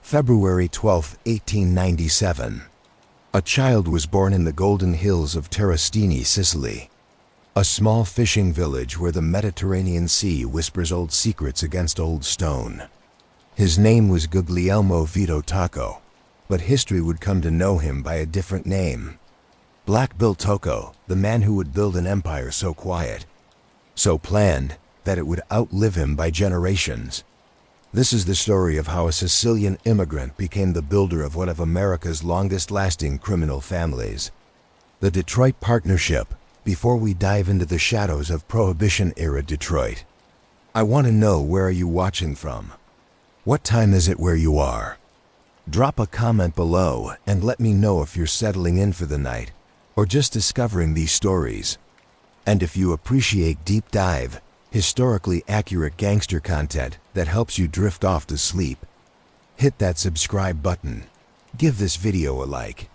February 12, 1897. A child was born in the golden hills of Terrastini, Sicily, a small fishing village where the Mediterranean Sea whispers old secrets against old stone. His name was Guglielmo Vito Tocco, but history would come to know him by a different name. Black Bill Tocco, the man who would build an empire so quiet, so planned, that it would outlive him by generations. This is the story of how a Sicilian immigrant became the builder of one of America's longest-lasting criminal families. The Detroit Partnership, before we dive into the shadows of Prohibition-era Detroit. I want to know, where are you watching from? What time is it where you are? Drop a comment below and let me know if you're settling in for the night or just discovering these stories. And if you appreciate deep dive, historically accurate gangster content that helps you drift off to sleep, hit that subscribe button, give this video a like,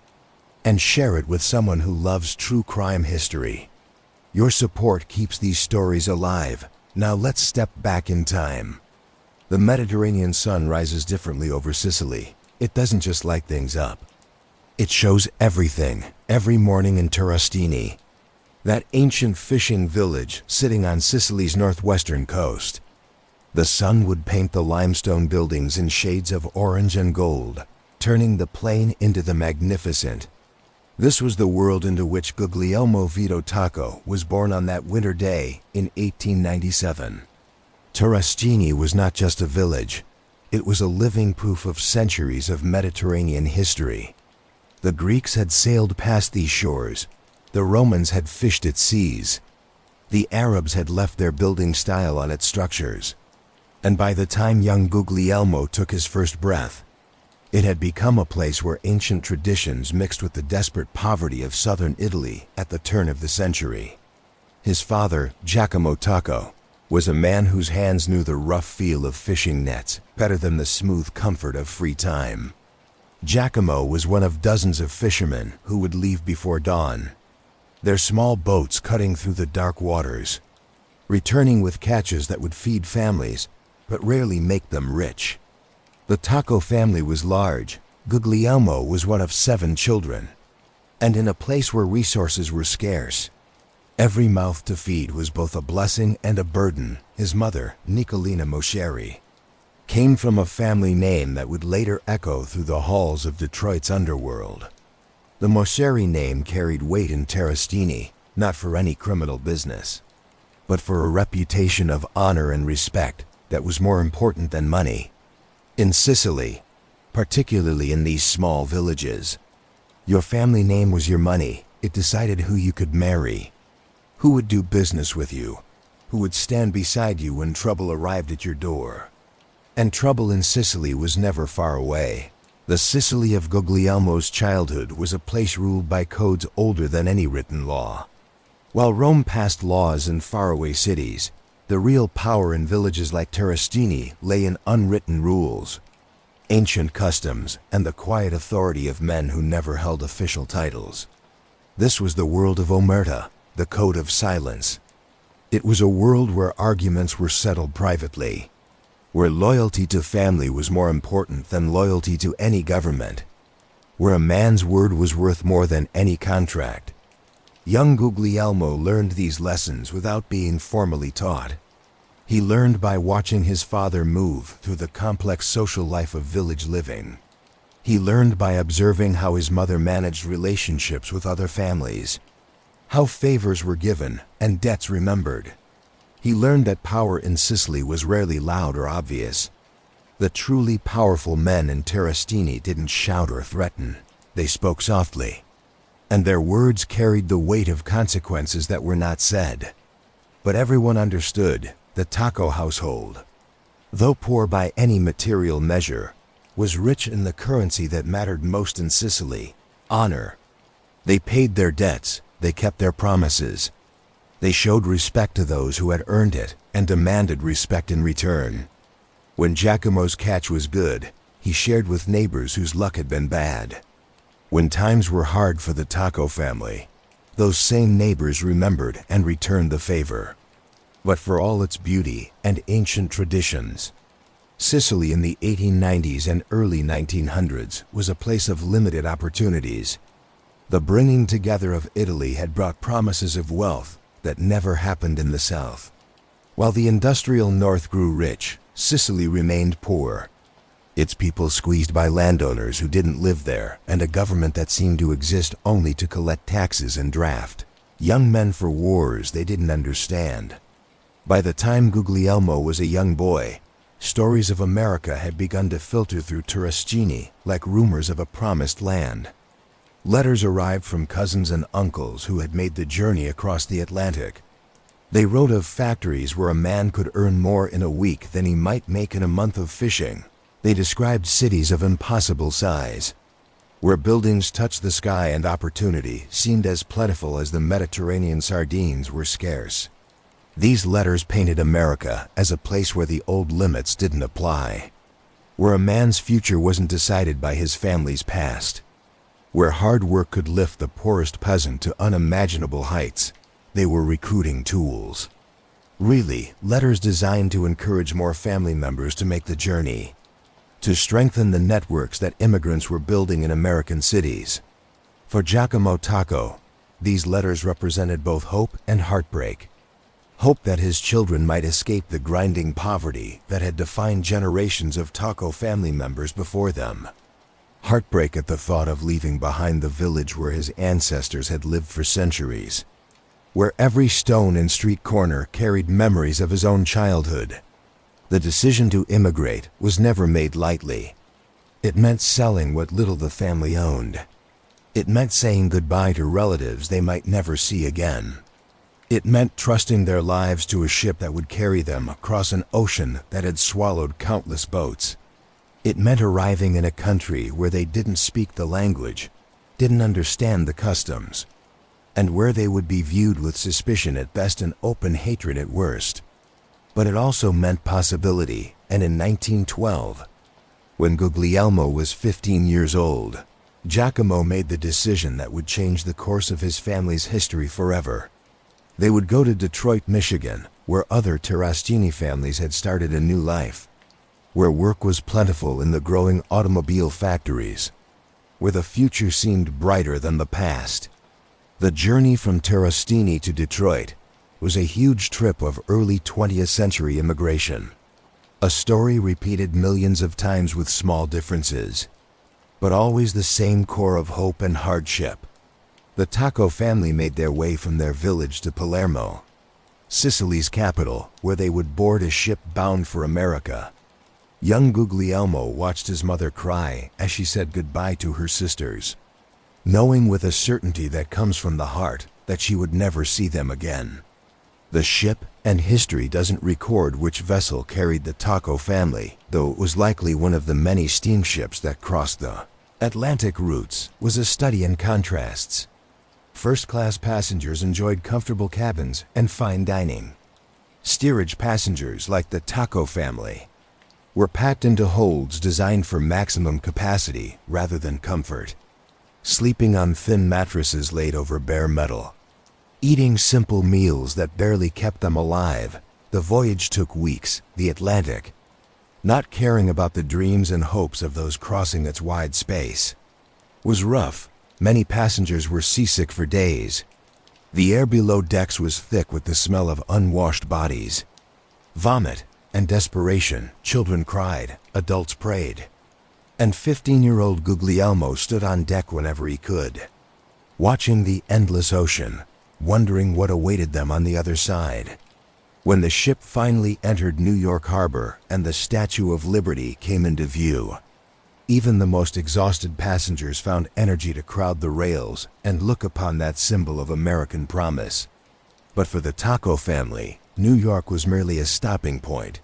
and share it with someone who loves true crime history. Your support keeps these stories alive. Now let's step back in time. The Mediterranean sun rises differently over Sicily. It doesn't just light things up. It shows everything, every morning in Terrastini, that ancient fishing village sitting on Sicily's northwestern coast. The sun would paint the limestone buildings in shades of orange and gold, turning the plain into the magnificent. This was the world into which Guglielmo Vito Tocco was born on that winter day in 1897. Terrastini was not just a village, it was a living proof of centuries of Mediterranean history. The Greeks had sailed past these shores, the Romans had fished its seas, the Arabs had left their building style on its structures, and by the time young Guglielmo took his first breath, it had become a place where ancient traditions mixed with the desperate poverty of southern Italy at the turn of the century. His father, Giacomo Tocco, was a man whose hands knew the rough feel of fishing nets better than the smooth comfort of free time. Giacomo was one of dozens of fishermen who would leave before dawn, their small boats cutting through the dark waters, returning with catches that would feed families but rarely make them rich. The Tocco family was large. Guglielmo was one of 7 children, and in a place where resources were scarce, every mouth to feed was both a blessing and a burden. His mother, Nicolina Moscheri, came from a family name that would later echo through the halls of Detroit's underworld. The Moscheri name carried weight in Terrastini, not for any criminal business, but for a reputation of honor and respect that was more important than money. In Sicily, particularly in these small villages, your family name was your money. It decided who you could marry, who would do business with you, who would stand beside you when trouble arrived at your door. And trouble in Sicily was never far away. The Sicily of Guglielmo's childhood was a place ruled by codes older than any written law. While Rome passed laws in faraway cities, the real power in villages like Terrastini lay in unwritten rules, ancient customs, and the quiet authority of men who never held official titles. This was the world of omerta, the code of silence. It was a world where arguments were settled privately, where loyalty to family was more important than loyalty to any government, where a man's word was worth more than any contract. Young Guglielmo learned these lessons without being formally taught. He learned by watching his father move through the complex social life of village living. He learned by observing how his mother managed relationships with other families, how favors were given and debts remembered. He learned that power in Sicily was rarely loud or obvious. The truly powerful men in Terrastini didn't shout or threaten. They spoke softly, and their words carried the weight of consequences that were not said. But everyone understood. The Tocco household, though poor by any material measure, was rich in the currency that mattered most in Sicily: honor. They paid their debts, they kept their promises. They showed respect to those who had earned it and demanded respect in return. When Giacomo's catch was good, he shared with neighbors whose luck had been bad. When times were hard for the Tocco family, those same neighbors remembered and returned the favor. But for all its beauty and ancient traditions, Sicily in the 1890s and early 1900s was a place of limited opportunities. The bringing together of Italy had brought promises of wealth that never happened in the south. While the industrial north grew rich, Sicily remained poor. Its people squeezed by landowners who didn't live there, and a government that seemed to exist only to collect taxes and draft young men for wars they didn't understand. By the time Guglielmo was a young boy, stories of America had begun to filter through Turrestini like rumors of a promised land. Letters arrived from cousins and uncles who had made the journey across the Atlantic. They wrote of factories where a man could earn more in a week than he might make in a month of fishing. They described cities of impossible size, where buildings touched the sky and opportunity seemed as plentiful as the Mediterranean sardines were scarce. These letters painted America as a place where the old limits didn't apply, where a man's future wasn't decided by his family's past, where hard work could lift the poorest peasant to unimaginable heights. They were recruiting tools. Really, letters designed to encourage more family members to make the journey, to strengthen the networks that immigrants were building in American cities. For Giacomo Tocco, these letters represented both hope and heartbreak. Hope that his children might escape the grinding poverty that had defined generations of Tocco family members before them. Heartbreak at the thought of leaving behind the village where his ancestors had lived for centuries, where every stone and street corner carried memories of his own childhood. The decision to immigrate was never made lightly. It meant selling what little the family owned. It meant saying goodbye to relatives they might never see again. It meant trusting their lives to a ship that would carry them across an ocean that had swallowed countless boats. It meant arriving in a country where they didn't speak the language, didn't understand the customs, and where they would be viewed with suspicion at best and open hatred at worst. But it also meant possibility, and in 1912, when Guglielmo was 15 years old, Giacomo made the decision that would change the course of his family's history forever. They would go to Detroit, Michigan, where other Turrestini families had started a new life, where work was plentiful in the growing automobile factories, where the future seemed brighter than the past. The journey from Turrestini to Detroit was a huge trip of early 20th century immigration. A story repeated millions of times with small differences, but always the same core of hope and hardship. The Tocco family made their way from their village to Palermo, Sicily's capital, where they would board a ship bound for America. Young Guglielmo watched his mother cry as she said goodbye to her sisters, knowing with a certainty that comes from the heart that she would never see them again. The ship and history doesn't record which vessel carried the Tocco family, though it was likely one of the many steamships that crossed the Atlantic routes. Was a study in contrasts. First-class passengers enjoyed comfortable cabins and fine dining. Steerage passengers, like the Tocco family, were packed into holds designed for maximum capacity rather than comfort, sleeping on thin mattresses laid over bare metal, eating simple meals that barely kept them alive. The voyage took weeks, the Atlantic, not caring about the dreams and hopes of those crossing its wide space, was rough. Many passengers were seasick for days. The air below decks was thick with the smell of unwashed bodies, vomit, and desperation. Children cried, adults prayed, and 15-year-old Guglielmo stood on deck whenever he could, watching the endless ocean, wondering what awaited them on the other side. When the ship finally entered New York Harbor and the Statue of Liberty came into view, even the most exhausted passengers found energy to crowd the rails and look upon that symbol of American promise. But for the Tocco family, New York was merely a stopping point.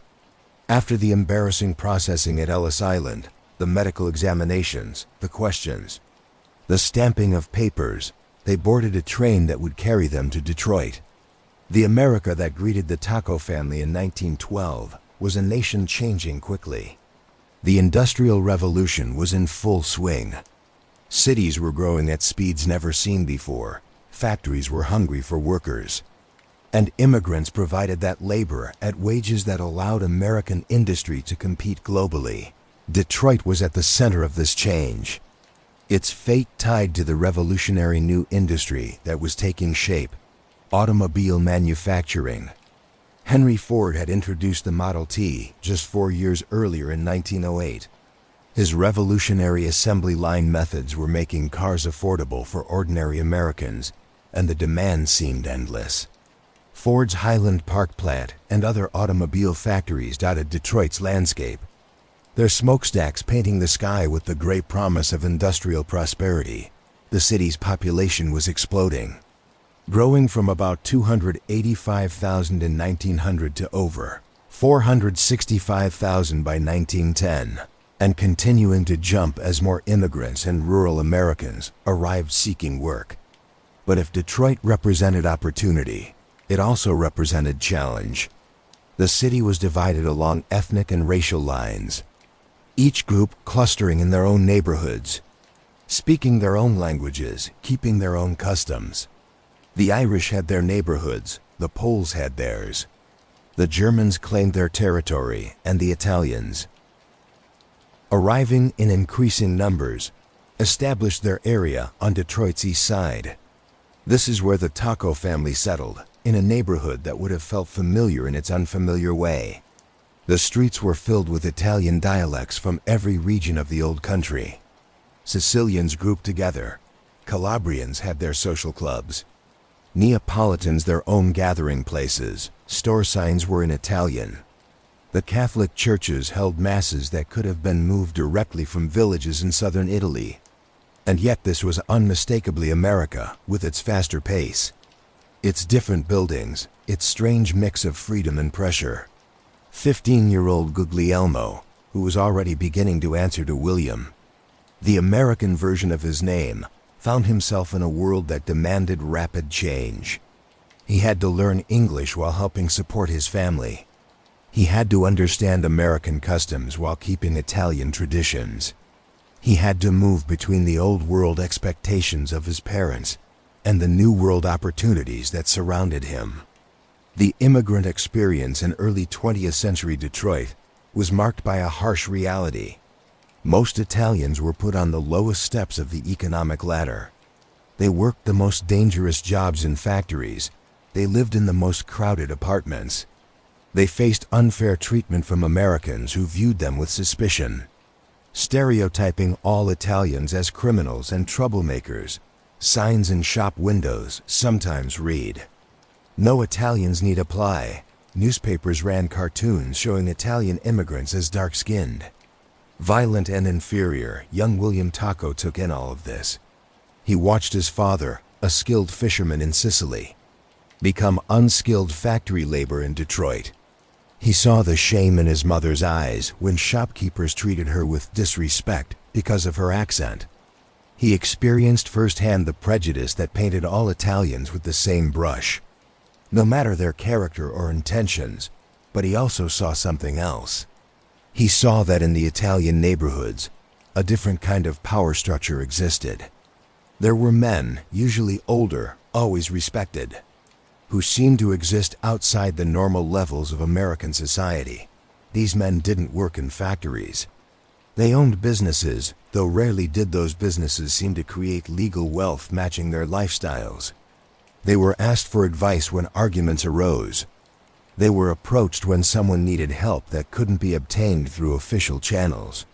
After the embarrassing processing at Ellis Island, the medical examinations, the questions, the stamping of papers, they boarded a train that would carry them to Detroit. The America that greeted the Tocco family in 1912 was a nation changing quickly. The Industrial Revolution was in full swing. Cities were growing at speeds never seen before. Factories were hungry for workers. And immigrants provided that labor at wages that allowed American industry to compete globally. Detroit was at the center of this change. Its fate tied to the revolutionary new industry that was taking shape: automobile manufacturing. Henry Ford had introduced the Model T just 4 years earlier in 1908. His revolutionary assembly line methods were making cars affordable for ordinary Americans, and the demand seemed endless. Ford's Highland Park plant and other automobile factories dotted Detroit's landscape, their smokestacks painting the sky with the gray promise of industrial prosperity. The city's population was exploding, growing from about 285,000 in 1900 to over 465,000 by 1910, and continuing to jump as more immigrants and rural Americans arrived seeking work. But if Detroit represented opportunity, it also represented challenge. The city was divided along ethnic and racial lines, each group clustering in their own neighborhoods, speaking their own languages, keeping their own customs. The Irish had their neighborhoods, the Poles had theirs. The Germans claimed their territory, and the Italians, arriving in increasing numbers, established their area on Detroit's east side. This is where the Tocco family settled, in a neighborhood that would have felt familiar in its unfamiliar way. The streets were filled with Italian dialects from every region of the old country. Sicilians grouped together, Calabrians had their social clubs, Neapolitans their own gathering places. Store signs were in Italian. The Catholic churches held masses that could have been moved directly from villages in southern Italy. And yet this was unmistakably America, with its faster pace, its different buildings, its strange mix of freedom and pressure. 15-year-old Guglielmo, who was already beginning to answer to William, the American version of his name, found himself in a world that demanded rapid change. He had to learn English while helping support his family. He had to understand American customs while keeping Italian traditions. He had to move between the old world expectations of his parents and the new world opportunities that surrounded him. The immigrant experience in early 20th century Detroit was marked by a harsh reality. Most Italians were put on the lowest steps of the economic ladder. They worked the most dangerous jobs in factories. They lived in the most crowded apartments. They faced unfair treatment from Americans who viewed them with suspicion, stereotyping all Italians as criminals and troublemakers. Signs in shop windows sometimes read, "No Italians need apply." Newspapers ran cartoons showing Italian immigrants as dark-skinned, violent and inferior. Young William Tocco took in all of this. He watched his father, a skilled fisherman in Sicily, become unskilled factory labor in Detroit. He saw the shame in his mother's eyes when shopkeepers treated her with disrespect because of her accent. He experienced firsthand the prejudice that painted all Italians with the same brush, no matter their character or intentions. But he also saw something else. He saw that in the Italian neighborhoods, a different kind of power structure existed. There were men, usually older, always respected, who seemed to exist outside the normal levels of American society. These men didn't work in factories. They owned businesses, though rarely did those businesses seem to create legal wealth matching their lifestyles. They were asked for advice when arguments arose. They were approached when someone needed help that couldn't be obtained through official channels.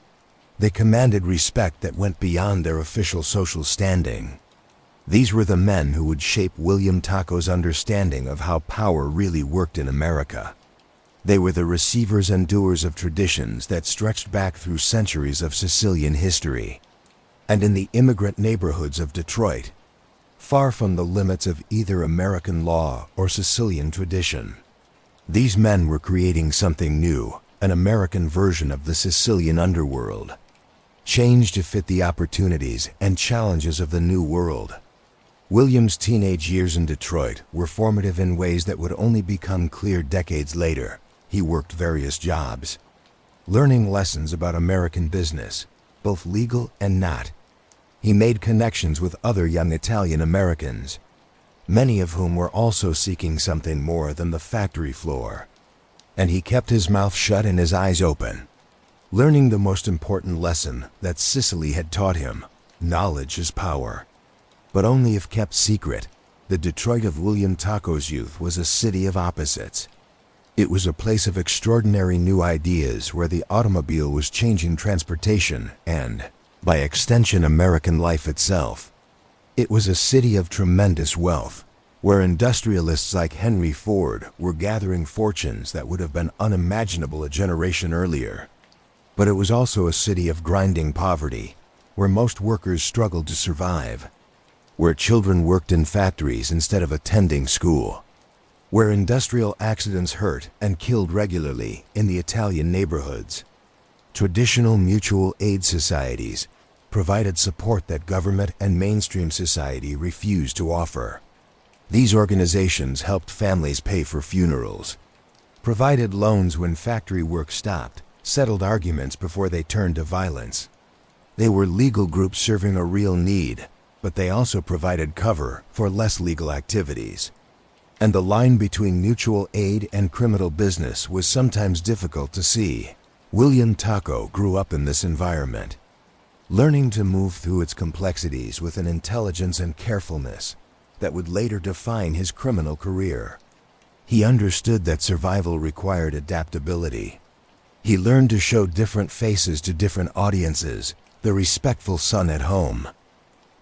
They commanded respect that went beyond their official social standing. These were the men who would shape William Tocco's understanding of how power really worked in America. They were the receivers and doers of traditions that stretched back through centuries of Sicilian history. And in the immigrant neighborhoods of Detroit, far from the limits of either American law or Sicilian tradition, these men were creating something new, an American version of the Sicilian underworld, changed to fit the opportunities and challenges of the new world. William's teenage years in Detroit were formative in ways that would only become clear decades later. He worked various jobs, learning lessons about American business, both legal and not. He made connections with other young Italian Americans, many of whom were also seeking something more than the factory floor. And he kept his mouth shut and his eyes open, learning the most important lesson that Sicily had taught him: knowledge is power. But only if kept secret. The Detroit of William Tocco's youth was a city of opposites. It was a place of extraordinary new ideas where the automobile was changing transportation and, by extension, American life itself. It was a city of tremendous wealth, where industrialists like Henry Ford were gathering fortunes that would have been unimaginable a generation earlier. But it was also a city of grinding poverty, where most workers struggled to survive, where children worked in factories instead of attending school, where industrial accidents hurt and killed regularly in the Italian neighborhoods. Traditional mutual aid societies provided support that government and mainstream society refused to offer. These organizations helped families pay for funerals, provided loans when factory work stopped, settled arguments before they turned to violence. They were legal groups serving a real need, but they also provided cover for less legal activities. And the line between mutual aid and criminal business was sometimes difficult to see. William Tocco grew up in this environment, learning to move through its complexities with an intelligence and carefulness that would later define his criminal career. He understood that survival required adaptability. He learned to show different faces to different audiences, the respectful son at home,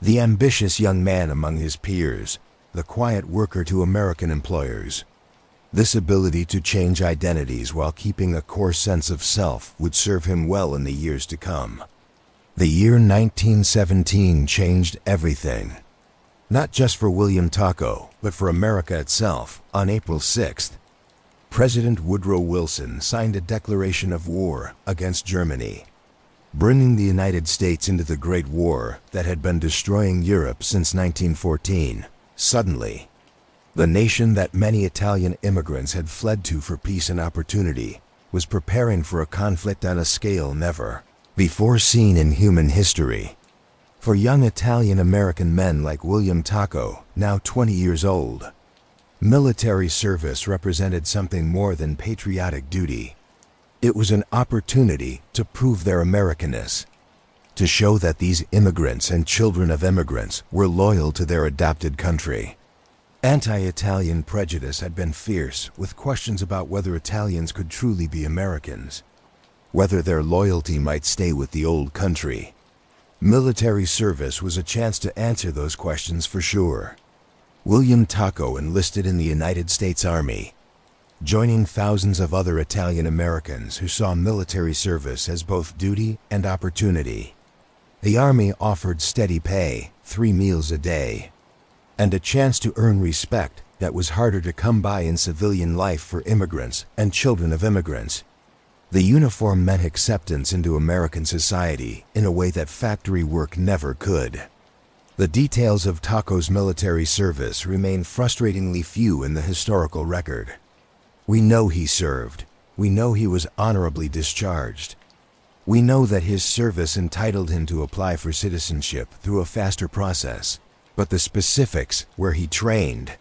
the ambitious young man among his peers, the quiet worker to American employers. This ability to change identities while keeping a core sense of self would serve him well in the years to come. The year 1917 changed everything. Not just for William Tocco, but for America itself. On April 6th, President Woodrow Wilson signed a declaration of war against Germany, bringing the United States into the Great War that had been destroying Europe since 1914. Suddenly, the nation that many Italian immigrants had fled to for peace and opportunity was preparing for a conflict on a scale never before seen in human history. For young Italian-American men like William Tocco, now 20 years old, military service represented something more than patriotic duty. It was an opportunity to prove their Americanness, to show that these immigrants and children of immigrants were loyal to their adopted country. Anti-Italian prejudice had been fierce, with questions about whether Italians could truly be Americans, whether their loyalty might stay with the old country. Military service was a chance to answer those questions for sure. William Tocco enlisted in the United States Army, joining thousands of other Italian Americans who saw military service as both duty and opportunity. The Army offered steady pay, 3 meals a day, and a chance to earn respect that was harder to come by in civilian life for immigrants and children of immigrants. The uniform meant acceptance into American society in a way that factory work never could. The details of Tocco's military service remain frustratingly few in the historical record. We know he served. We know he was honorably discharged. We know that his service entitled him to apply for citizenship through a faster process. But the specifics, where he trained,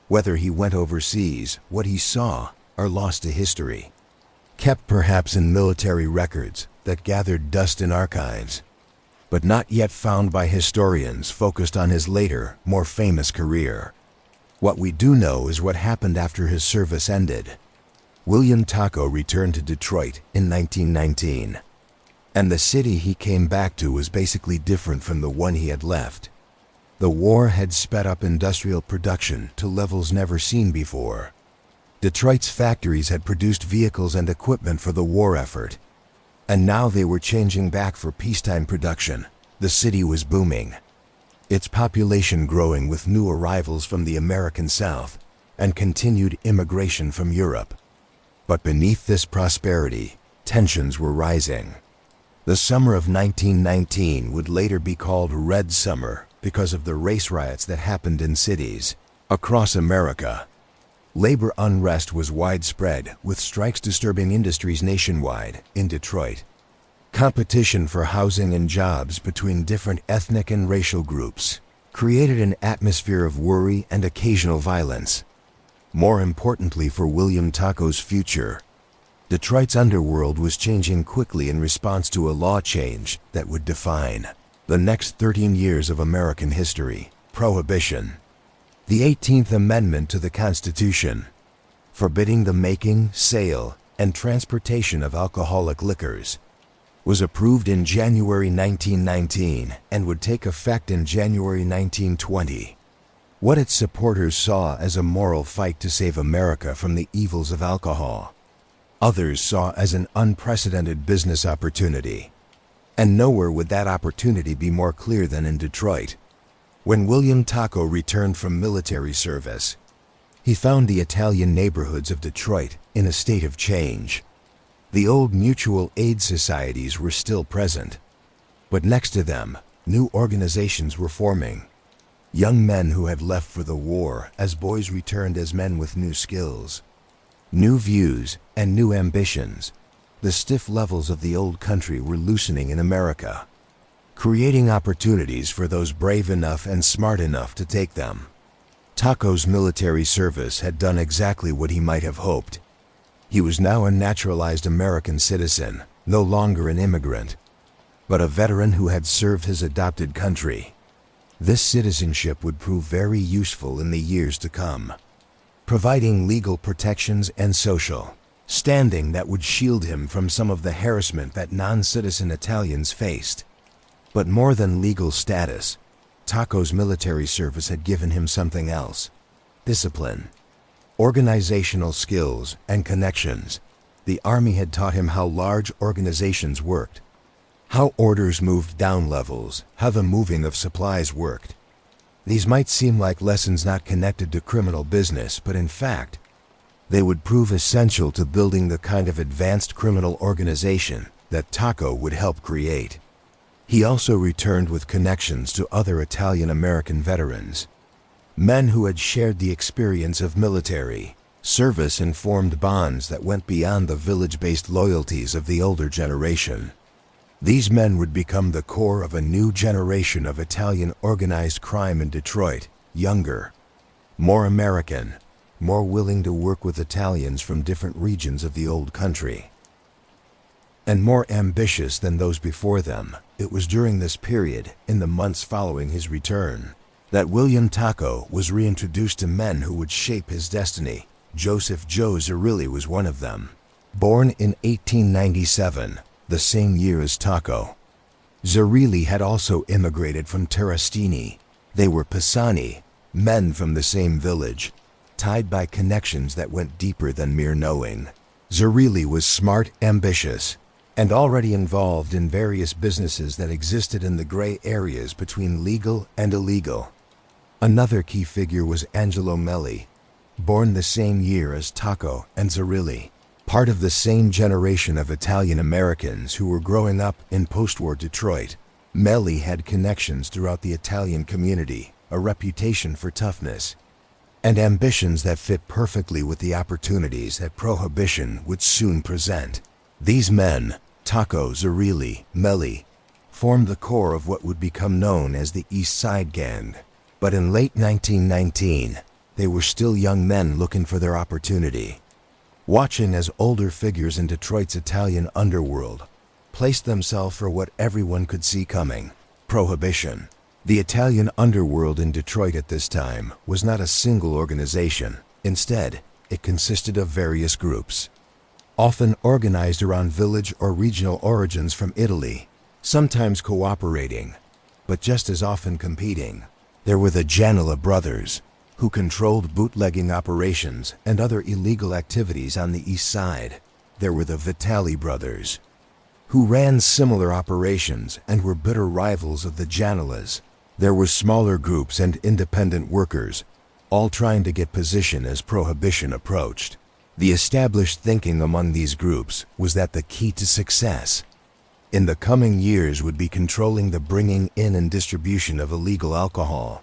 whether he went overseas, what he saw, are lost to history, kept perhaps in military records that gathered dust in archives, but not yet found by historians focused on his later, more famous career. What we do know is what happened after his service ended. William Tocco returned to Detroit in 1919, and the city he came back to was basically different from the one he had left. The war had sped up industrial production to levels never seen before. Detroit's factories had produced vehicles and equipment for the war effort, and now they were changing back for peacetime production. The city was booming, its population growing with new arrivals from the American South and continued immigration from Europe. But beneath this prosperity, tensions were rising. The summer of 1919 would later be called Red Summer because of the race riots that happened in cities across America. Labor unrest was widespread, with strikes disturbing industries nationwide. In Detroit, competition for housing and jobs between different ethnic and racial groups created an atmosphere of worry and occasional violence. More importantly for William Tocco's future, Detroit's underworld was changing quickly in response to a law change that would define the next 13 years of American history: Prohibition. The 18th Amendment to the Constitution, forbidding the making, sale, and transportation of alcoholic liquors, was approved in January 1919 and would take effect in January 1920. What its supporters saw as a moral fight to save America from the evils of alcohol, others saw as an unprecedented business opportunity. And nowhere would that opportunity be more clear than in Detroit. When William Tocco returned from military service, he found the Italian neighborhoods of Detroit in a state of change. The old mutual aid societies were still present, but next to them, new organizations were forming. Young men who had left for the war as boys returned as men with new skills, new views, and new ambitions. The stiff levels of the old country were loosening in America, creating opportunities for those brave enough and smart enough to take them. Tocco's military service had done exactly what he might have hoped. He was now a naturalized American citizen, no longer an immigrant, but a veteran who had served his adopted country. This citizenship would prove very useful in the years to come, providing legal protections and social standing that would shield him from some of the harassment that non-citizen Italians faced. But more than legal status, Tocco's military service had given him something else: discipline, organizational skills, and connections. The Army had taught him how large organizations worked, how orders moved down levels, how the moving of supplies worked. These might seem like lessons not connected to criminal business, but in fact, they would prove essential to building the kind of advanced criminal organization that Tocco would help create. He also returned with connections to other Italian-American veterans, men who had shared the experience of military service and formed bonds that went beyond the village-based loyalties of the older generation. These men would become the core of a new generation of Italian organized crime in Detroit, younger, more American, more willing to work with Italians from different regions of the old country, and more ambitious than those before them. It was during this period, in the months following his return, that William Tocco was reintroduced to men who would shape his destiny. Joseph "Joe" Zerilli was one of them. Born in 1897, the same year as Tocco, Zerilli had also immigrated from Terrastini. They were Pisani, men from the same village, tied by connections that went deeper than mere knowing. Zerilli was smart, ambitious, and already involved in various businesses that existed in the gray areas between legal and illegal. Another key figure was Angelo Melli, born the same year as Tocco and Zerilli, part of the same generation of Italian Americans who were growing up in post-war Detroit. Melli had connections throughout the Italian community, a reputation for toughness, and ambitions that fit perfectly with the opportunities that Prohibition would soon present. These men, Tocco, Zerilli, Melli, formed the core of what would become known as the East Side Gang. But in late 1919, they were still young men looking for their opportunity, watching as older figures in Detroit's Italian underworld placed themselves for what everyone could see coming: Prohibition. The Italian underworld in Detroit at this time was not a single organization. Instead, it consisted of various groups, often organized around village or regional origins from Italy, sometimes cooperating, but just as often competing. There were the Janela brothers, who controlled bootlegging operations and other illegal activities on the east side. There were the Vitali brothers, who ran similar operations and were bitter rivals of the Janelas. There were smaller groups and independent workers, all trying to get position as Prohibition approached. The established thinking among these groups was that the key to success in the coming years would be controlling the bringing in and distribution of illegal alcohol.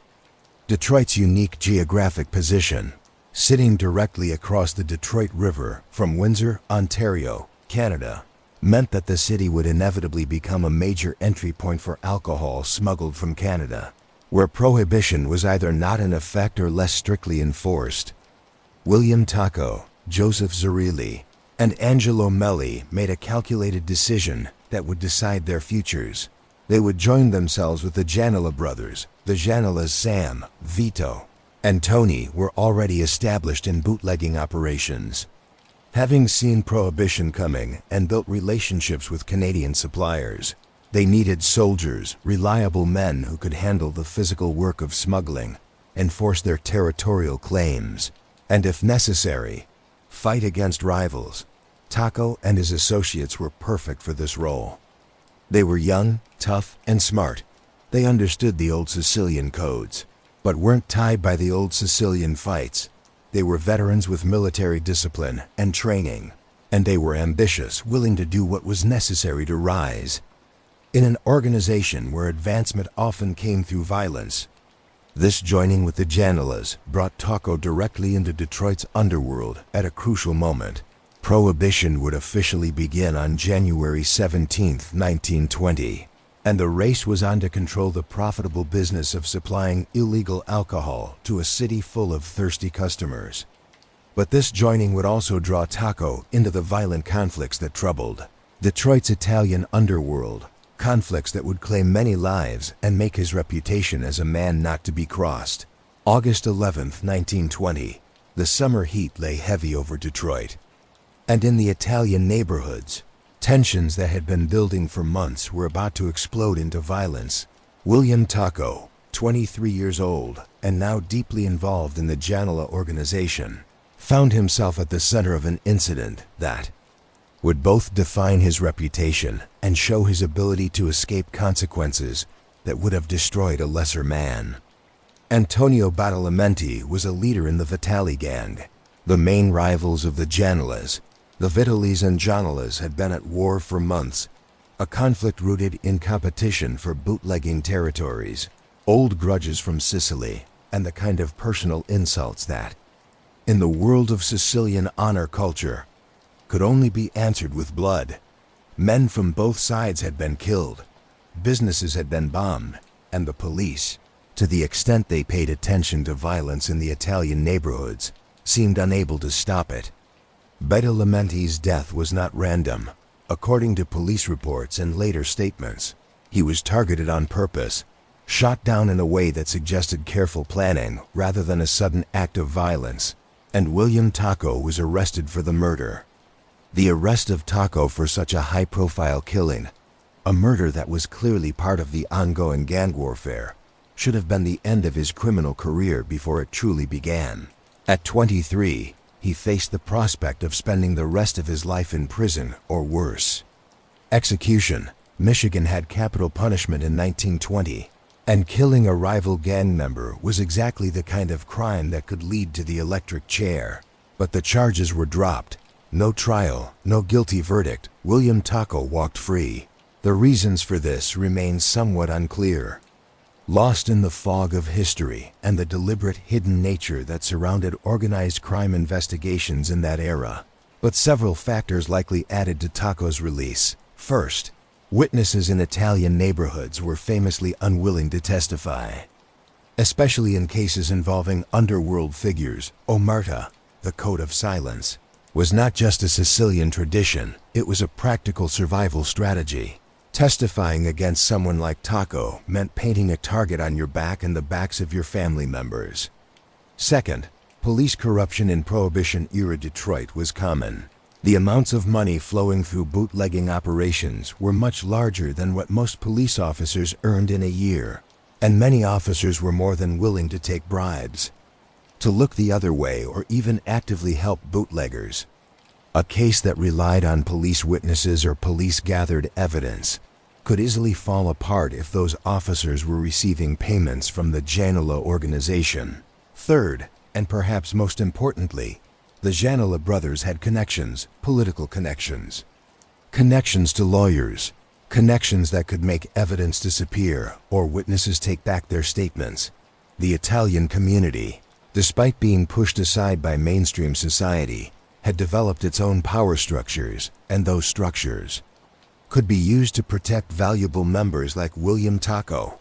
Detroit's unique geographic position, sitting directly across the Detroit River from Windsor, Ontario, Canada, meant that the city would inevitably become a major entry point for alcohol smuggled from Canada. where prohibition was either not in effect or less strictly enforced. William Tocco, Joseph Zerilli, and Angelo Melli made a calculated decision that would decide their futures. They would join themselves with the Janela brothers. The Janelas Sam, Vito, and Tony were already established in bootlegging operations. Having seen prohibition coming and built relationships with Canadian suppliers, they needed soldiers, reliable men who could handle the physical work of smuggling, enforce their territorial claims, and if necessary, fight against rivals. Tocco and his associates were perfect for this role. They were young, tough, and smart. They understood the old Sicilian codes, but weren't tied by the old Sicilian fights. They were veterans with military discipline and training, and they were ambitious, willing to do what was necessary to rise. In an organization where advancement often came through violence, this joining with the Janelas brought Tocco directly into Detroit's underworld at a crucial moment. Prohibition would officially begin on January 17, 1920, and the race was on to control the profitable business of supplying illegal alcohol to a city full of thirsty customers. But this joining would also draw Tocco into the violent conflicts that troubled Detroit's Italian underworld, conflicts that would claim many lives and make his reputation as a man not to be crossed. August 11, 1920, the summer heat lay heavy over Detroit. And in the Italian neighborhoods, tensions that had been building for months were about to explode into violence. William Tocco, 23 years old and now deeply involved in the Janela organization, found himself at the center of an incident that would both define his reputation and show his ability to escape consequences that would have destroyed a lesser man. Antonio Badalamenti was a leader in the Vitali gang, the main rivals of the Janelas. The Vitalis and Janelas had been at war for months, a conflict rooted in competition for bootlegging territories, old grudges from Sicily, and the kind of personal insults that, in the world of Sicilian honor culture, could only be answered with blood. Men from both sides had been killed, businesses had been bombed, and the police, to the extent they paid attention to violence in the Italian neighborhoods, seemed unable to stop it. Badalamenti's death was not random. According to police reports and later statements, he was targeted on purpose, shot down in a way that suggested careful planning rather than a sudden act of violence, and William Tocco was arrested for the murder. The arrest of Tocco for such a high-profile killing, a murder that was clearly part of the ongoing gang warfare, should have been the end of his criminal career before it truly began. At 23, he faced the prospect of spending the rest of his life in prison or worse. Execution. Michigan had capital punishment in 1920, and killing a rival gang member was exactly the kind of crime that could lead to the electric chair. But the charges were dropped. No trial, no guilty verdict. William Tocco walked free. The reasons for this remain somewhat unclear, lost in the fog of history and the deliberate hidden nature that surrounded organized crime investigations in that era. But several factors likely added to Tocco's release. First, witnesses in Italian neighborhoods were famously unwilling to testify, especially in cases involving underworld figures. Omerta, the code of silence, was not just a Sicilian tradition, it was a practical survival strategy. Testifying against someone like Tocco meant painting a target on your back and the backs of your family members. Second, police corruption in Prohibition-era Detroit was common. The amounts of money flowing through bootlegging operations were much larger than what most police officers earned in a year, and many officers were more than willing to take bribes, to look the other way or even actively help bootleggers. A case that relied on police witnesses or police-gathered evidence could easily fall apart if those officers were receiving payments from the Janela organization. Third, and perhaps most importantly, the Janela brothers had connections, political connections. Connections to lawyers, connections that could make evidence disappear or witnesses take back their statements. The Italian community, despite being pushed aside by mainstream society, had developed its own power structures, and those structures could be used to protect valuable members like William Tocco.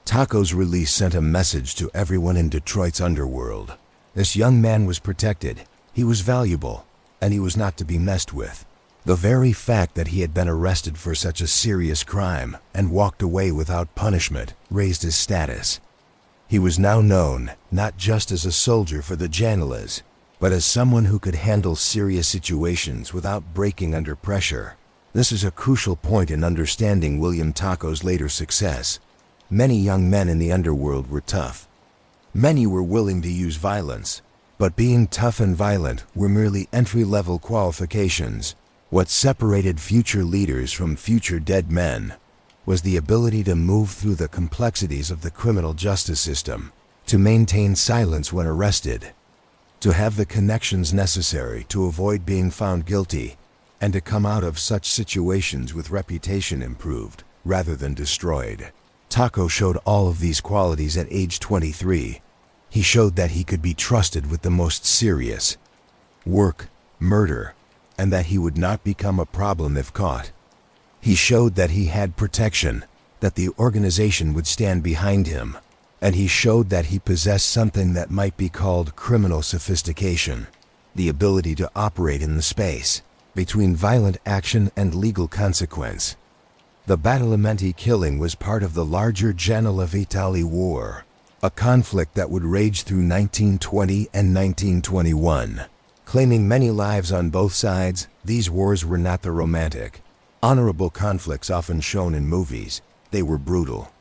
Tocco's release sent a message to everyone in Detroit's underworld. This young man was protected, he was valuable, and he was not to be messed with. The very fact that he had been arrested for such a serious crime and walked away without punishment raised his status. He was now known not just as a soldier for the Janilas, but as someone who could handle serious situations without breaking under pressure. This is a crucial point in understanding William Tocco's later success. Many young men in the underworld were tough. Many were willing to use violence, but being tough and violent were merely entry-level qualifications. What separated future leaders from future dead men was the ability to move through the complexities of the criminal justice system, to maintain silence when arrested, to have the connections necessary to avoid being found guilty, and to come out of such situations with reputation improved rather than destroyed. Tocco showed all of these qualities at age 23. He showed that he could be trusted with the most serious work, murder, and that he would not become a problem if caught. He showed that he had protection, that the organization would stand behind him, and he showed that he possessed something that might be called criminal sophistication, the ability to operate in the space between violent action and legal consequence. The Badalamenti killing was part of the larger Janela Vitali War, a conflict that would rage through 1920 and 1921. Claiming many lives on both sides, these wars were not the romantic, honorable conflicts often shown in movies. They were brutal,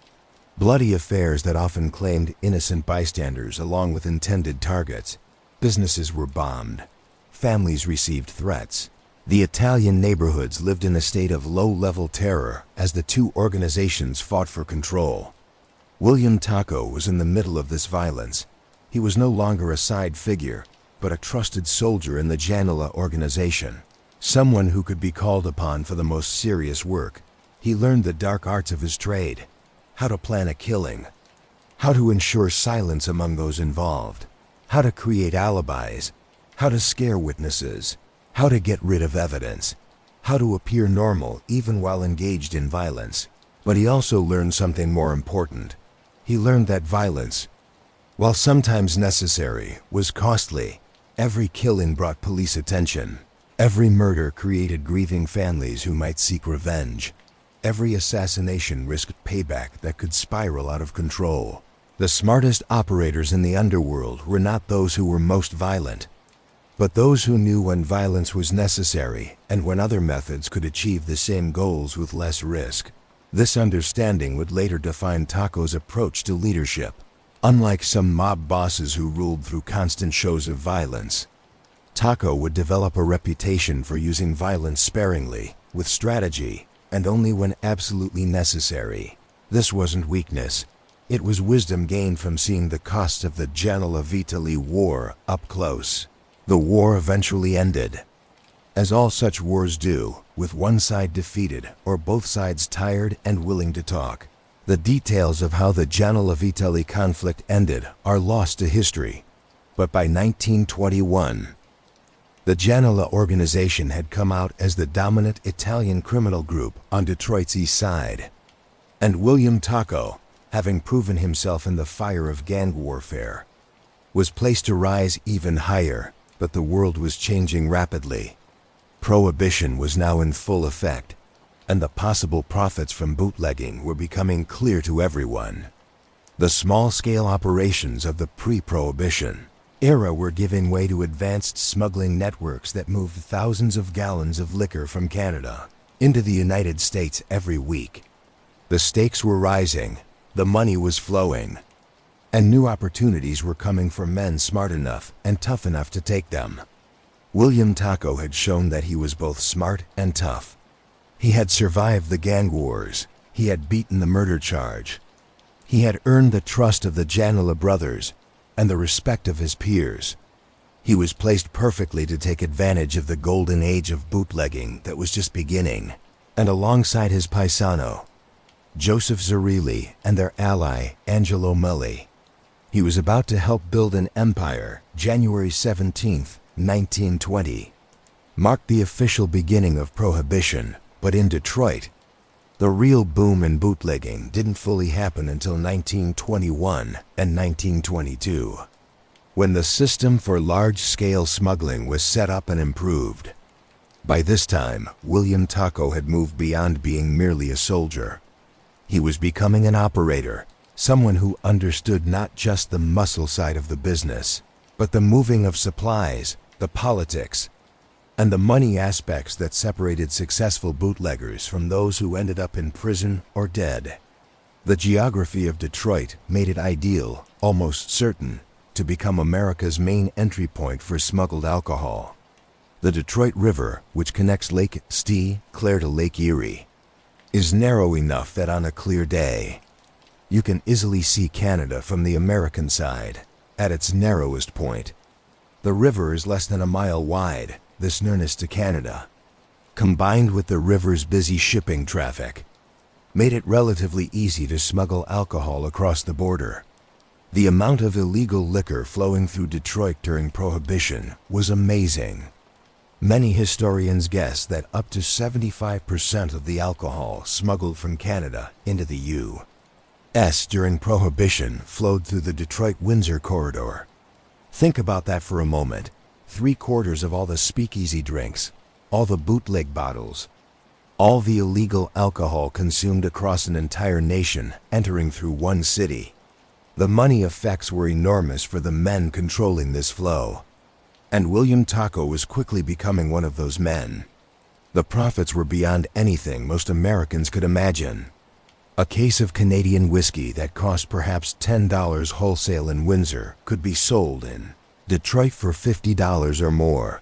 bloody affairs that often claimed innocent bystanders along with intended targets. Businesses were bombed. Families received threats. The Italian neighborhoods lived in a state of low-level terror as the two organizations fought for control. William Tocco was in the middle of this violence. He was no longer a side figure, but a trusted soldier in the Janela organization, someone who could be called upon for the most serious work. He learned the dark arts of his trade, how to plan a killing, how to ensure silence among those involved, how to create alibis, how to scare witnesses, how to get rid of evidence, how to appear normal even while engaged in violence. But he also learned something more important. He learned that violence, while sometimes necessary, was costly. Every killing brought police attention. Every murder created grieving families who might seek revenge. Every assassination risked payback that could spiral out of control. The smartest operators in the underworld were not those who were most violent, but those who knew when violence was necessary and when other methods could achieve the same goals with less risk. This understanding would later define Tocco's approach to leadership. Unlike some mob bosses who ruled through constant shows of violence, Tocco would develop a reputation for using violence sparingly, with strategy, and only when absolutely necessary. This wasn't weakness. It was wisdom gained from seeing the costs of the Janela Vitali War up close. The war eventually ended, as all such wars do, with one side defeated or both sides tired and willing to talk. The details of how the Janela Vitali conflict ended are lost to history, but by 1921, the Janela organization had come out as the dominant Italian criminal group on Detroit's east side, and William Tocco, having proven himself in the fire of gang warfare, was placed to rise even higher. But the world was changing rapidly. Prohibition was now in full effect, and the possible profits from bootlegging were becoming clear to everyone. The small-scale operations of the pre-Prohibition era were giving way to advanced smuggling networks that moved thousands of gallons of liquor from Canada into the United States every week. The stakes were rising, the money was flowing, and new opportunities were coming for men smart enough and tough enough to take them. William Tocco had shown that he was both smart and tough. He had survived the gang wars. He had beaten the murder charge. He had earned the trust of the Janela brothers and the respect of his peers. He was placed perfectly to take advantage of the golden age of bootlegging that was just beginning, and alongside his paisano, Joseph Zerilli, and their ally, Angelo Melli, he was about to help build an empire. January 17th, 1920, marked the official beginning of Prohibition, but in Detroit, The real boom in bootlegging didn't fully happen until 1921 and 1922, when the system for large-scale smuggling was set up and improved. By this time, William Tocco had moved beyond being merely a soldier. He was becoming an operator, someone who understood not just the muscle side of the business, but the moving of supplies, the politics, and the money aspects that separated successful bootleggers from those who ended up in prison or dead. The geography of Detroit made it ideal, almost certain, to become America's main entry point for smuggled alcohol. The Detroit River, which connects Lake St. Clair to Lake Erie, is narrow enough that on a clear day, you can easily see Canada from the American side. At its narrowest point, the river is less than a mile wide, this nearness to Canada, combined with the river's busy shipping traffic, made it relatively easy to smuggle alcohol across the border. The amount of illegal liquor flowing through Detroit during Prohibition was amazing. Many historians guess that up to 75% of the alcohol smuggled from Canada into the U.S. during Prohibition flowed through the Detroit-Windsor corridor. Think about that for a moment. 3/4 of all the speakeasy drinks, all the bootleg bottles, all the illegal alcohol consumed across an entire nation entering through one city. The money effects were enormous for the men controlling this flow, and William Tocco was quickly becoming one of those men. The profits were beyond anything most Americans could imagine. A case of Canadian whiskey that cost perhaps $10 wholesale in Windsor could be sold in Detroit for $50 or more,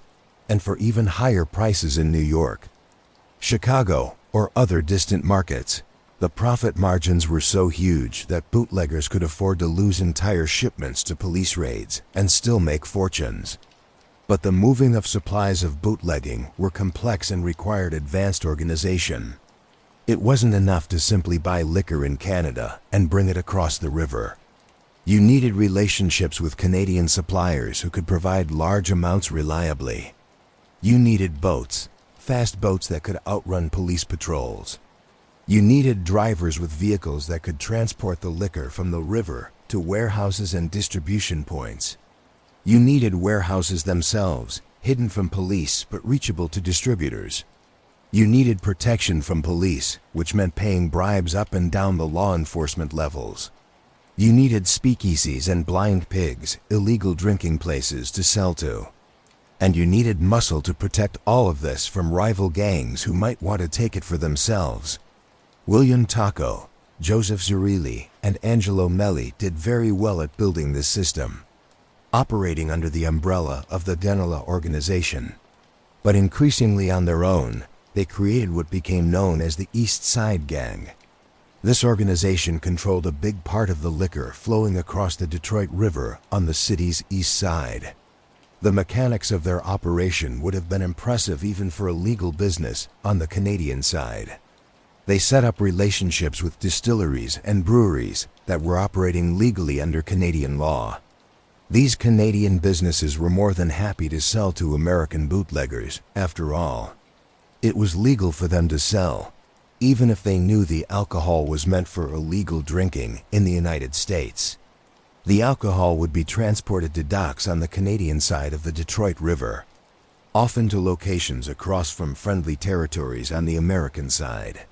and for even higher prices in New York, Chicago, or other distant markets. The profit margins were so huge that bootleggers could afford to lose entire shipments to police raids and still make fortunes. But the moving of supplies of bootlegging were complex and required advanced organization. It wasn't enough to simply buy liquor in Canada and bring it across the river. You needed relationships with Canadian suppliers who could provide large amounts reliably. You needed boats, fast boats that could outrun police patrols. You needed drivers with vehicles that could transport the liquor from the river to warehouses and distribution points. You needed warehouses themselves, hidden from police but reachable to distributors. You needed protection from police, which meant paying bribes up and down the law enforcement levels. You needed speakeasies and blind pigs, illegal drinking places to sell to. And you needed muscle to protect all of this from rival gangs who might want to take it for themselves. William Tocco, Joseph Zerilli, and Angelo Melli did very well at building this system, operating under the umbrella of the Danila organization. But increasingly on their own, they created what became known as the East Side Gang. This organization controlled a big part of the liquor flowing across the Detroit River on the city's east side. The mechanics of their operation would have been impressive even for a legal business on the Canadian side. They set up relationships with distilleries and breweries that were operating legally under Canadian law. These Canadian businesses were more than happy to sell to American bootleggers, after all. It was legal for them to sell, even if they knew the alcohol was meant for illegal drinking in the United States. The alcohol would be transported to docks on the Canadian side of the Detroit River, often to locations across from friendly territories on the American side.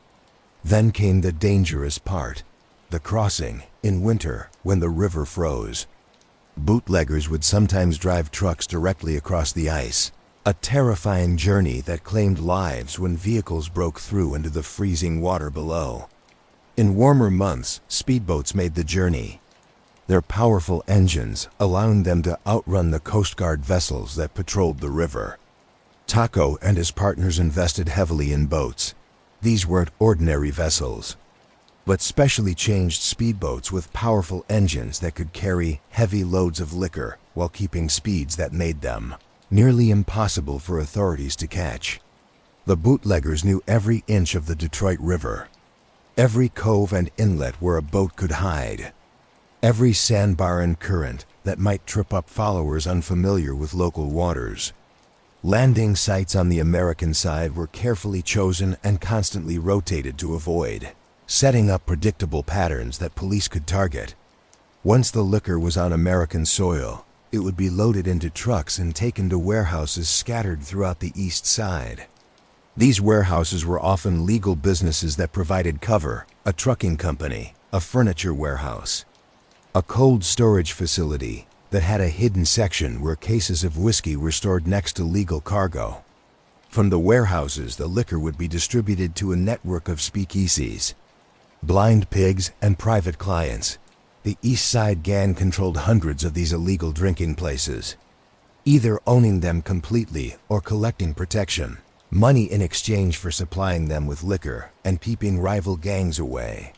Then came the dangerous part, the crossing, in winter when the river froze. Bootleggers would sometimes drive trucks directly across the ice, a terrifying journey that claimed lives when vehicles broke through into the freezing water below. In warmer months, speedboats made the journey, their powerful engines allowing them to outrun the Coast Guard vessels that patrolled the river. Tocco and his partners invested heavily in boats. These weren't ordinary vessels, but specially changed speedboats with powerful engines that could carry heavy loads of liquor while keeping speeds that made them nearly impossible for authorities to catch. The bootleggers knew every inch of the Detroit River, every cove and inlet where a boat could hide, every sandbar and current that might trip up followers unfamiliar with local waters. Landing sites on the American side were carefully chosen and constantly rotated to avoid, setting up predictable patterns that police could target. Once the liquor was on American soil, it would be loaded into trucks and taken to warehouses scattered throughout the east side. These warehouses were often legal businesses that provided cover: a trucking company, a furniture warehouse, a cold storage facility that had a hidden section where cases of whiskey were stored next to legal cargo. From the warehouses, the liquor would be distributed to a network of speakeasies, blind pigs, and private clients. The East Side Gang controlled hundreds of these illegal drinking places, either owning them completely or collecting protection, money in exchange for supplying them with liquor and keeping rival gangs away.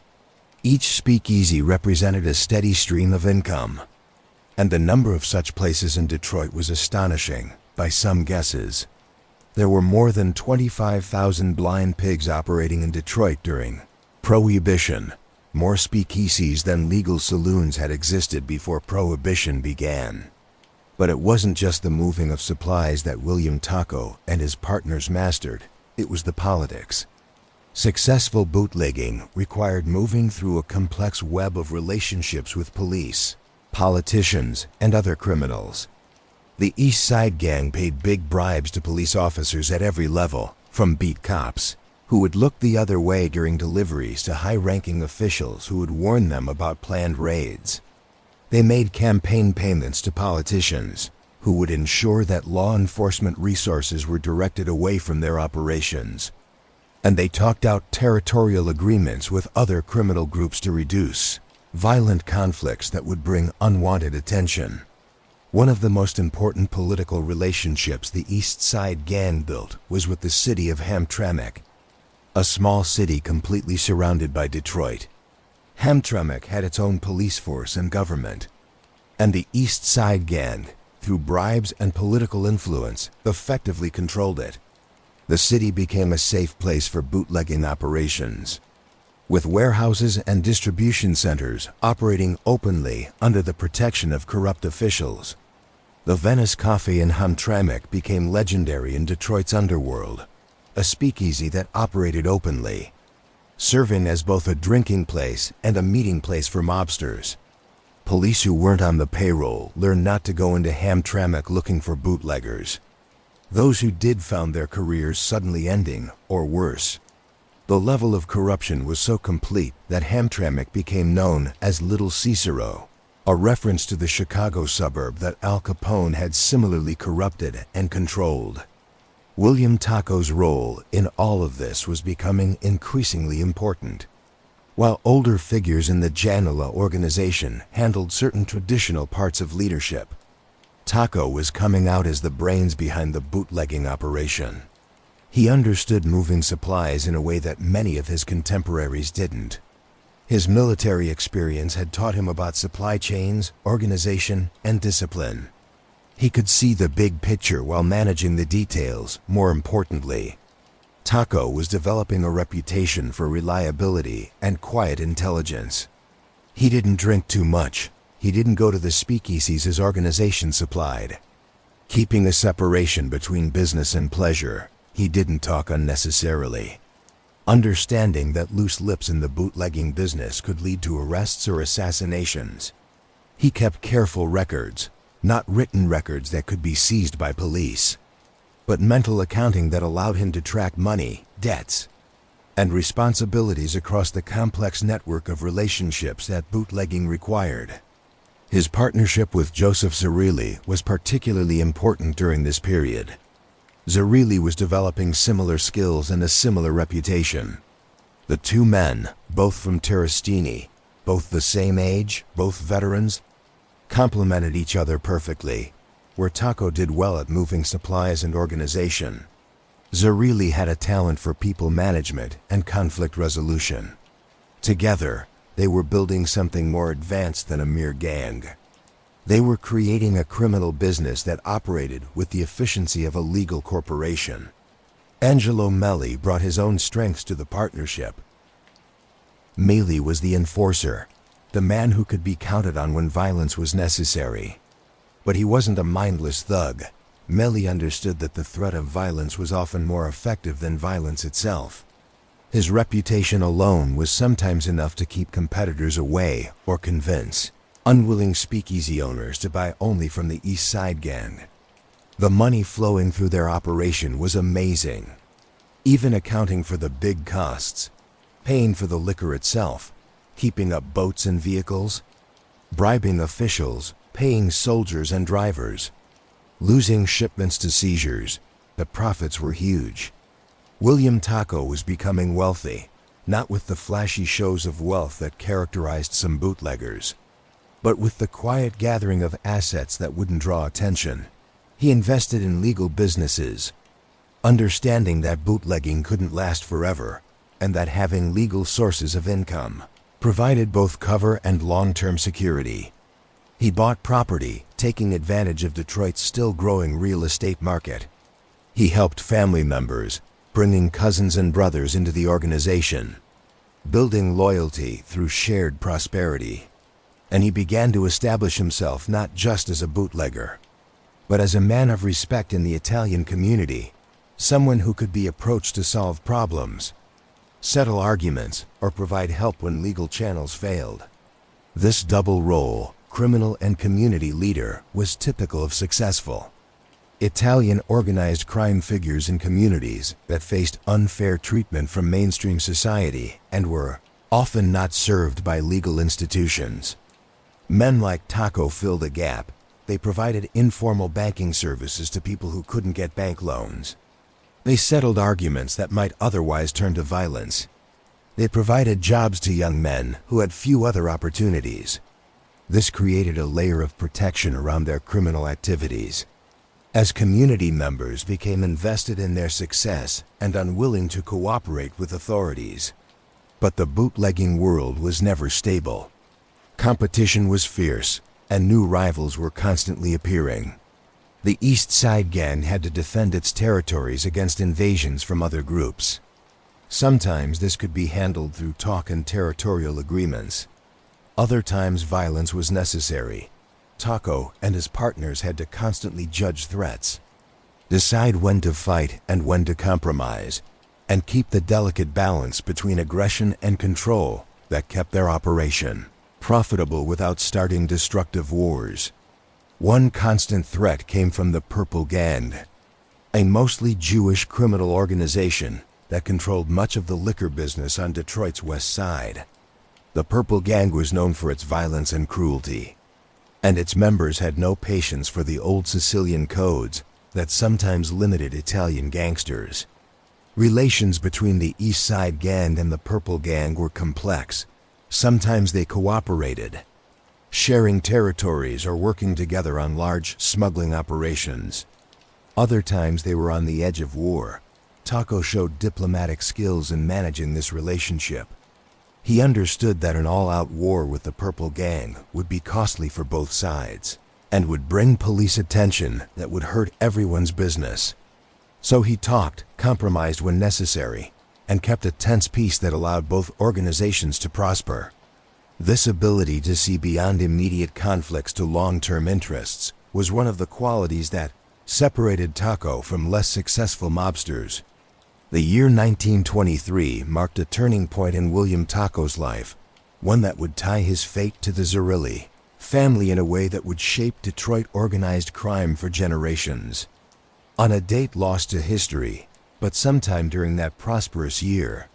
Each speakeasy represented a steady stream of income, and the number of such places in Detroit was astonishing by some guesses. There were more than 25,000 blind pigs operating in Detroit during Prohibition. More speakeasies than legal saloons had existed before Prohibition began. But it wasn't just the moving of supplies that William Tocco and his partners mastered, it was the politics. Successful bootlegging required moving through a complex web of relationships with police, politicians, and other criminals. The East Side Gang paid big bribes to police officers at every level, from beat cops, who would look the other way during deliveries, to high-ranking officials who would warn them about planned raids. They made campaign payments to politicians, who would ensure that law enforcement resources were directed away from their operations. And they talked out territorial agreements with other criminal groups to reduce violent conflicts that would bring unwanted attention. One of the most important political relationships the East Side Gang built was with the city of Hamtramck, a small city completely surrounded by Detroit. Hamtramck had its own police force and government, and the East Side Gang, through bribes and political influence, effectively controlled it. The city became a safe place for bootlegging operations, with warehouses and distribution centers operating openly under the protection of corrupt officials. The Venice Cafe in Hamtramck became legendary in Detroit's underworld, a speakeasy that operated openly, serving as both a drinking place and a meeting place for mobsters. Police who weren't on the payroll learned not to go into Hamtramck looking for bootleggers. Those who did found their careers suddenly ending, or worse. The level of corruption was so complete that Hamtramck became known as Little Cicero, a reference to the Chicago suburb that Al Capone had similarly corrupted and controlled. William Tocco's role in all of this was becoming increasingly important. While older figures in the Janela organization handled certain traditional parts of leadership, Tocco was coming out as the brains behind the bootlegging operation. He understood moving supplies in a way that many of his contemporaries didn't. His military experience had taught him about supply chains, organization, and discipline. He could see the big picture while managing the details. More importantly, Tocco was developing a reputation for reliability and quiet intelligence. He didn't drink too much. He didn't go to the speakeasies his organization supplied. Keeping a separation between business and pleasure, he didn't talk unnecessarily. Understanding that loose lips in the bootlegging business could lead to arrests or assassinations, he kept careful records, not written records that could be seized by police, but mental accounting that allowed him to track money, debts, and responsibilities across the complex network of relationships that bootlegging required. His partnership with Joseph Zerilli was particularly important during this period. Zerilli was developing similar skills and a similar reputation. The two men, both from Terrastini, both the same age, both veterans, complemented each other perfectly. Where Tocco did well at moving supplies and organization, Zerilli had a talent for people management and conflict resolution. Together, they were building something more advanced than a mere gang. They were creating a criminal business that operated with the efficiency of a legal corporation. Angelo Melli brought his own strengths to the partnership. Melli was the enforcer, the man who could be counted on when violence was necessary. But he wasn't a mindless thug. Melli understood that the threat of violence was often more effective than violence itself. His reputation alone was sometimes enough to keep competitors away or convince unwilling speakeasy owners to buy only from the East Side Gang. The money flowing through their operation was amazing, even accounting for the big costs, paying for the liquor itself, keeping up boats and vehicles, bribing officials, paying soldiers and drivers, losing shipments to seizures. The profits were huge. William Tocco was becoming wealthy, not with the flashy shows of wealth that characterized some bootleggers, but with the quiet gathering of assets that wouldn't draw attention. He invested in legal businesses, understanding that bootlegging couldn't last forever, and that having legal sources of income provided both cover and long-term security. He bought property, taking advantage of Detroit's still growing real estate market. He helped family members, bringing cousins and brothers into the organization, building loyalty through shared prosperity. And he began to establish himself not just as a bootlegger, but as a man of respect in the Italian community, someone who could be approached to solve problems, settle arguments, or provide help when legal channels failed. This double role, criminal and community leader, was typical of successful Italian organized crime figures in communities that faced unfair treatment from mainstream society and were often not served by legal institutions. Men like Tocco filled a gap. They provided informal banking services to people who couldn't get bank loans. They settled arguments that might otherwise turn to violence. They provided jobs to young men who had few other opportunities. This created a layer of protection around their criminal activities. As community members became invested in their success and unwilling to cooperate with authorities. But the bootlegging world was never stable. Competition was fierce, and new rivals were constantly appearing. The East Side Gang had to defend its territories against invasions from other groups. Sometimes this could be handled through talk and territorial agreements. Other times violence was necessary. Tocco and his partners had to constantly judge threats, decide when to fight and when to compromise, and keep the delicate balance between aggression and control that kept their operation profitable without starting destructive wars. One constant threat came from the Purple Gang, a mostly Jewish criminal organization that controlled much of the liquor business on Detroit's west side. The Purple Gang was known for its violence and cruelty, and its members had no patience for the old Sicilian codes that sometimes limited Italian gangsters. Relations between the East Side Gang and the Purple Gang were complex. Sometimes they cooperated, sharing territories or working together on large smuggling operations. Other times they were on the edge of war. Tocco showed diplomatic skills in managing this relationship. He understood that an all-out war with the Purple Gang would be costly for both sides and would bring police attention that would hurt everyone's business. So he talked, compromised when necessary, and kept a tense peace that allowed both organizations to prosper. This ability to see beyond immediate conflicts to long-term interests was one of the qualities that separated Tocco from less successful mobsters. The year 1923 marked a turning point in William Tocco's life, one that would tie his fate to the Zerilli family in a way that would shape Detroit organized crime for generations. On a date lost to history, but sometime during that prosperous year,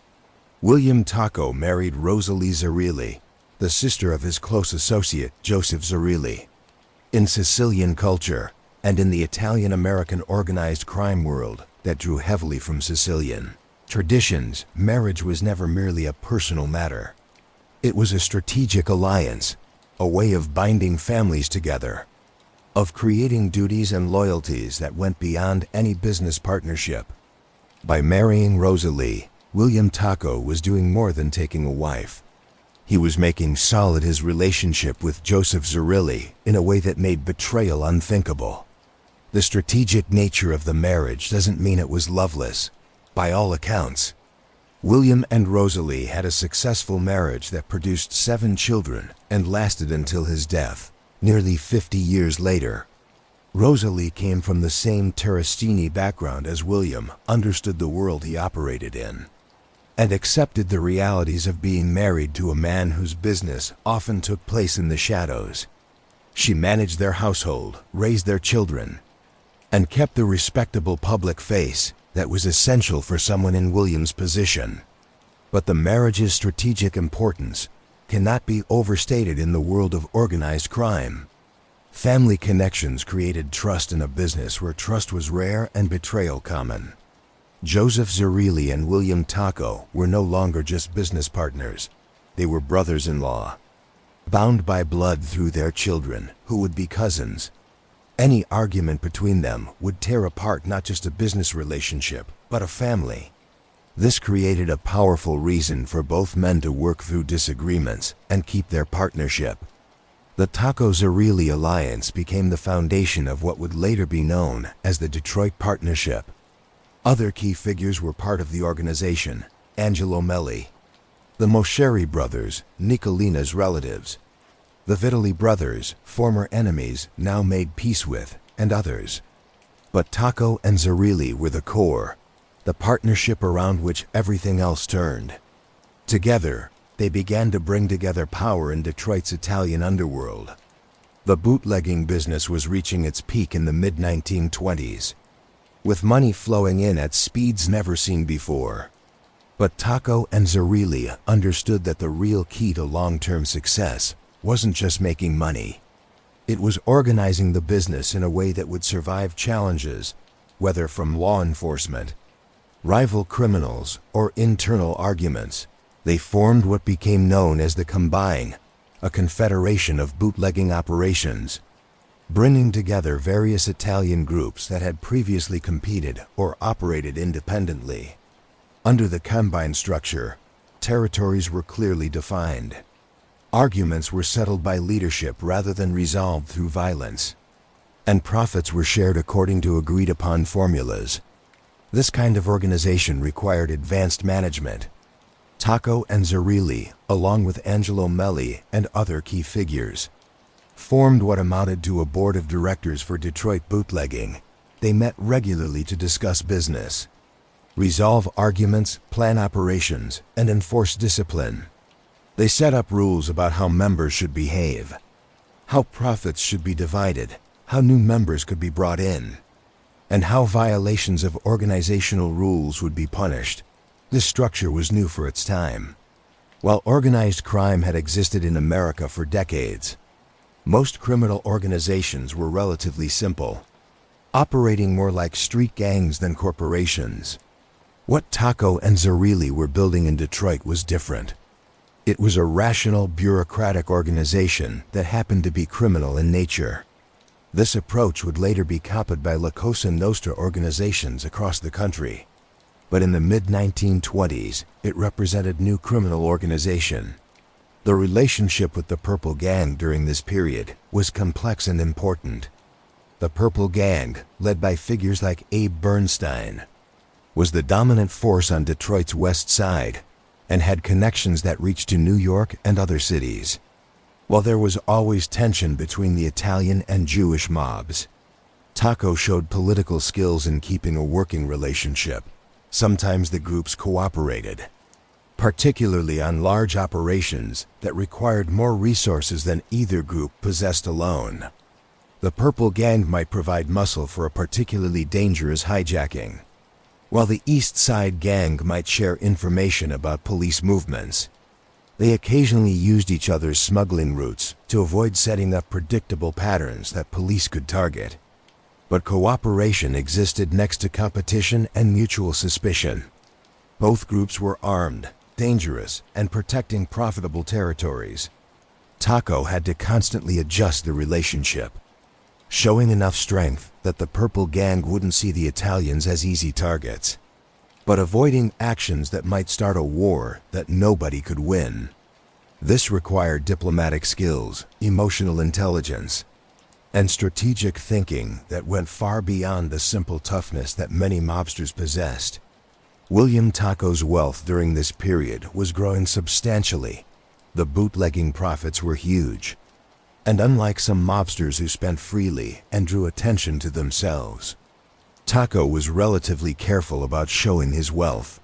William Tocco married Rosalie Zerilli, the sister of his close associate Joseph Zerilli. In Sicilian culture, and in the Italian-American organized crime world that drew heavily from Sicilian traditions, marriage was never merely a personal matter. It was a strategic alliance, a way of binding families together, of creating duties and loyalties that went beyond any business partnership. By marrying Rosalie, William Tocco was doing more than taking a wife. He was making solid his relationship with Joseph Zerilli in a way that made betrayal unthinkable. The strategic nature of the marriage doesn't mean it was loveless. By all accounts, William and Rosalie had a successful marriage that produced 7 children and lasted until his death, nearly 50 years later. Rosalie came from the same Terrastini background as William, understood the world he operated in, and accepted the realities of being married to a man whose business often took place in the shadows. She managed their household, raised their children, and kept the respectable public face that was essential for someone in William's position. But the marriage's strategic importance cannot be overstated in the world of organized crime. Family connections created trust in a business where trust was rare and betrayal common. Joseph Zerilli and William Tocco were no longer just business partners. They were brothers-in-law, bound by blood through their children, who would be cousins. Any argument between them would tear apart not just a business relationship, but a family. This created a powerful reason for both men to work through disagreements and keep their partnership. The Tocco-Zerilli alliance became the foundation of what would later be known as the Detroit Partnership. Other key figures were part of the organization: Angelo Melli, the Moscheri brothers, Nicolina's relatives, the Vitali brothers, former enemies now made peace with, and others. But Tocco and Zerilli were the core, the partnership around which everything else turned. Together, they began to bring together power in Detroit's Italian underworld. The bootlegging business was reaching its peak in the mid-1920s, with money flowing in at speeds never seen before. But Tocco and Zerilli understood that the real key to long-term success wasn't just making money. It was organizing the business in a way that would survive challenges, whether from law enforcement, rival criminals, or internal arguments. They formed what became known as the Combine, a confederation of bootlegging operations, bringing together various Italian groups that had previously competed or operated independently. Under the Combine structure, territories were clearly defined. Arguments were settled by leadership rather than resolved through violence, and profits were shared according to agreed-upon formulas. This kind of organization required advanced management. Tocco and Zerilli, along with Angelo Melli and other key figures, formed what amounted to a board of directors for Detroit bootlegging. They met regularly to discuss business, resolve arguments, plan operations, and enforce discipline. They set up rules about how members should behave, how profits should be divided, how new members could be brought in, and how violations of organizational rules would be punished. This structure was new for its time. While organized crime had existed in America for decades, most criminal organizations were relatively simple, operating more like street gangs than corporations. What Tocco and Zerilli were building in Detroit was different. It was a rational, bureaucratic organization that happened to be criminal in nature. This approach would later be copied by La Cosa Nostra organizations across the country. But in the mid-1920s, it represented new criminal organization. The relationship with the Purple Gang during this period was complex and important. The Purple Gang, led by figures like Abe Bernstein, was the dominant force on Detroit's west side and had connections that reached to New York and other cities. While there was always tension between the Italian and Jewish mobs, Tocco showed political skills in keeping a working relationship. Sometimes the groups cooperated, particularly on large operations that required more resources than either group possessed alone. The Purple Gang might provide muscle for a particularly dangerous hijacking, while the East Side Gang might share information about police movements. They occasionally used each other's smuggling routes to avoid setting up predictable patterns that police could target. But cooperation existed next to competition and mutual suspicion. Both groups were armed, dangerous, and protecting profitable territories. Tocco had to constantly adjust the relationship, showing enough strength that the Purple Gang wouldn't see the Italians as easy targets, but avoiding actions that might start a war that nobody could win. This required diplomatic skills, emotional intelligence, and strategic thinking that went far beyond the simple toughness that many mobsters possessed. William Tocco's wealth during this period was growing substantially. The bootlegging profits were huge. And unlike some mobsters who spent freely and drew attention to themselves, Tocco was relatively careful about showing his wealth.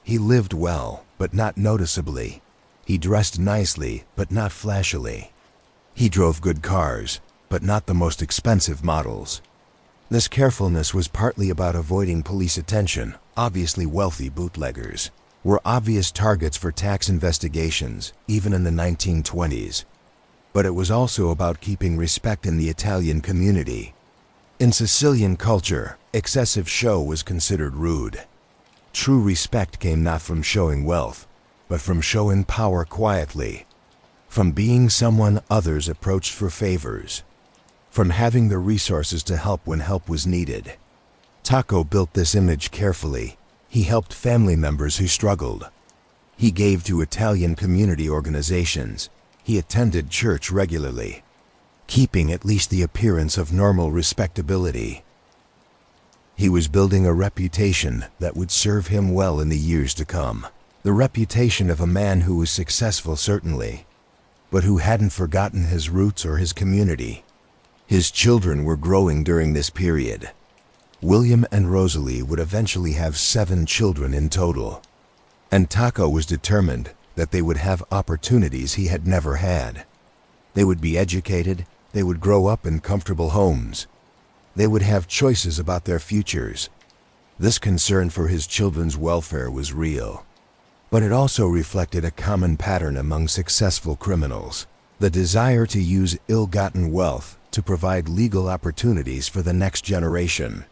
He lived well, but not noticeably. He dressed nicely, but not flashily. He drove good cars, but not the most expensive models. This carefulness was partly about avoiding police attention. Obviously, wealthy bootleggers were obvious targets for tax investigations, even in the 1920s. But it was also about keeping respect in the Italian community. In Sicilian culture, excessive show was considered rude. True respect came not from showing wealth, but from showing power quietly, from being someone others approached for favors, from having the resources to help when help was needed. Tocco built this image carefully. He helped family members who struggled. He gave to Italian community organizations. He attended church regularly, keeping at least the appearance of normal respectability. He was building a reputation that would serve him well in the years to come. The reputation of a man who was successful, certainly, but who hadn't forgotten his roots or his community. His children were growing during this period. William and Rosalie would eventually have 7 children in total. And Tocco was determined that they would have opportunities he had never had. They would be educated, they would grow up in comfortable homes. They would have choices about their futures. This concern for his children's welfare was real. But it also reflected a common pattern among successful criminals: the desire to use ill-gotten wealth to provide legal opportunities for the next generation.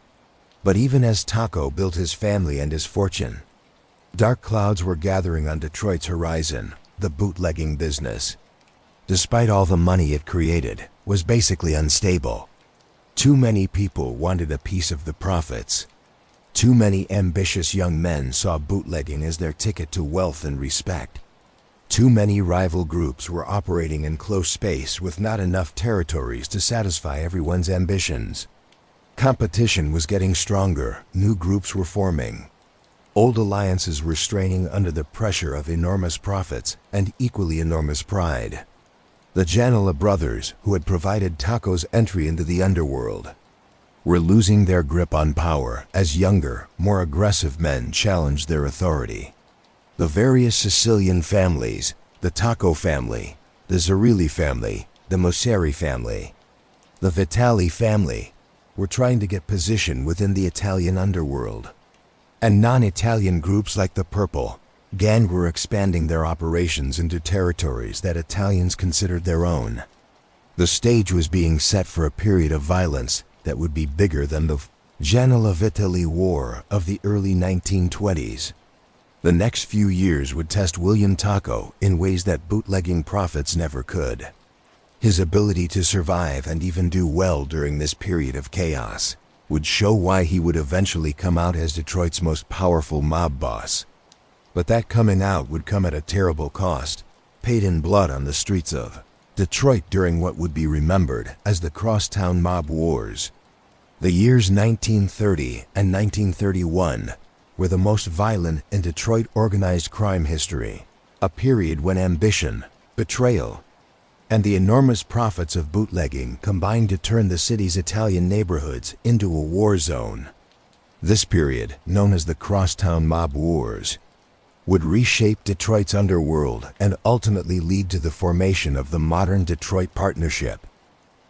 But even as Tocco built his family and his fortune, dark clouds were gathering on Detroit's horizon. The bootlegging business, despite all the money it created, was basically unstable. Too many people wanted a piece of the profits. Too many ambitious young men saw bootlegging as their ticket to wealth and respect. Too many rival groups were operating in close space with not enough territories to satisfy everyone's ambitions. Competition was getting stronger. New groups were forming. Old alliances were straining under the pressure of enormous profits and equally enormous pride. The Janela brothers, who had provided Tocco's entry into the underworld, were losing their grip on power as younger, more aggressive men challenged their authority. The various Sicilian families, the Tocco family, the Zerilli family, the Mosseri family, the Vitali family, were trying to get position within the Italian underworld. And non-Italian groups like the Purple Gang were expanding their operations into territories that Italians considered their own. The stage was being set for a period of violence that would be bigger than the Janela Vitali War of the early 1920s. The next few years would test William Tocco in ways that bootlegging profits never could. His ability to survive and even do well during this period of chaos would show why he would eventually come out as Detroit's most powerful mob boss. But that coming out would come at a terrible cost, paid in blood on the streets of Detroit during what would be remembered as the Crosstown Mob Wars. The years 1930 and 1931 were the most violent in Detroit organized crime history, a period when ambition, betrayal, and the enormous profits of bootlegging combined to turn the city's Italian neighborhoods into a war zone. This period, known as the Crosstown Mob Wars, would reshape Detroit's underworld and ultimately lead to the formation of the modern Detroit Partnership.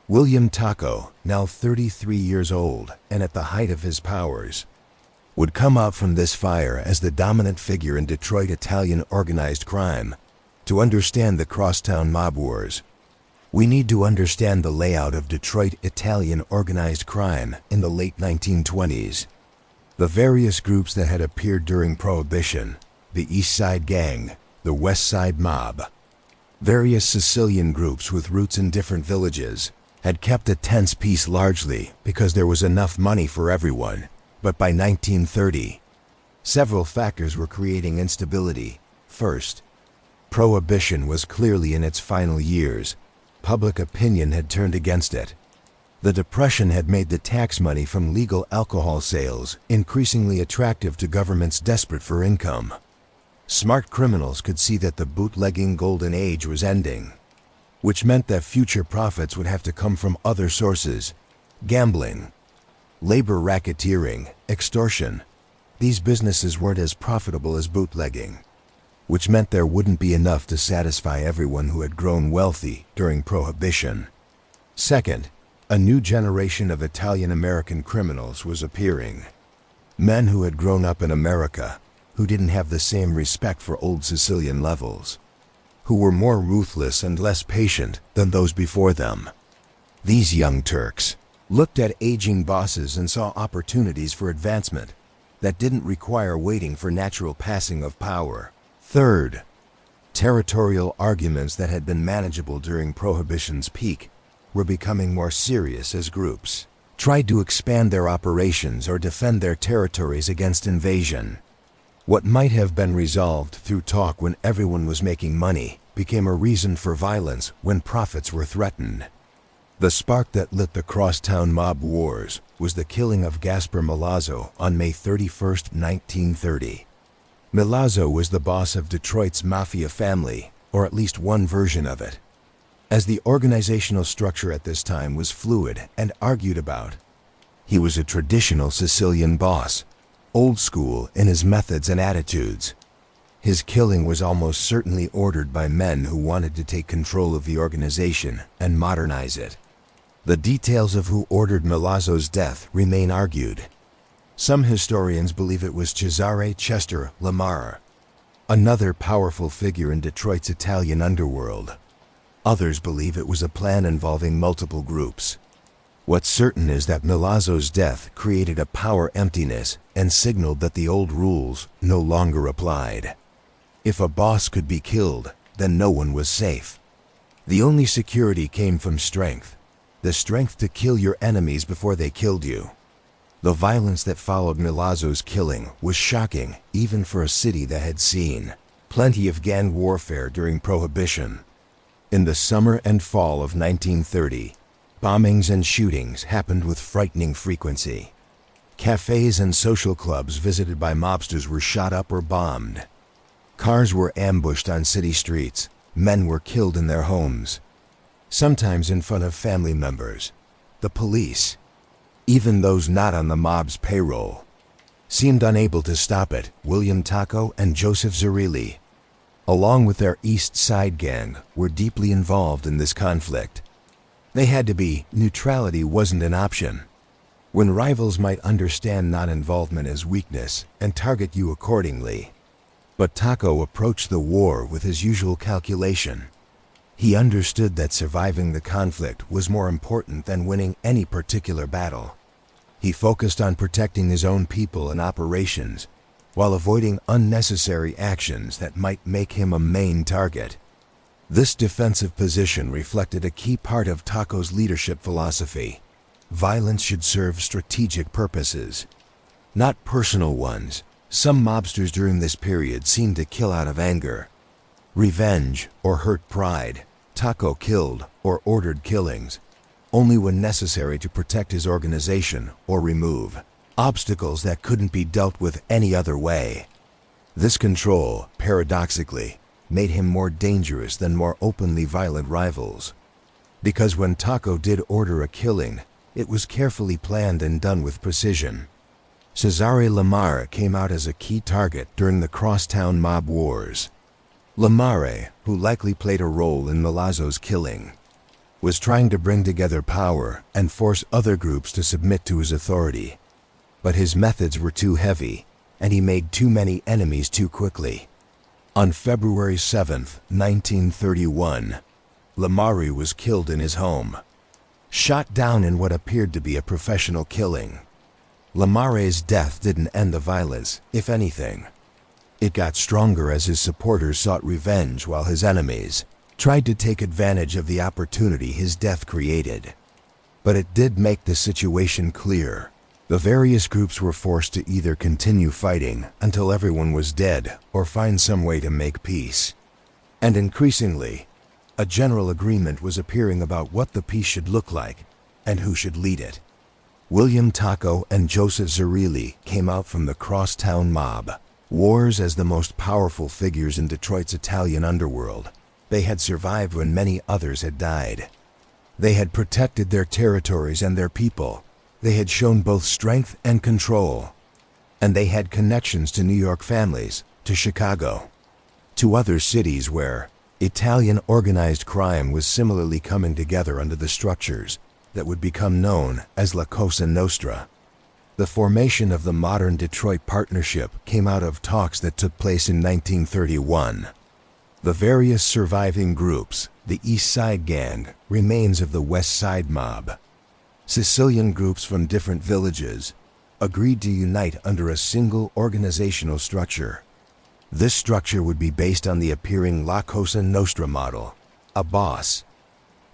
William Tocco, now 33 years old and at the height of his powers, would come out from this fire as the dominant figure in Detroit Italian organized crime. To understand the Crosstown Mob Wars, we need to understand the layout of Detroit Italian organized crime in the late 1920s. The various groups that had appeared during Prohibition, the East Side Gang, the West Side Mob, various Sicilian groups with roots in different villages, had kept a tense peace largely because there was enough money for everyone. But by 1930, several factors were creating instability. First, Prohibition was clearly in its final years. Public opinion had turned against it. The Depression had made the tax money from legal alcohol sales increasingly attractive to governments desperate for income. Smart criminals could see that the bootlegging golden age was ending. which meant that future profits would have to come from other sources: gambling, labor racketeering, extortion. These businesses weren't as profitable as bootlegging, which meant there wouldn't be enough to satisfy everyone who had grown wealthy during Prohibition. Second, a new generation of Italian-American criminals was appearing. Men who had grown up in America, who didn't have the same respect for old Sicilian levels, who were more ruthless and less patient than those before them. These young Turks looked at aging bosses and saw opportunities for advancement that didn't require waiting for natural passing of power. Third, territorial arguments that had been manageable during Prohibition's peak were becoming more serious as groups tried to expand their operations or defend their territories against invasion. What might have been resolved through talk when everyone was making money became a reason for violence when profits were threatened. The spark that lit the crosstown mob wars was the killing of Gaspar Milazzo on May 31, 1930. Milazzo was the boss of Detroit's Mafia family, or at least one version of it. As the organizational structure at this time was fluid and argued about, he was a traditional Sicilian boss, old school in his methods and attitudes. His killing was almost certainly ordered by men who wanted to take control of the organization and modernize it. The details of who ordered Milazzo's death remain argued. Some historians believe it was Cesare Chester Lamar, another powerful figure in Detroit's Italian underworld. Others believe it was a plan involving multiple groups. What's certain is that Milazzo's death created a power emptiness and signaled that the old rules no longer applied. If a boss could be killed, then no one was safe. The only security came from strength, the strength to kill your enemies before they killed you. The violence that followed Milazzo's killing was shocking even for a city that had seen plenty of gang warfare during Prohibition. In the summer and fall of 1930, bombings and shootings happened with frightening frequency. Cafes and social clubs visited by mobsters were shot up or bombed. Cars were ambushed on city streets. Men were killed in their homes, sometimes in front of family members. The police, even those not on the mob's payroll, seemed unable to stop it. William Tocco and Joseph Zerilli, along with their East Side gang, were deeply involved in this conflict. They had to be. Neutrality wasn't an option. When rivals might understand non-involvement as weakness and target you accordingly. But Tocco approached the war with his usual calculation. He understood that surviving the conflict was more important than winning any particular battle. He focused on protecting his own people and operations, while avoiding unnecessary actions that might make him a main target. This defensive position reflected a key part of Tocco's leadership philosophy. Violence should serve strategic purposes, not personal ones. Some mobsters during this period seemed to kill out of anger, revenge, or hurt pride. Tocco killed or ordered killings only when necessary to protect his organization or remove obstacles that couldn't be dealt with any other way. This control, paradoxically, made him more dangerous than more openly violent rivals. Because when Tocco did order a killing, it was carefully planned and done with precision. Cesare Lamar came out as a key target during the crosstown mob wars. Lamare, who likely played a role in Milazzo's killing, was trying to bring together power and force other groups to submit to his authority. But his methods were too heavy, and he made too many enemies too quickly. On February 7, 1931, Lamare was killed in his home, shot down in what appeared to be a professional killing. Lamare's death didn't end the violence. If anything, it got stronger as his supporters sought revenge while his enemies tried to take advantage of the opportunity his death created. But it did make the situation clear. The various groups were forced to either continue fighting until everyone was dead or find some way to make peace. And increasingly, a general agreement was appearing about what the peace should look like and who should lead it. William Tocco and Joseph Zerilli came out from the crosstown mob wars as the most powerful figures in Detroit's Italian underworld. They had survived when many others had died. They had protected their territories and their people. They had shown both strength and control. And they had connections to New York families, to Chicago, to other cities where Italian organized crime was similarly coming together under the structures that would become known as La Cosa Nostra. The formation of the modern Detroit Partnership came out of talks that took place in 1931. The various surviving groups, the East Side Gang, remains of the West Side Mob, Sicilian groups from different villages, agreed to unite under a single organizational structure. This structure would be based on the appearing La Cosa Nostra model: a boss,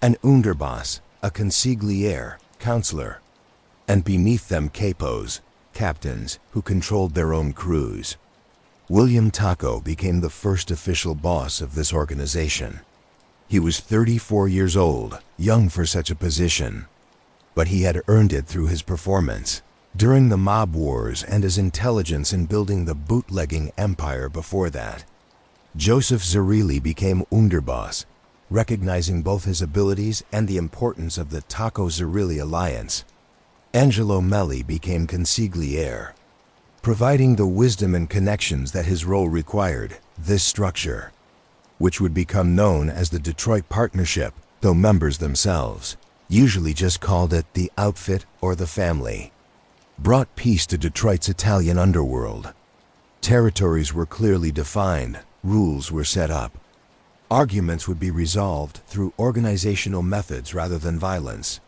an underboss, a consigliere, counselor, and beneath them capos, captains, who controlled their own crews. William Tocco became the first official boss of this organization. He was 34 years old, young for such a position, but he had earned it through his performance during the mob wars and his intelligence in building the bootlegging empire before that. Joseph Zerilli became underboss, recognizing both his abilities and the importance of the Tocco-Zerilli alliance. Angelo Melli became consigliere, providing the wisdom and connections that his role required. This structure, which would become known as the Detroit Partnership, though members themselves usually just called it the outfit or the family, brought peace to Detroit's Italian underworld. Territories were clearly defined, rules were set up. Arguments would be resolved through organizational methods rather than violence.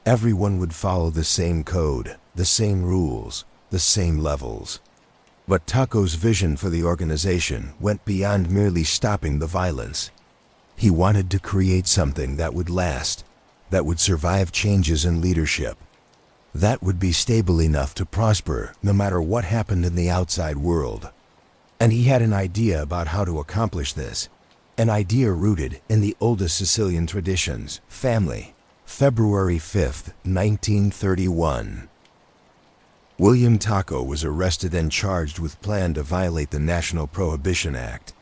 Everyone would follow the same code, the same rules, the same levels. But Tocco's vision for the organization went beyond merely stopping the violence. He wanted to create something that would last, that would survive changes in leadership, that would be stable enough to prosper no matter what happened in the outside world. And he had an idea about how to accomplish this, an idea rooted in the oldest Sicilian traditions: family. February 5th, 1931. William Tocco was arrested and charged with plan to violate the National Prohibition Act.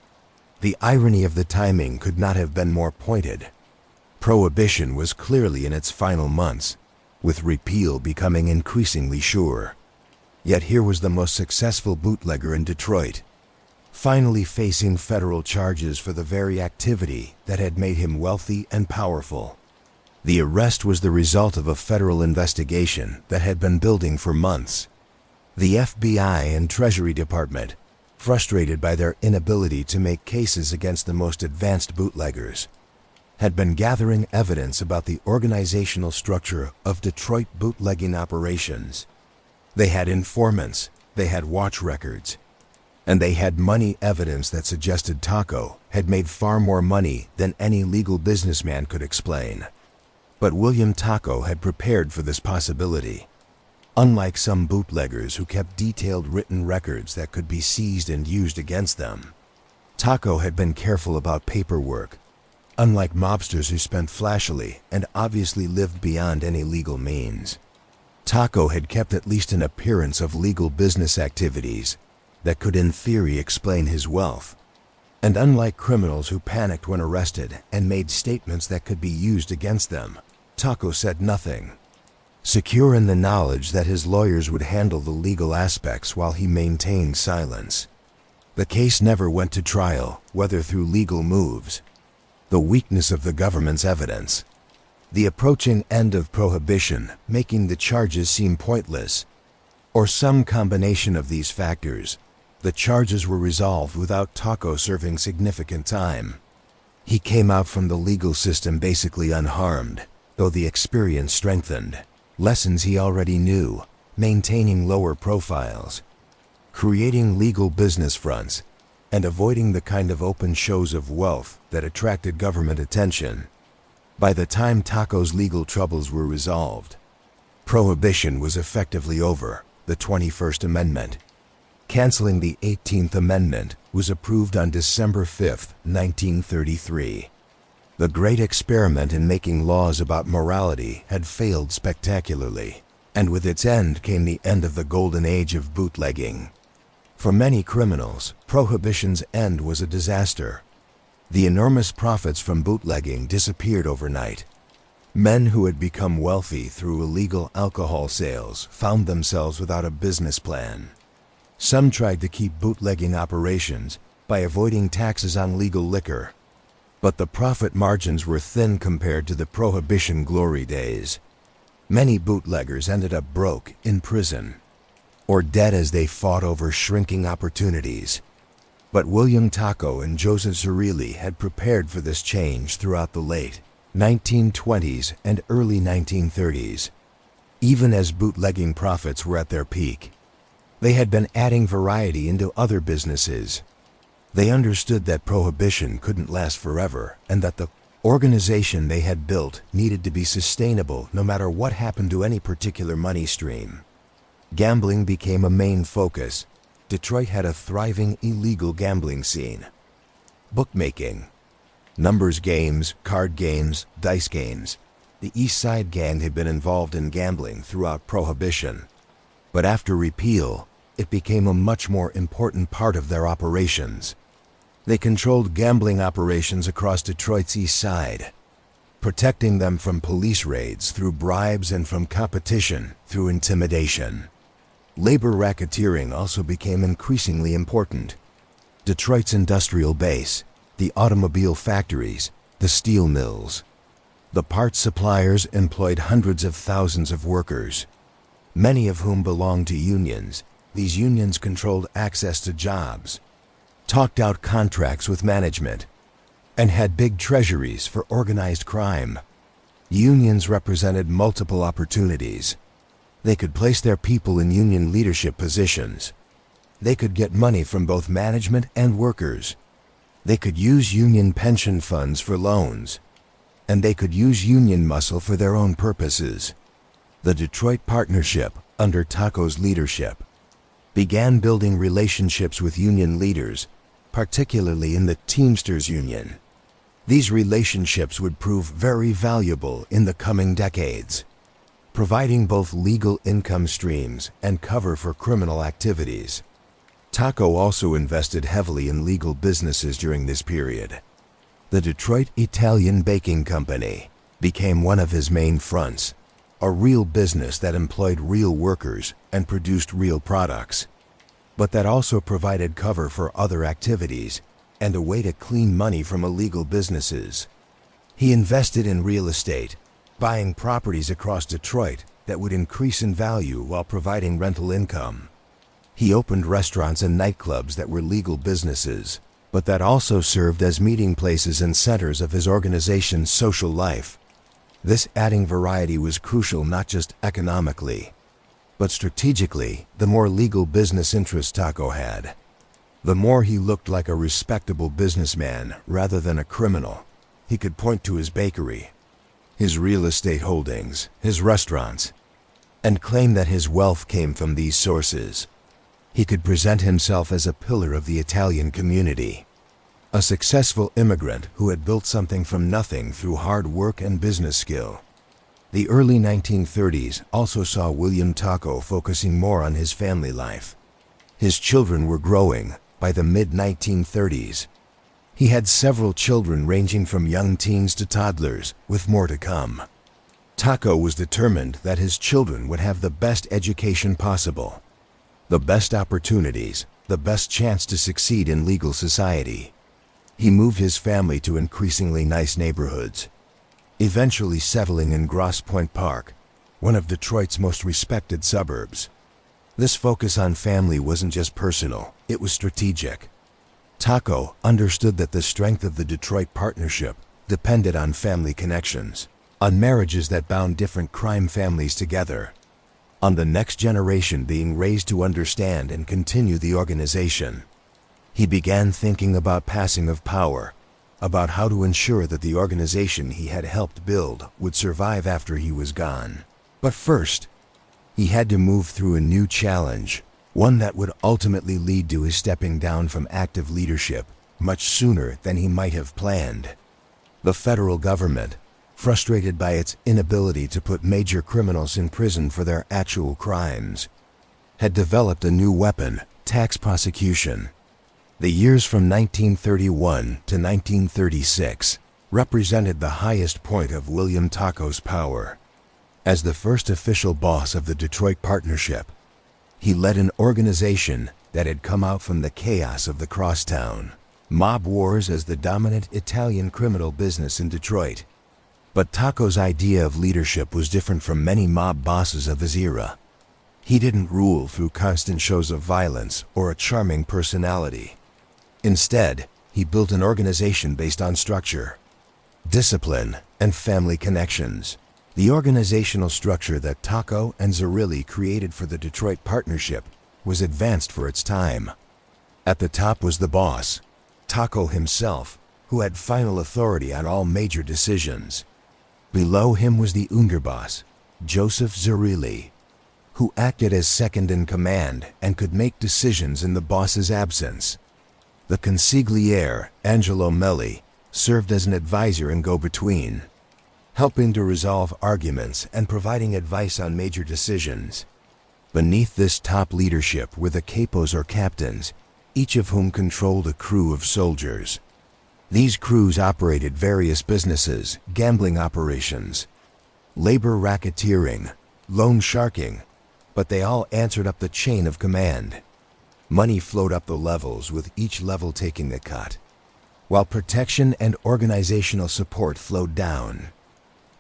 The irony of the timing could not have been more pointed. Prohibition was clearly in its final months, with repeal becoming increasingly sure. Yet here was the most successful bootlegger in Detroit, finally facing federal charges for the very activity that had made him wealthy and powerful. The arrest was the result of a federal investigation that had been building for months. The FBI and Treasury Department, frustrated by their inability to make cases against the most advanced bootleggers, had been gathering evidence about the organizational structure of Detroit bootlegging operations. They had informants, they had watch records, and they had money evidence that suggested Tocco had made far more money than any legal businessman could explain. But William Tocco had prepared for this possibility. Unlike some bootleggers who kept detailed written records that could be seized and used against them, Tocco had been careful about paperwork. Unlike mobsters who spent flashily and obviously lived beyond any legal means, Tocco had kept at least an appearance of legal business activities that could in theory explain his wealth. And unlike criminals who panicked when arrested and made statements that could be used against them, Tocco said nothing, secure in the knowledge that his lawyers would handle the legal aspects while he maintained silence. The case never went to trial, whether through legal moves, the weakness of the government's evidence, the approaching end of Prohibition making the charges seem pointless, or some combination of these factors. The charges were resolved without Tocco serving significant time. He came out from the legal system basically unharmed, though the experience strengthened lessons he already knew: maintaining lower profiles, creating legal business fronts, and avoiding the kind of open shows of wealth that attracted government attention. By the time Tocco's legal troubles were resolved, Prohibition was effectively over. The 21st Amendment, canceling the 18th Amendment, was approved on December 5, 1933. The great experiment in making laws about morality had failed spectacularly, and with its end came the end of the golden age of bootlegging. For many criminals, Prohibition's end was a disaster. The enormous profits from bootlegging disappeared overnight. Men who had become wealthy through illegal alcohol sales found themselves without a business plan. Some tried to keep bootlegging operations by avoiding taxes on legal liquor, but the profit margins were thin compared to the Prohibition glory days. Many bootleggers ended up broke, in prison, or dead as they fought over shrinking opportunities. But William Tocco and Joseph Cirilli had prepared for this change throughout the late 1920s and early 1930s. Even as bootlegging profits were at their peak, they had been adding variety into other businesses. They understood that Prohibition couldn't last forever and that the organization they had built needed to be sustainable no matter what happened to any particular money stream. Gambling became a main focus. Detroit had a thriving illegal gambling scene. Bookmaking, numbers games, card games, dice games. The East Side Gang had been involved in gambling throughout Prohibition, but after repeal, it became a much more important part of their operations. They controlled gambling operations across Detroit's East Side, protecting them from police raids through bribes and from competition through intimidation. Labor racketeering also became increasingly important. Detroit's industrial base, the automobile factories, the steel mills, the parts suppliers employed hundreds of thousands of workers, many of whom belonged to unions. These unions controlled access to jobs, talked out contracts with management, and had big treasuries for organized crime. Unions represented multiple opportunities. They could place their people in union leadership positions. They could get money from both management and workers. They could use union pension funds for loans. And they could use union muscle for their own purposes. The Detroit Partnership, under Tocco's leadership, began building relationships with union leaders, particularly in the Teamsters Union. These relationships would prove very valuable in the coming decades, providing both legal income streams and cover for criminal activities. Tocco also invested heavily in legal businesses during this period. The Detroit Italian Baking Company became one of his main fronts, a real business that employed real workers and produced real products, but that also provided cover for other activities and a way to clean money from illegal businesses. He invested in real estate, buying properties across Detroit that would increase in value while providing rental income. He opened restaurants and nightclubs that were legal businesses, but that also served as meeting places and centers of his organization's social life. This adding variety was crucial not just economically, but strategically. The more legal business interests Tocco had, the more he looked like a respectable businessman rather than a criminal. He could point to his bakery, his real estate holdings, his restaurants, and claim that his wealth came from these sources. He could present himself as a pillar of the Italian community, a successful immigrant who had built something from nothing through hard work and business skill. The early 1930s also saw William Tocco focusing more on his family life. His children were growing. By the mid-1930s, he had several children ranging from young teens to toddlers, with more to come. Tocco was determined that his children would have the best education possible, the best opportunities, the best chance to succeed in legal society. He moved his family to increasingly nice neighborhoods, eventually settling in Grosse Pointe Park, one of Detroit's most respected suburbs. This focus on family wasn't just personal, it was strategic. Tocco understood that the strength of the Detroit Partnership depended on family connections, on marriages that bound different crime families together, on the next generation being raised to understand and continue the organization. He began thinking about passing of power, about how to ensure that the organization he had helped build would survive after he was gone. But first, he had to move through a new challenge, one that would ultimately lead to his stepping down from active leadership much sooner than he might have planned. The federal government, frustrated by its inability to put major criminals in prison for their actual crimes, had developed a new weapon: tax prosecution. The years from 1931 to 1936 represented the highest point of William Tocco's power. As the first official boss of the Detroit Partnership, he led an organization that had come out from the chaos of the crosstown mob wars as the dominant Italian criminal business in Detroit. But Tocco's idea of leadership was different from many mob bosses of his era. He didn't rule through constant shows of violence or a charming personality. Instead, he built an organization based on structure, discipline, and family connections. The organizational structure that Tocco and Zerilli created for the Detroit Partnership was advanced for its time. At the top was the boss, Tocco himself, who had final authority on all major decisions. Below him was the underboss, Joseph Zerilli, who acted as second in command and could make decisions in the boss's absence. The consigliere, Angelo Melli, served as an advisor and go-between, helping to resolve arguments and providing advice on major decisions. Beneath this top leadership were the capos or captains, each of whom controlled a crew of soldiers. These crews operated various businesses, gambling operations, labor racketeering, loan sharking, but they all answered up the chain of command. Money flowed up the levels, with each level taking a cut, while protection and organizational support flowed down.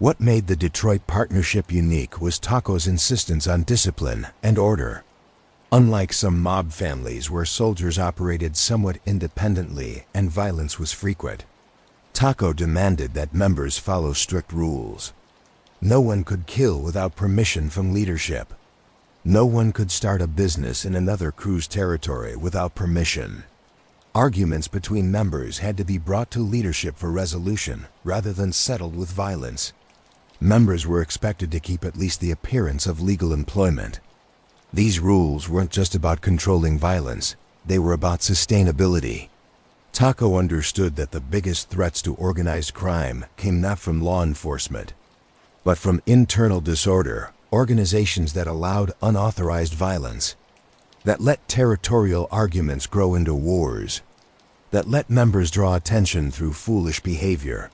What made the Detroit Partnership unique was Tocco's insistence on discipline and order. Unlike some mob families where soldiers operated somewhat independently and violence was frequent, Tocco demanded that members follow strict rules. No one could kill without permission from leadership. No one could start a business in another crew's territory without permission. Arguments between members had to be brought to leadership for resolution rather than settled with violence. Members were expected to keep at least the appearance of legal employment. These rules weren't just about controlling violence, they were about sustainability. Tocco understood that the biggest threats to organized crime came not from law enforcement, but from internal disorder, organizations that allowed unauthorized violence, that let territorial arguments grow into wars, that let members draw attention through foolish behavior.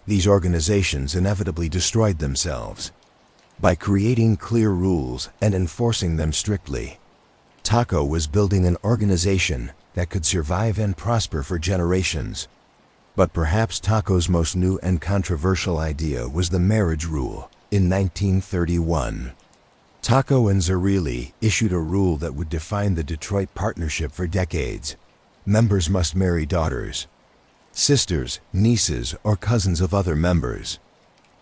These organizations inevitably destroyed themselves. By creating clear rules and enforcing them strictly, Tocco was building an organization that could survive and prosper for generations. But perhaps Tocco's most new and controversial idea was the marriage rule. In 1931, Tocco and Zerilli issued a rule that would define the Detroit Partnership for decades. Members must marry daughters, sisters, nieces, or cousins of other members.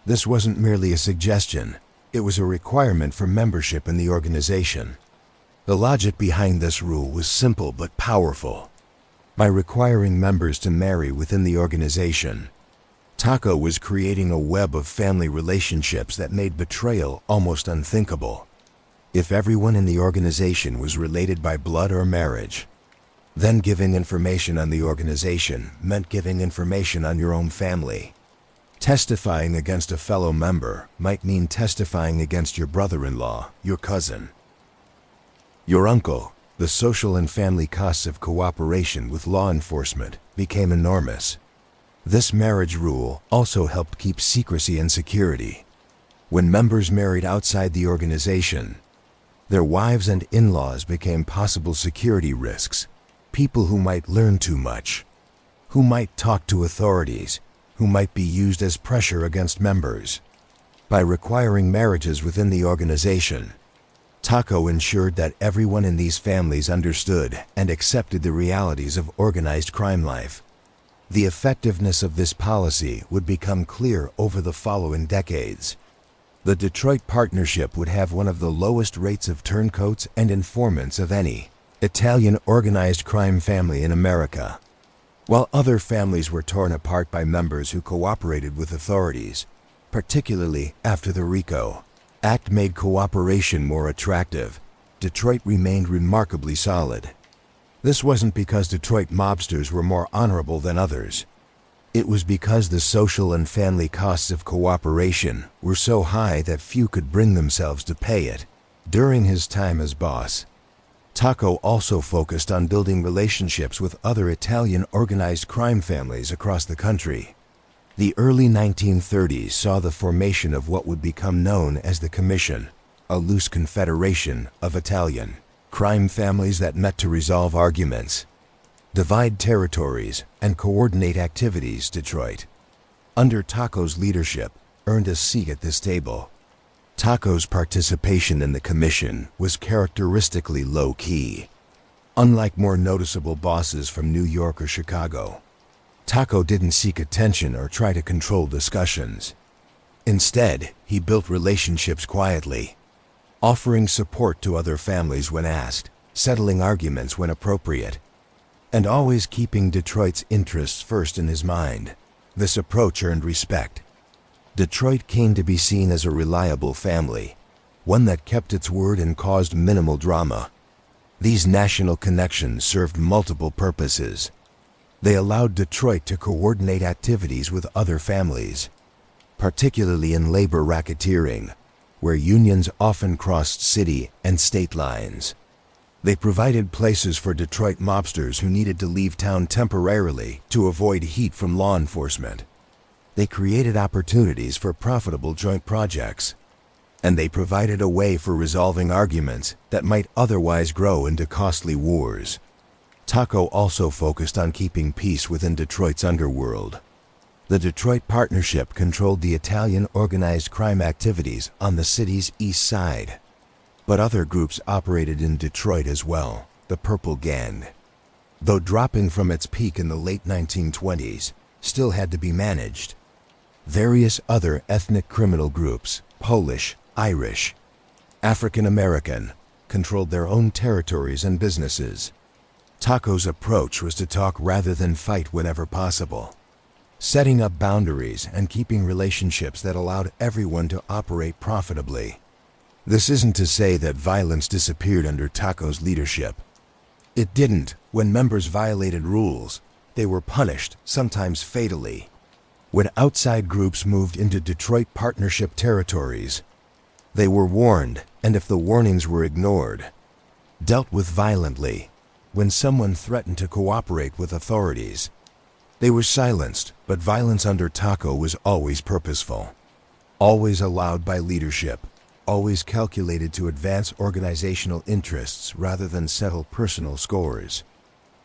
This wasn't merely a suggestion. It was a requirement for membership in the organization. The logic behind this rule was simple but powerful. By requiring members to marry within the organization, Tocco was creating a web of family relationships that made betrayal almost unthinkable. If everyone in the organization was related by blood or marriage, then giving information on the organization meant giving information on your own family. Testifying against a fellow member might mean testifying against your brother-in-law, your cousin, your uncle. The social and family costs of cooperation with law enforcement became enormous. This marriage rule also helped keep secrecy and security. When members married outside the organization, their wives and in-laws became possible security risks, people who might learn too much, who might talk to authorities, who might be used as pressure against members. By requiring marriages within the organization, Tocco ensured that everyone in these families understood and accepted the realities of organized crime life. The effectiveness of this policy would become clear over the following decades. The Detroit Partnership would have one of the lowest rates of turncoats and informants of any Italian organized crime family in America. While other families were torn apart by members who cooperated with authorities, particularly after the RICO Act made cooperation more attractive, Detroit remained remarkably solid. This wasn't because Detroit mobsters were more honorable than others. It was because the social and family costs of cooperation were so high that few could bring themselves to pay it. During his time as boss, Tocco also focused on building relationships with other Italian organized crime families across the country. The early 1930s saw the formation of what would become known as the Commission, a loose confederation of Italian crime families that met to resolve arguments, divide territories, and coordinate activities. Detroit, under Tocco's leadership, earned a seat at this table. Tocco's participation in the commission was characteristically low-key. Unlike more noticeable bosses from New York or Chicago, Tocco didn't seek attention or try to control discussions. Instead, he built relationships quietly, offering support to other families when asked, settling arguments when appropriate, and always keeping Detroit's interests first in his mind. This approach earned respect. Detroit came to be seen as a reliable family, one that kept its word and caused minimal drama. These national connections served multiple purposes. They allowed Detroit to coordinate activities with other families, particularly in labor racketeering, where unions often crossed city and state lines. They provided places for Detroit mobsters who needed to leave town temporarily to avoid heat from law enforcement. They created opportunities for profitable joint projects, and they provided a way for resolving arguments that might otherwise grow into costly wars. Tocco also focused on keeping peace within Detroit's underworld. The Detroit Partnership controlled the Italian organized crime activities on the city's east side. But other groups operated in Detroit as well, the Purple Gang, though dropping from its peak in the late 1920s, still had to be managed. Various other ethnic criminal groups, Polish, Irish, African American, controlled their own territories and businesses. Tocco's approach was to talk rather than fight whenever possible, setting up boundaries and keeping relationships that allowed everyone to operate profitably. This isn't to say that violence disappeared under Tocco's leadership. It didn't. When members violated rules, they were punished, sometimes fatally. When outside groups moved into Detroit Partnership territories, they were warned, and if the warnings were ignored, dealt with violently. When someone threatened to cooperate with authorities, they were silenced, but violence under Tocco was always purposeful, always allowed by leadership, always calculated to advance organizational interests rather than settle personal scores.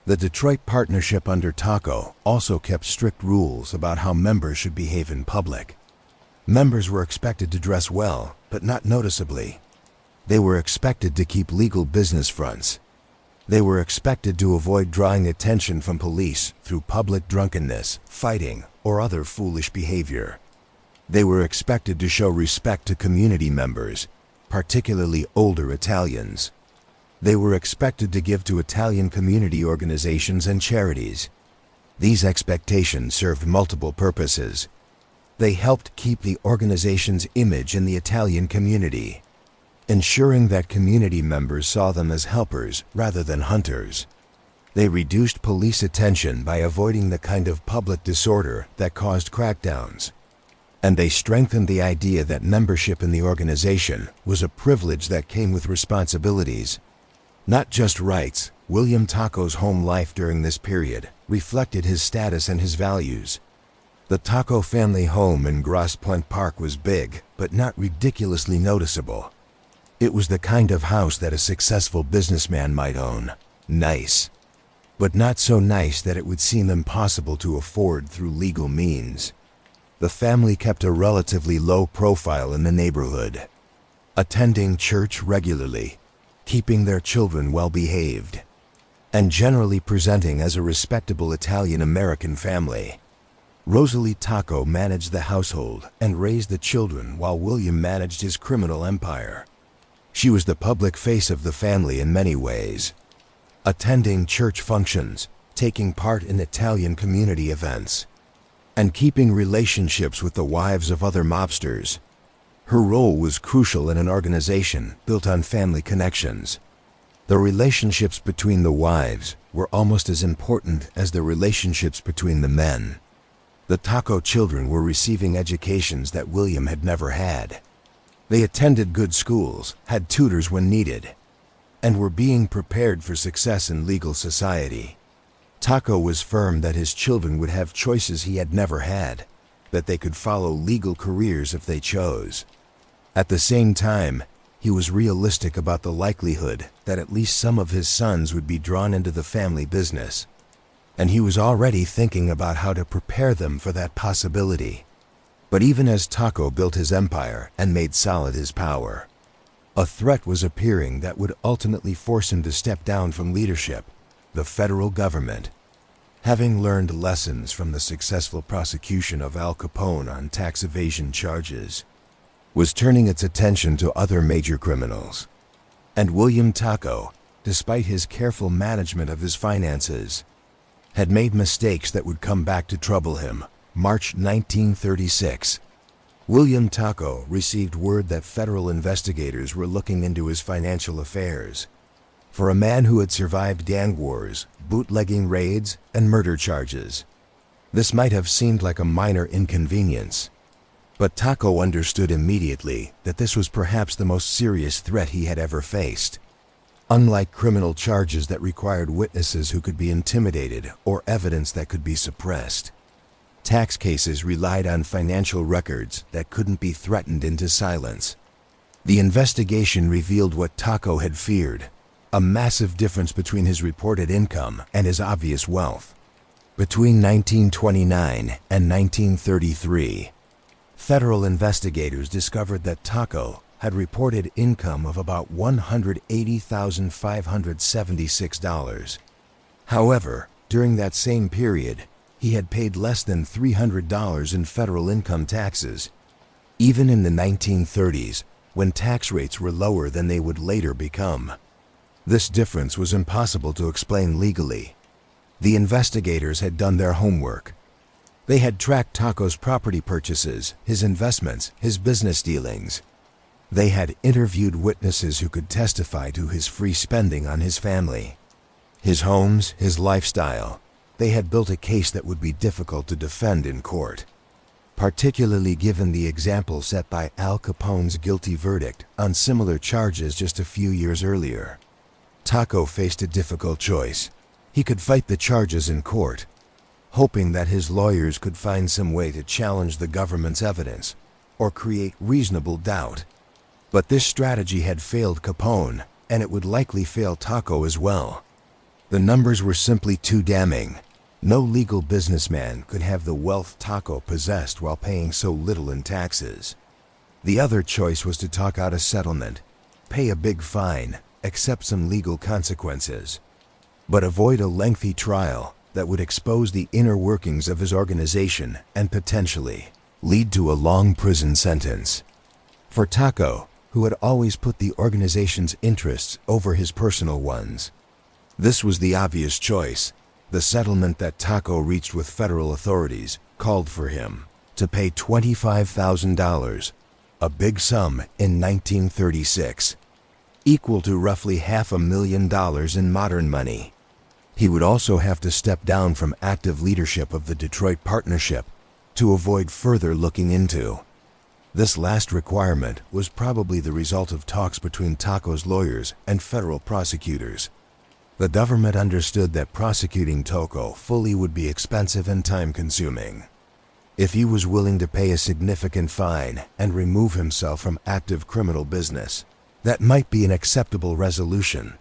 The Detroit Partnership under Tocco also kept strict rules about how members should behave in public. Members were expected to dress well, but not noticeably. They were expected to keep legal business fronts. They were expected to avoid drawing attention from police through public drunkenness, fighting, or other foolish behavior. They were expected to show respect to community members, particularly older Italians. They were expected to give to Italian community organizations and charities. These expectations served multiple purposes. They helped keep the organization's image in the Italian community, ensuring that community members saw them as helpers rather than hunters. They reduced police attention by avoiding the kind of public disorder that caused crackdowns. And they strengthened the idea that membership in the organization was a privilege that came with responsibilities, not just rights. William Tocco's home life during this period reflected his status and his values. The Tocco family home in Grosse Pointe Park was big, but not ridiculously noticeable. It was the kind of house that a successful businessman might own. Nice, but not so nice that it would seem impossible to afford through legal means. The family kept a relatively low profile in the neighborhood, attending church regularly, keeping their children well behaved, and generally presenting as a respectable Italian-American family. Rosalie Tocco managed the household and raised the children while William managed his criminal empire. She was the public face of the family in many ways, attending church functions, taking part in Italian community events, and keeping relationships with the wives of other mobsters. Her role was crucial in an organization built on family connections. The relationships between the wives were almost as important as the relationships between the men. The Tocco children were receiving educations that William had never had. They attended good schools, had tutors when needed, and were being prepared for success in legal society. Tocco was firm that his children would have choices he had never had, that they could follow legal careers if they chose. At the same time, he was realistic about the likelihood that at least some of his sons would be drawn into the family business, and he was already thinking about how to prepare them for that possibility. But even as Tocco built his empire and made solid his power, a threat was appearing that would ultimately force him to step down from leadership: the federal government. Having learned lessons from the successful prosecution of Al Capone on tax evasion charges, was turning its attention to other major criminals. And William Tocco, despite his careful management of his finances, had made mistakes that would come back to trouble him. March 1936. William Tocco received word that federal investigators were looking into his financial affairs. For a man who had survived gang wars, bootlegging raids, and murder charges, this might have seemed like a minor inconvenience. But Tocco understood immediately that this was perhaps the most serious threat he had ever faced. Unlike criminal charges that required witnesses who could be intimidated or evidence that could be suppressed, tax cases relied on financial records that couldn't be threatened into silence. The investigation revealed what Tocco had feared: a massive difference between his reported income and his obvious wealth. Between 1929 and 1933, federal investigators discovered that Tocco had reported income of about $180,576. However, during that same period, he had paid less than $300 in federal income taxes. Even in the 1930s, when tax rates were lower than they would later become, this difference was impossible to explain legally. The investigators had done their homework. They had tracked Tocco's property purchases, his investments, his business dealings. They had interviewed witnesses who could testify to his free spending on his family, his homes, his lifestyle. They had built a case that would be difficult to defend in court, particularly given the example set by Al Capone's guilty verdict on similar charges just a few years earlier. Tocco faced a difficult choice. He could fight the charges in court, hoping that his lawyers could find some way to challenge the government's evidence or create reasonable doubt. But this strategy had failed Capone, and it would likely fail Tocco as well. The numbers were simply too damning. No legal businessman could have the wealth Tocco possessed while paying so little in taxes. The other choice was to talk out a settlement, pay a big fine, accept some legal consequences, but avoid a lengthy trial that would expose the inner workings of his organization and potentially lead to a long prison sentence. For Tocco, who had always put the organization's interests over his personal ones, this was the obvious choice. The settlement that Tocco reached with federal authorities called for him to pay $25,000, a big sum in 1936, equal to roughly $500,000 in modern money. He would also have to step down from active leadership of the Detroit partnership to avoid further looking into. This last requirement was probably the result of talks between Tocco's lawyers and federal prosecutors. The government understood that prosecuting Tocco fully would be expensive and time-consuming. If he was willing to pay a significant fine and remove himself from active criminal business, that might be an acceptable resolution.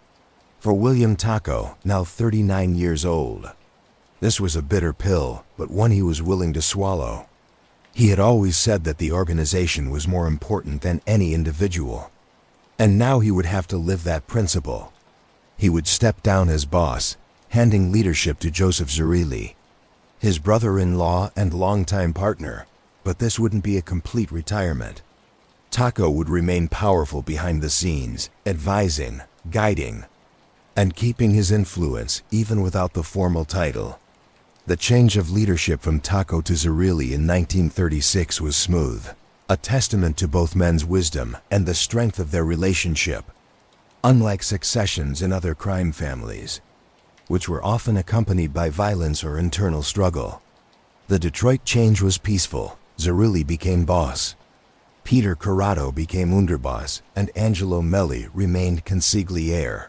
For William Tocco, now 39 years old, this was a bitter pill, but one he was willing to swallow. He had always said that the organization was more important than any individual, and now he would have to live that principle. He would step down as boss, handing leadership to Joseph Zerilli, his brother-in-law and longtime partner, but this wouldn't be a complete retirement. Tocco would remain powerful behind the scenes, advising, guiding, and keeping his influence even without the formal title. The change of leadership from Tocco to Zerilli in 1936 was smooth, a testament to both men's wisdom and the strength of their relationship. Unlike successions in other crime families, which were often accompanied by violence or internal struggle, the Detroit change was peaceful. Zerilli became boss. Peter Corrado became underboss, and Angelo Melli remained consigliere.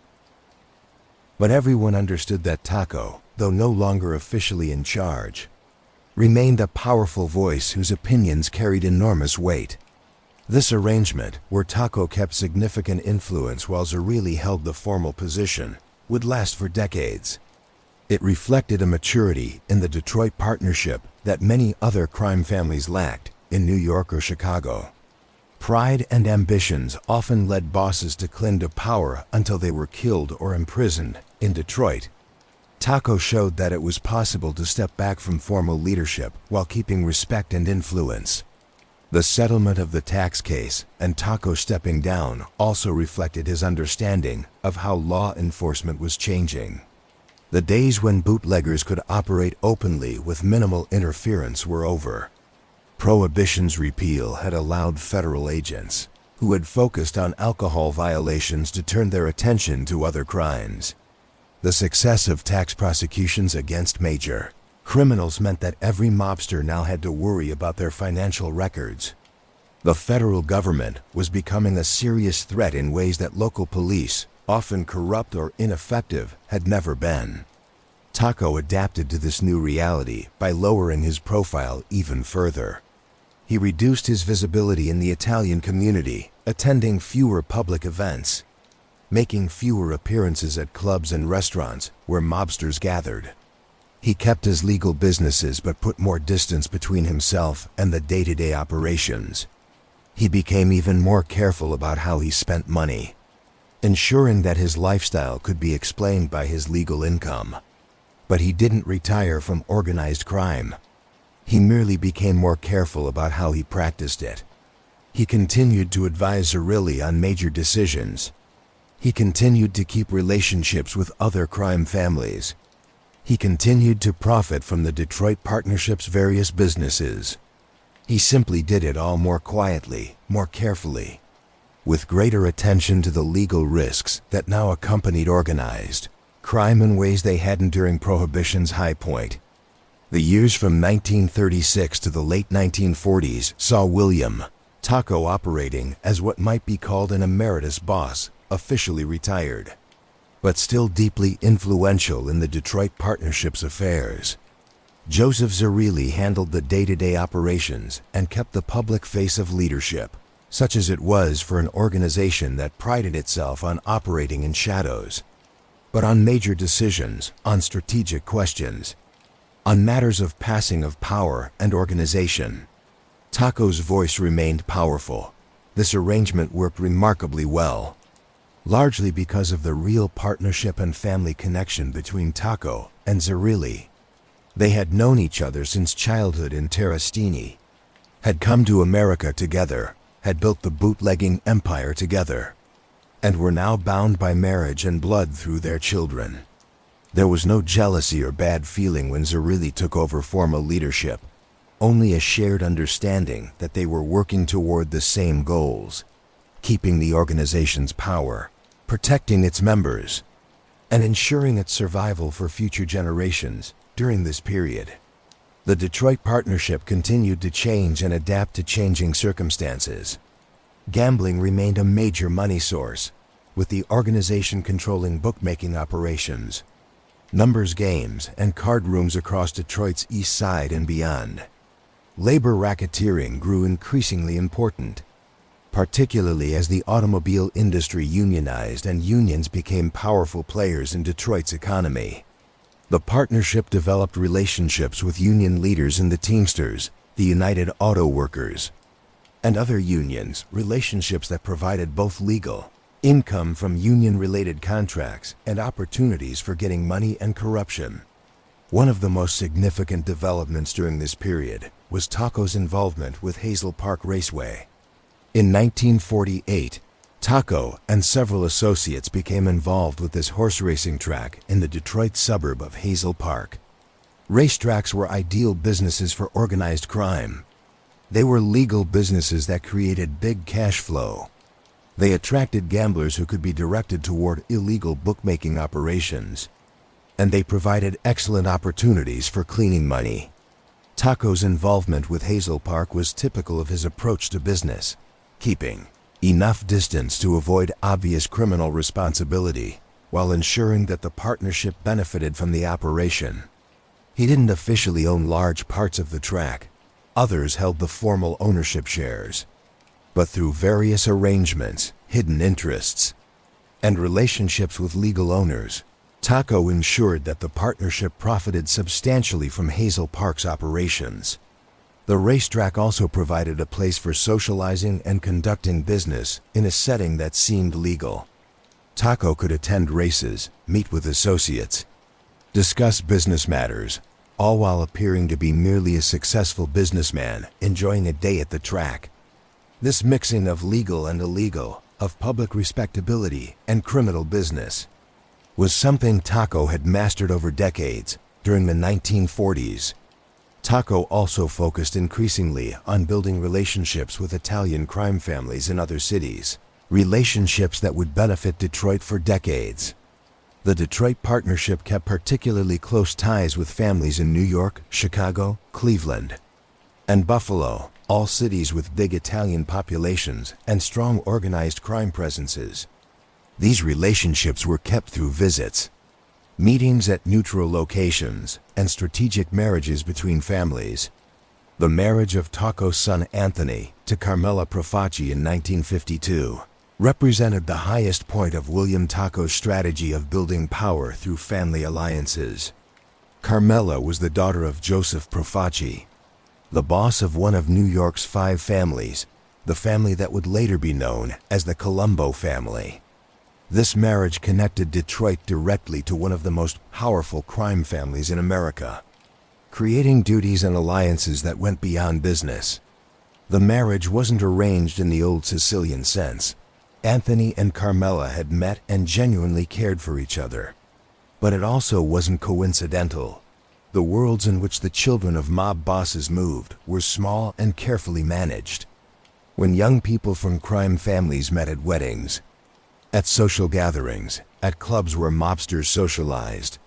But everyone understood that Tocco, though no longer officially in charge, remained a powerful voice whose opinions carried enormous weight. This arrangement, where Tocco kept significant influence while Zerilli held the formal position, would last for decades. It reflected a maturity in the Detroit partnership that many other crime families lacked in New York or Chicago. Pride and ambitions often led bosses to cling to power until they were killed or imprisoned. In Detroit, Tocco showed that it was possible to step back from formal leadership while keeping respect and influence. The settlement of the tax case and Tocco stepping down also reflected his understanding of how law enforcement was changing. The days when bootleggers could operate openly with minimal interference were over. Prohibition's repeal had allowed federal agents, who had focused on alcohol violations, to turn their attention to other crimes. The success of tax prosecutions against major criminals meant that every mobster now had to worry about their financial records. The federal government was becoming a serious threat in ways that local police, often corrupt or ineffective, had never been. Tocco adapted to this new reality by lowering his profile even further. He reduced his visibility in the Italian community, attending fewer public events, making fewer appearances at clubs and restaurants where mobsters gathered. He kept his legal businesses but put more distance between himself and the day-to-day operations. He became even more careful about how he spent money, ensuring that his lifestyle could be explained by his legal income. But he didn't retire from organized crime. He merely became more careful about how he practiced it. He continued to advise Zerilli on major decisions. He continued to keep relationships with other crime families. He continued to profit from the Detroit partnership's various businesses. He simply did it all more quietly, more carefully, with greater attention to the legal risks that now accompanied organized crime in ways they hadn't during Prohibition's high point. The years from 1936 to the late 1940s saw William Tocco operating as what might be called an emeritus boss, officially retired, but still deeply influential in the Detroit partnership's affairs. Joseph Zerilli handled the day-to-day operations and kept the public face of leadership, such as it was for an organization that prided itself on operating in shadows. But on major decisions, on strategic questions, on matters of passing of power and organization, Tocco's voice remained powerful. This arrangement worked remarkably well, largely because of the real partnership and family connection between Tocco and Zerilli. They had known each other since childhood in Terrastini, had come to America together, had built the bootlegging empire together, and were now bound by marriage and blood through their children. There was no jealousy or bad feeling when Zerilli took over formal leadership, only a shared understanding that they were working toward the same goals: keeping the organization's power, protecting its members, and ensuring its survival for future generations. During this period, the Detroit partnership continued to change and adapt to changing circumstances. Gambling remained a major money source, with the organization controlling bookmaking operations, numbers games, and card rooms across Detroit's east side and beyond. Labor racketeering grew increasingly important, particularly as the automobile industry unionized and unions became powerful players in Detroit's economy. The partnership developed relationships with union leaders in the Teamsters, the United Auto Workers, and other unions, relationships that provided both legal income from union-related contracts and opportunities for getting money and corruption. One of the most significant developments during this period was Tocco's involvement with Hazel Park Raceway. In 1948, Tocco and several associates became involved with this horse racing track in the Detroit suburb of Hazel Park. Racetracks were ideal businesses for organized crime. They were legal businesses that created big cash flow. They attracted gamblers who could be directed toward illegal bookmaking operations, and they provided excellent opportunities for cleaning money. Tocco's involvement with Hazel Park was typical of his approach to business. keeping enough distance to avoid obvious criminal responsibility, while ensuring that the partnership benefited from the operation. He didn't officially own large parts of the track. Others held the formal ownership shares. But through various arrangements, hidden interests, and relationships with legal owners, Tocco ensured that the partnership profited substantially from Hazel Park's operations. The racetrack also provided a place for socializing and conducting business in a setting that seemed legal. Tocco could attend races, meet with associates, discuss business matters, all while appearing to be merely a successful businessman enjoying a day at the track. This mixing of legal and illegal, of public respectability and criminal business, was something Tocco had mastered over decades. During the 1940s, Tocco also focused increasingly on building relationships with Italian crime families in other cities, relationships that would benefit Detroit for decades. The Detroit partnership kept particularly close ties with families in New York, Chicago, Cleveland, and Buffalo, all cities with big Italian populations and strong organized crime presences. These relationships were kept through visits, meetings at neutral locations, and strategic marriages between families. The marriage of Tocco's son Anthony to Carmela Profaci in 1952 represented the highest point of William Tocco's strategy of building power through family alliances. Carmela was the daughter of Joseph Profaci, the boss of one of New York's 5 families, the family that would later be known as the Colombo family. This marriage connected Detroit directly to one of the most powerful crime families in America, creating duties and alliances that went beyond business. The marriage wasn't arranged in the old Sicilian sense. Anthony and Carmela had met and genuinely cared for each other. But it also wasn't coincidental. The worlds in which the children of mob bosses moved were small and carefully managed. When young people from crime families met at weddings, at social gatherings, at clubs where mobsters socialized,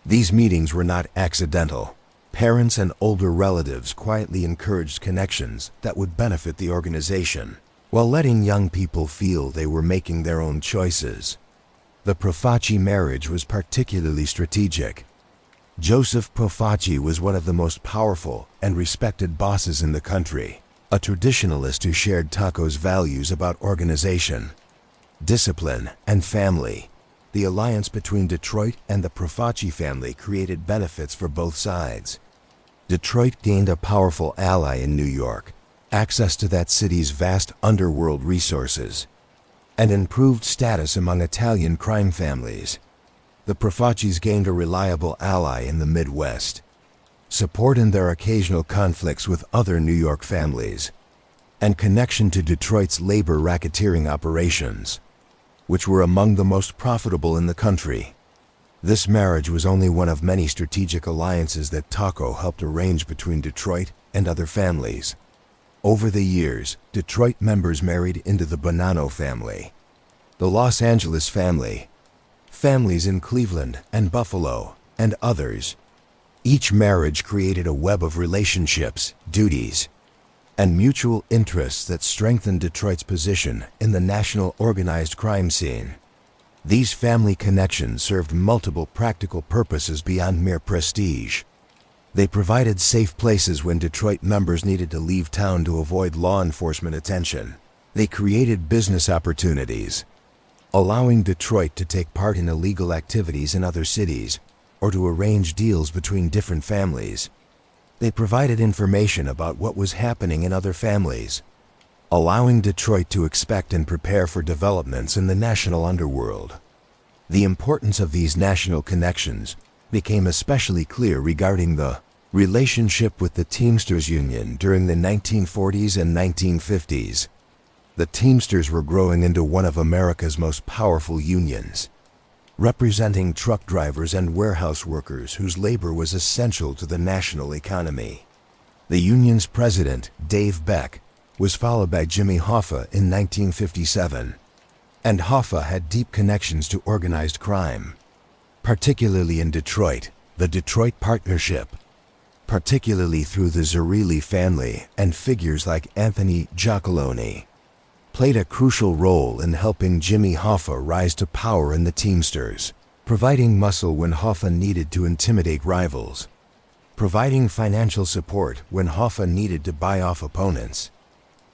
these meetings were not accidental. Parents and older relatives quietly encouraged connections that would benefit the organization, while letting young people feel they were making their own choices. The Profaci marriage was particularly strategic. Joseph Profaci was one of the most powerful and respected bosses in the country, a traditionalist who shared Tocco's values about organization, discipline, and family. The alliance between Detroit and the Profaci family created benefits for both sides. Detroit gained a powerful ally in New York, access to that city's vast underworld resources, and improved status among Italian crime families. The Profacis gained a reliable ally in the Midwest, support in their occasional conflicts with other New York families, and connection to Detroit's labor racketeering operations, which were among the most profitable in the country. This marriage was only one of many strategic alliances that Tocco helped arrange between Detroit and other families. Over the years, Detroit members married into the Bonanno family, the Los Angeles family, families in Cleveland and Buffalo, and others. Each marriage created a web of relationships, duties, and mutual interests that strengthened Detroit's position in the national organized crime scene. These family connections served multiple practical purposes beyond mere prestige. They provided safe places when Detroit members needed to leave town to avoid law enforcement attention. They created business opportunities, allowing Detroit to take part in illegal activities in other cities or to arrange deals between different families. They provided information about what was happening in other families, allowing Detroit to expect and prepare for developments in the national underworld. The importance of these national connections became especially clear regarding the relationship with the Teamsters Union during the 1940s and 1950s. The Teamsters were growing into one of America's most powerful unions, representing truck drivers and warehouse workers whose labor was essential to the national economy. The union's president, Dave Beck, was followed by Jimmy Hoffa in 1957, and Hoffa had deep connections to organized crime, particularly in Detroit. The Detroit Partnership, particularly through the Zerilli family and figures like Anthony Giacalone, played a crucial role in helping Jimmy Hoffa rise to power in the Teamsters, providing muscle when Hoffa needed to intimidate rivals, providing financial support when Hoffa needed to buy off opponents,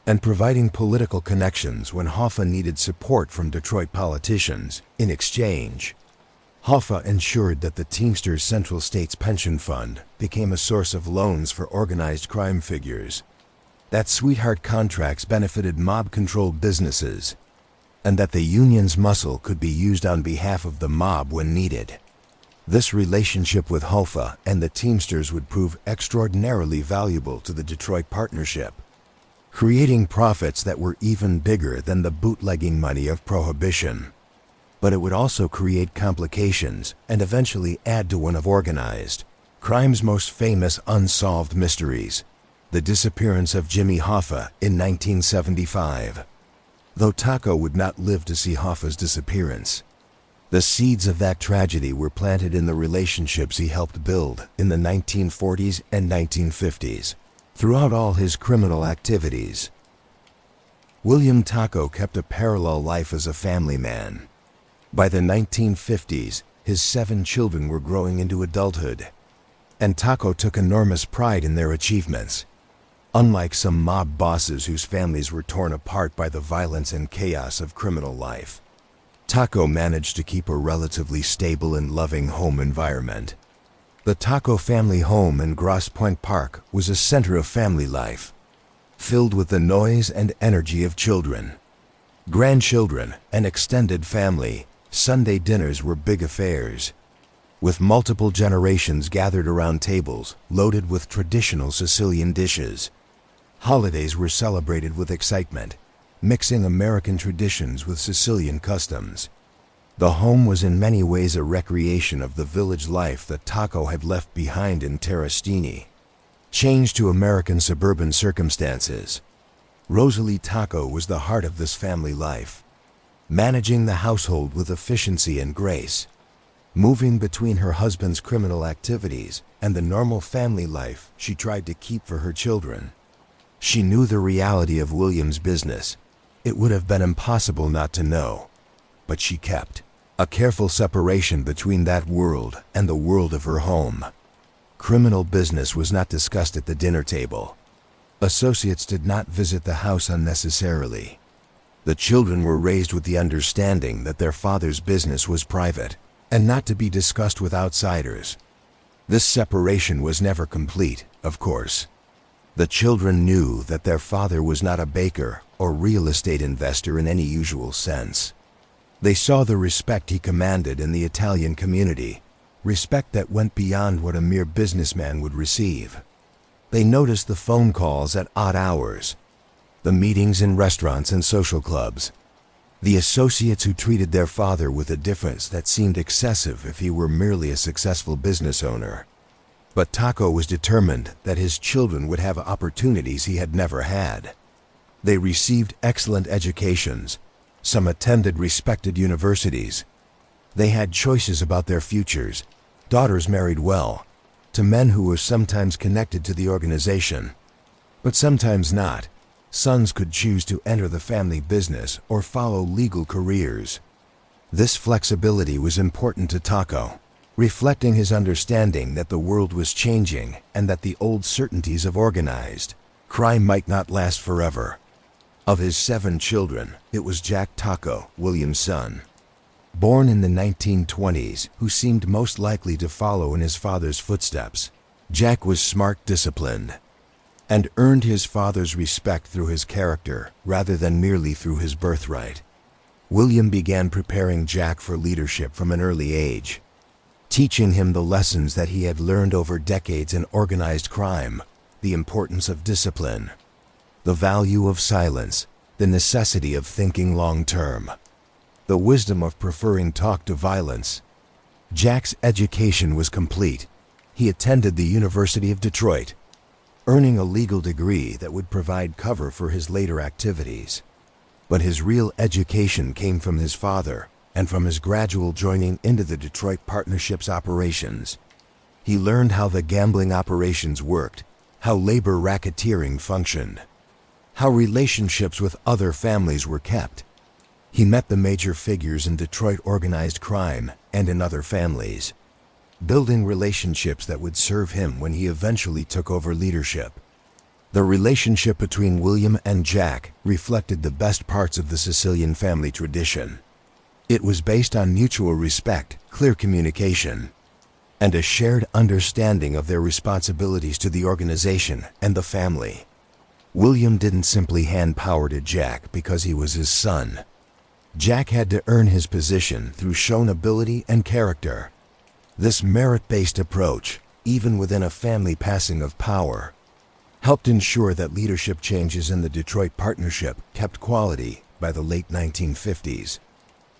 and providing political connections when Hoffa needed support from Detroit politicians. In exchange, Hoffa ensured that the Teamsters Central States Pension Fund became a source of loans for organized crime figures, that sweetheart contracts benefited mob-controlled businesses, and that the union's muscle could be used on behalf of the mob when needed. This relationship with Hoffa and the Teamsters would prove extraordinarily valuable to the Detroit partnership, creating profits that were even bigger than the bootlegging money of Prohibition. But it would also create complications and eventually add to one of organized crime's most famous unsolved mysteries: the disappearance of Jimmy Hoffa in 1975. Though Tocco would not live to see Hoffa's disappearance, the seeds of that tragedy were planted in the relationships he helped build in the 1940s and 1950s. Throughout all his criminal activities, William Tocco kept a parallel life as a family man. By the 1950s, his 7 children were growing into adulthood, and Tocco took enormous pride in their achievements. Unlike some mob bosses whose families were torn apart by the violence and chaos of criminal life, Tocco managed to keep a relatively stable and loving home environment. The Tocco family home in Grosse Pointe Park was a center of family life, filled with the noise and energy of children, grandchildren, and extended family. Sunday dinners were big affairs, with multiple generations gathered around tables loaded with traditional Sicilian dishes. Holidays were celebrated with excitement, mixing American traditions with Sicilian customs. The home was in many ways a recreation of the village life that Tocco had left behind in Terrastini. Changed to American suburban circumstances, Rosalie Tocco was the heart of this family life, managing the household with efficiency and grace, moving between her husband's criminal activities and the normal family life she tried to keep for her children. She knew the reality of William's business. It would have been impossible not to know, but she kept a careful separation between that world and the world of her home. Criminal business was not discussed at the dinner table. Associates did not visit the house unnecessarily. The children were raised with the understanding that their father's business was private and not to be discussed with outsiders. This separation was never complete, of course. The children knew that their father was not a baker or real estate investor in any usual sense. They saw the respect he commanded in the Italian community, respect that went beyond what a mere businessman would receive. They noticed the phone calls at odd hours, the meetings in restaurants and social clubs, the associates who treated their father with a difference that seemed excessive if he were merely a successful business owner. But Tocco was determined that his children would have opportunities he had never had. They received excellent educations. Some attended respected universities. They had choices about their futures. Daughters married well, to men who were sometimes connected to the organization, but sometimes not. Sons could choose to enter the family business or follow legal careers. This flexibility was important to Tocco, reflecting his understanding that the world was changing and that the old certainties of organized crime might not last forever. Of his 7 children, it was Jack Tocco, William's son, born in the 1920s, who seemed most likely to follow in his father's footsteps. Jack was smart, disciplined, and earned his father's respect through his character rather than merely through his birthright. William began preparing Jack for leadership from an early age, teaching him the lessons that he had learned over decades in organized crime: the importance of discipline, the value of silence, the necessity of thinking long-term, the wisdom of preferring talk to violence. Jack's education was complete. He attended the University of Detroit, earning a legal degree that would provide cover for his later activities. But his real education came from his father and from his gradual joining into the Detroit Partnership's operations. He learned how the gambling operations worked, how labor racketeering functioned, how relationships with other families were kept. He met the major figures in Detroit organized crime and in other families, building relationships that would serve him when he eventually took over leadership. The relationship between William and Jack reflected the best parts of the Sicilian family tradition. It was based on mutual respect, clear communication, and a shared understanding of their responsibilities to the organization and the family. William didn't simply hand power to Jack because he was his son. Jack had to earn his position through shown ability and character. This merit-based approach, even within a family passing of power, helped ensure that leadership changes in the Detroit partnership kept quality by the late 1950s.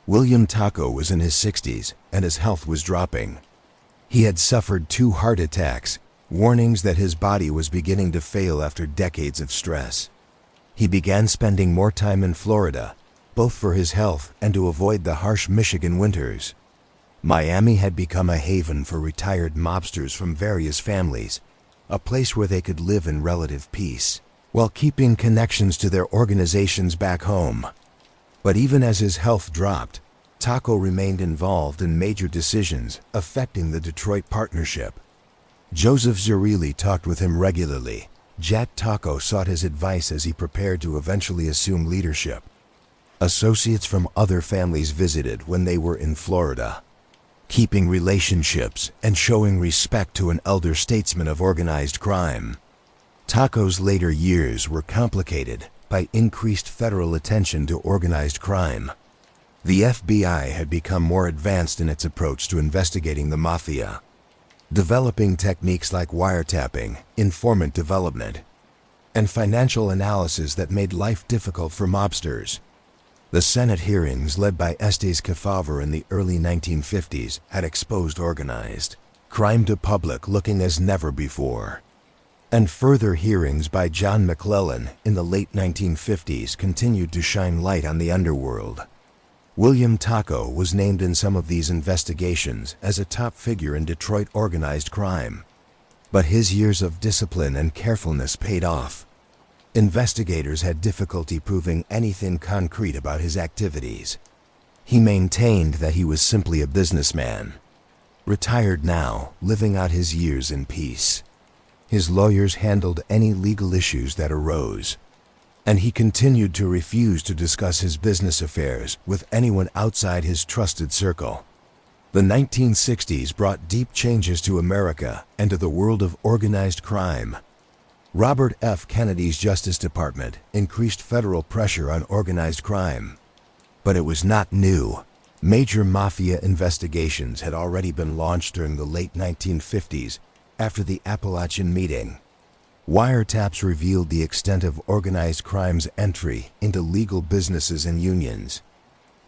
William Tocco was in his 60s and his health was dropping. He had suffered 2 heart attacks, warnings that his body was beginning to fail after decades of stress. He began spending more time in Florida, both for his health and to avoid the harsh Michigan winters. Miami had become a haven for retired mobsters from various families, a place where they could live in relative peace, while keeping connections to their organizations back home. But even as his health dropped, Tocco remained involved in major decisions affecting the Detroit partnership. Joseph Zerilli talked with him regularly. Jack Tocco sought his advice as he prepared to eventually assume leadership. Associates from other families visited when they were in Florida, keeping relationships and showing respect to an elder statesman of organized crime. Tocco's later years were complicated by increased federal attention to organized crime. The FBI had become more advanced in its approach to investigating the Mafia, developing techniques like wiretapping, informant development, and financial analysis that made life difficult for mobsters. The Senate hearings led by Estes Kefauver in the early 1950s had exposed organized crime to public looking as never before. And further hearings by John McClellan in the late 1950s continued to shine light on the underworld. William Tocco was named in some of these investigations as a top figure in Detroit organized crime. But his years of discipline and carefulness paid off. Investigators had difficulty proving anything concrete about his activities. He maintained that he was simply a businessman, retired now, living out his years in peace. His lawyers handled any legal issues that arose, and he continued to refuse to discuss his business affairs with anyone outside his trusted circle. The 1960s brought deep changes to America and to the world of organized crime. Robert F. Kennedy's Justice Department increased federal pressure on organized crime. But it was not new. Major Mafia investigations had already been launched during the late 1950s after the Appalachian Meeting. Wiretaps revealed the extent of organized crime's entry into legal businesses and unions.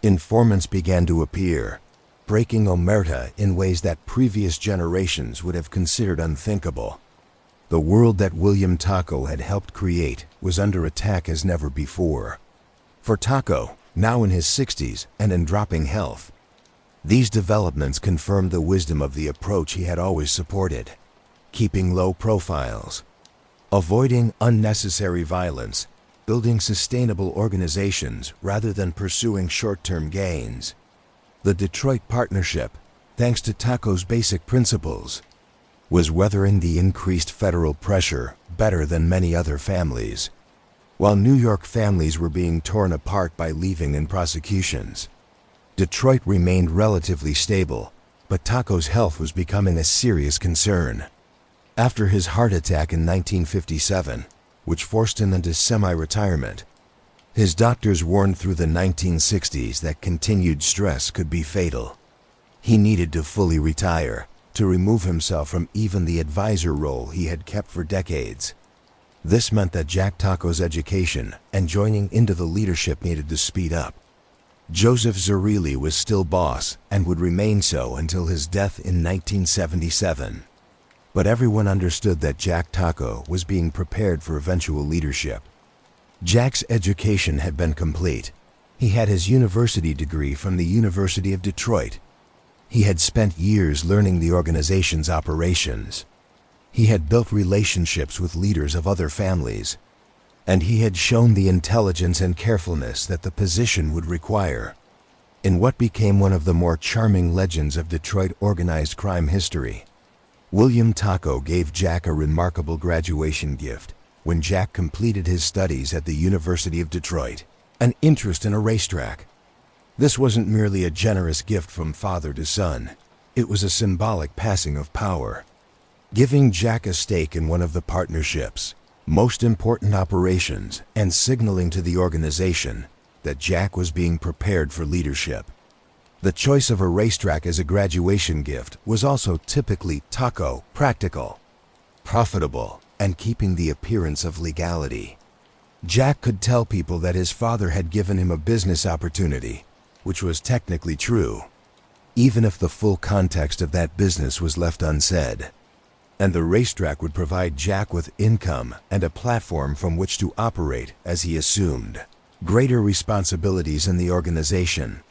Informants began to appear, breaking omerta in ways that previous generations would have considered unthinkable. The world that William Tocco had helped create was under attack as never before. For Tocco, now in his 60s and in dropping health, these developments confirmed the wisdom of the approach he had always supported: keeping low profiles, avoiding unnecessary violence, building sustainable organizations rather than pursuing short-term gains. The Detroit partnership, thanks to Tocco's basic principles, was weathering the increased federal pressure better than many other families. While New York families were being torn apart by leaving and prosecutions, Detroit remained relatively stable, but Tocco's health was becoming a serious concern. After his heart attack in 1957, which forced him into semi-retirement, his doctors warned through the 1960s that continued stress could be fatal. He needed to fully retire, to remove himself from even the advisor role he had kept for decades. This meant that Jack Tocco's education and joining into the leadership needed to speed up. Joseph Zerilli was still boss and would remain so until his death in 1977. But everyone understood that Jack Tocco was being prepared for eventual leadership. Jack's education had been complete. He had his university degree from the University of Detroit. He had spent years learning the organization's operations. He had built relationships with leaders of other families. and he had shown the intelligence and carefulness that the position would require. In what became one of the more charming legends of Detroit organized crime history, William Tocco gave Jack a remarkable graduation gift when Jack completed his studies at the University of Detroit, an interest in a racetrack. This wasn't merely a generous gift from father to son, it was a symbolic passing of power, giving Jack a stake in one of the partnership's most important operations and signaling to the organization that Jack was being prepared for leadership. The choice of a racetrack as a graduation gift was also typically Tocco, practical, profitable, and keeping the appearance of legality. Jack could tell people that his father had given him a business opportunity, which was technically true, even if the full context of that business was left unsaid. And the racetrack would provide Jack with income and a platform from which to operate as he assumed greater responsibilities in the organization.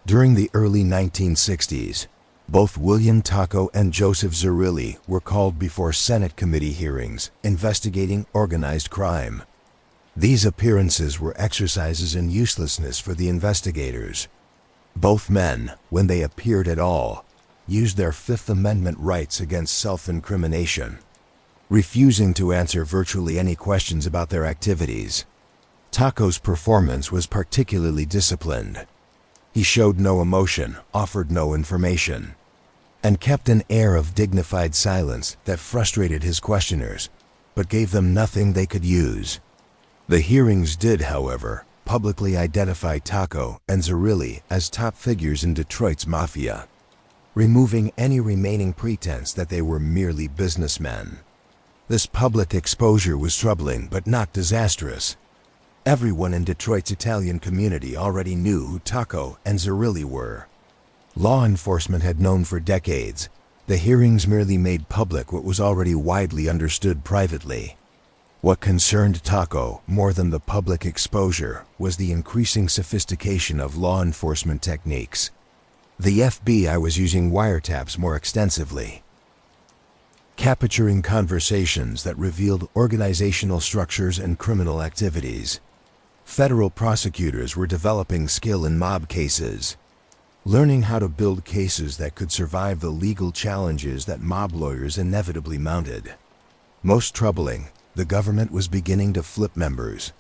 During the early 1960s, both William Tocco and Joseph Zerilli were called before Senate committee hearings investigating organized crime. These appearances were exercises in uselessness for the investigators. Both men, when they appeared at all, used their Fifth Amendment rights against self-incrimination, refusing to answer virtually any questions about their activities. Tocco's performance was particularly disciplined. He showed no emotion, offered no information, and kept an air of dignified silence that frustrated his questioners, but gave them nothing they could use. The hearings did, however, publicly identify Tocco and Zerilli as top figures in Detroit's Mafia, removing any remaining pretense that they were merely businessmen. This public exposure was troubling but not disastrous. Everyone in Detroit's Italian community already knew who Tocco and Zerilli were. Law enforcement had known for decades. The hearings merely made public what was already widely understood privately. What concerned Tocco more than the public exposure was the increasing sophistication of law enforcement techniques. The FBI was using wiretaps more extensively, capturing conversations that revealed organizational structures and criminal activities. Federal prosecutors were developing skill in mob cases, learning how to build cases that could survive the legal challenges that mob lawyers inevitably mounted. Most troubling, the government was beginning to flip members,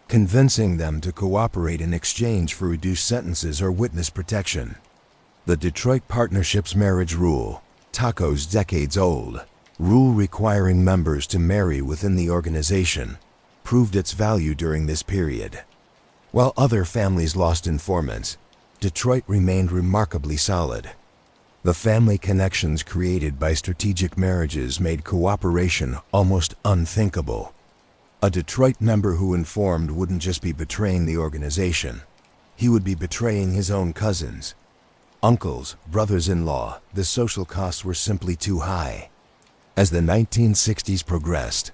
convincing them to cooperate in exchange for reduced sentences or witness protection. The Detroit Partnership's marriage rule, Tocco's decades-old rule requiring members to marry within the organization, proved its value during this period. While other families lost informants, Detroit remained remarkably solid. The family connections created by strategic marriages made cooperation almost unthinkable. A Detroit member who informed wouldn't just be betraying the organization, he would be betraying his own cousins, uncles, brothers-in-law. The social costs were simply too high. As the 1960s progressed,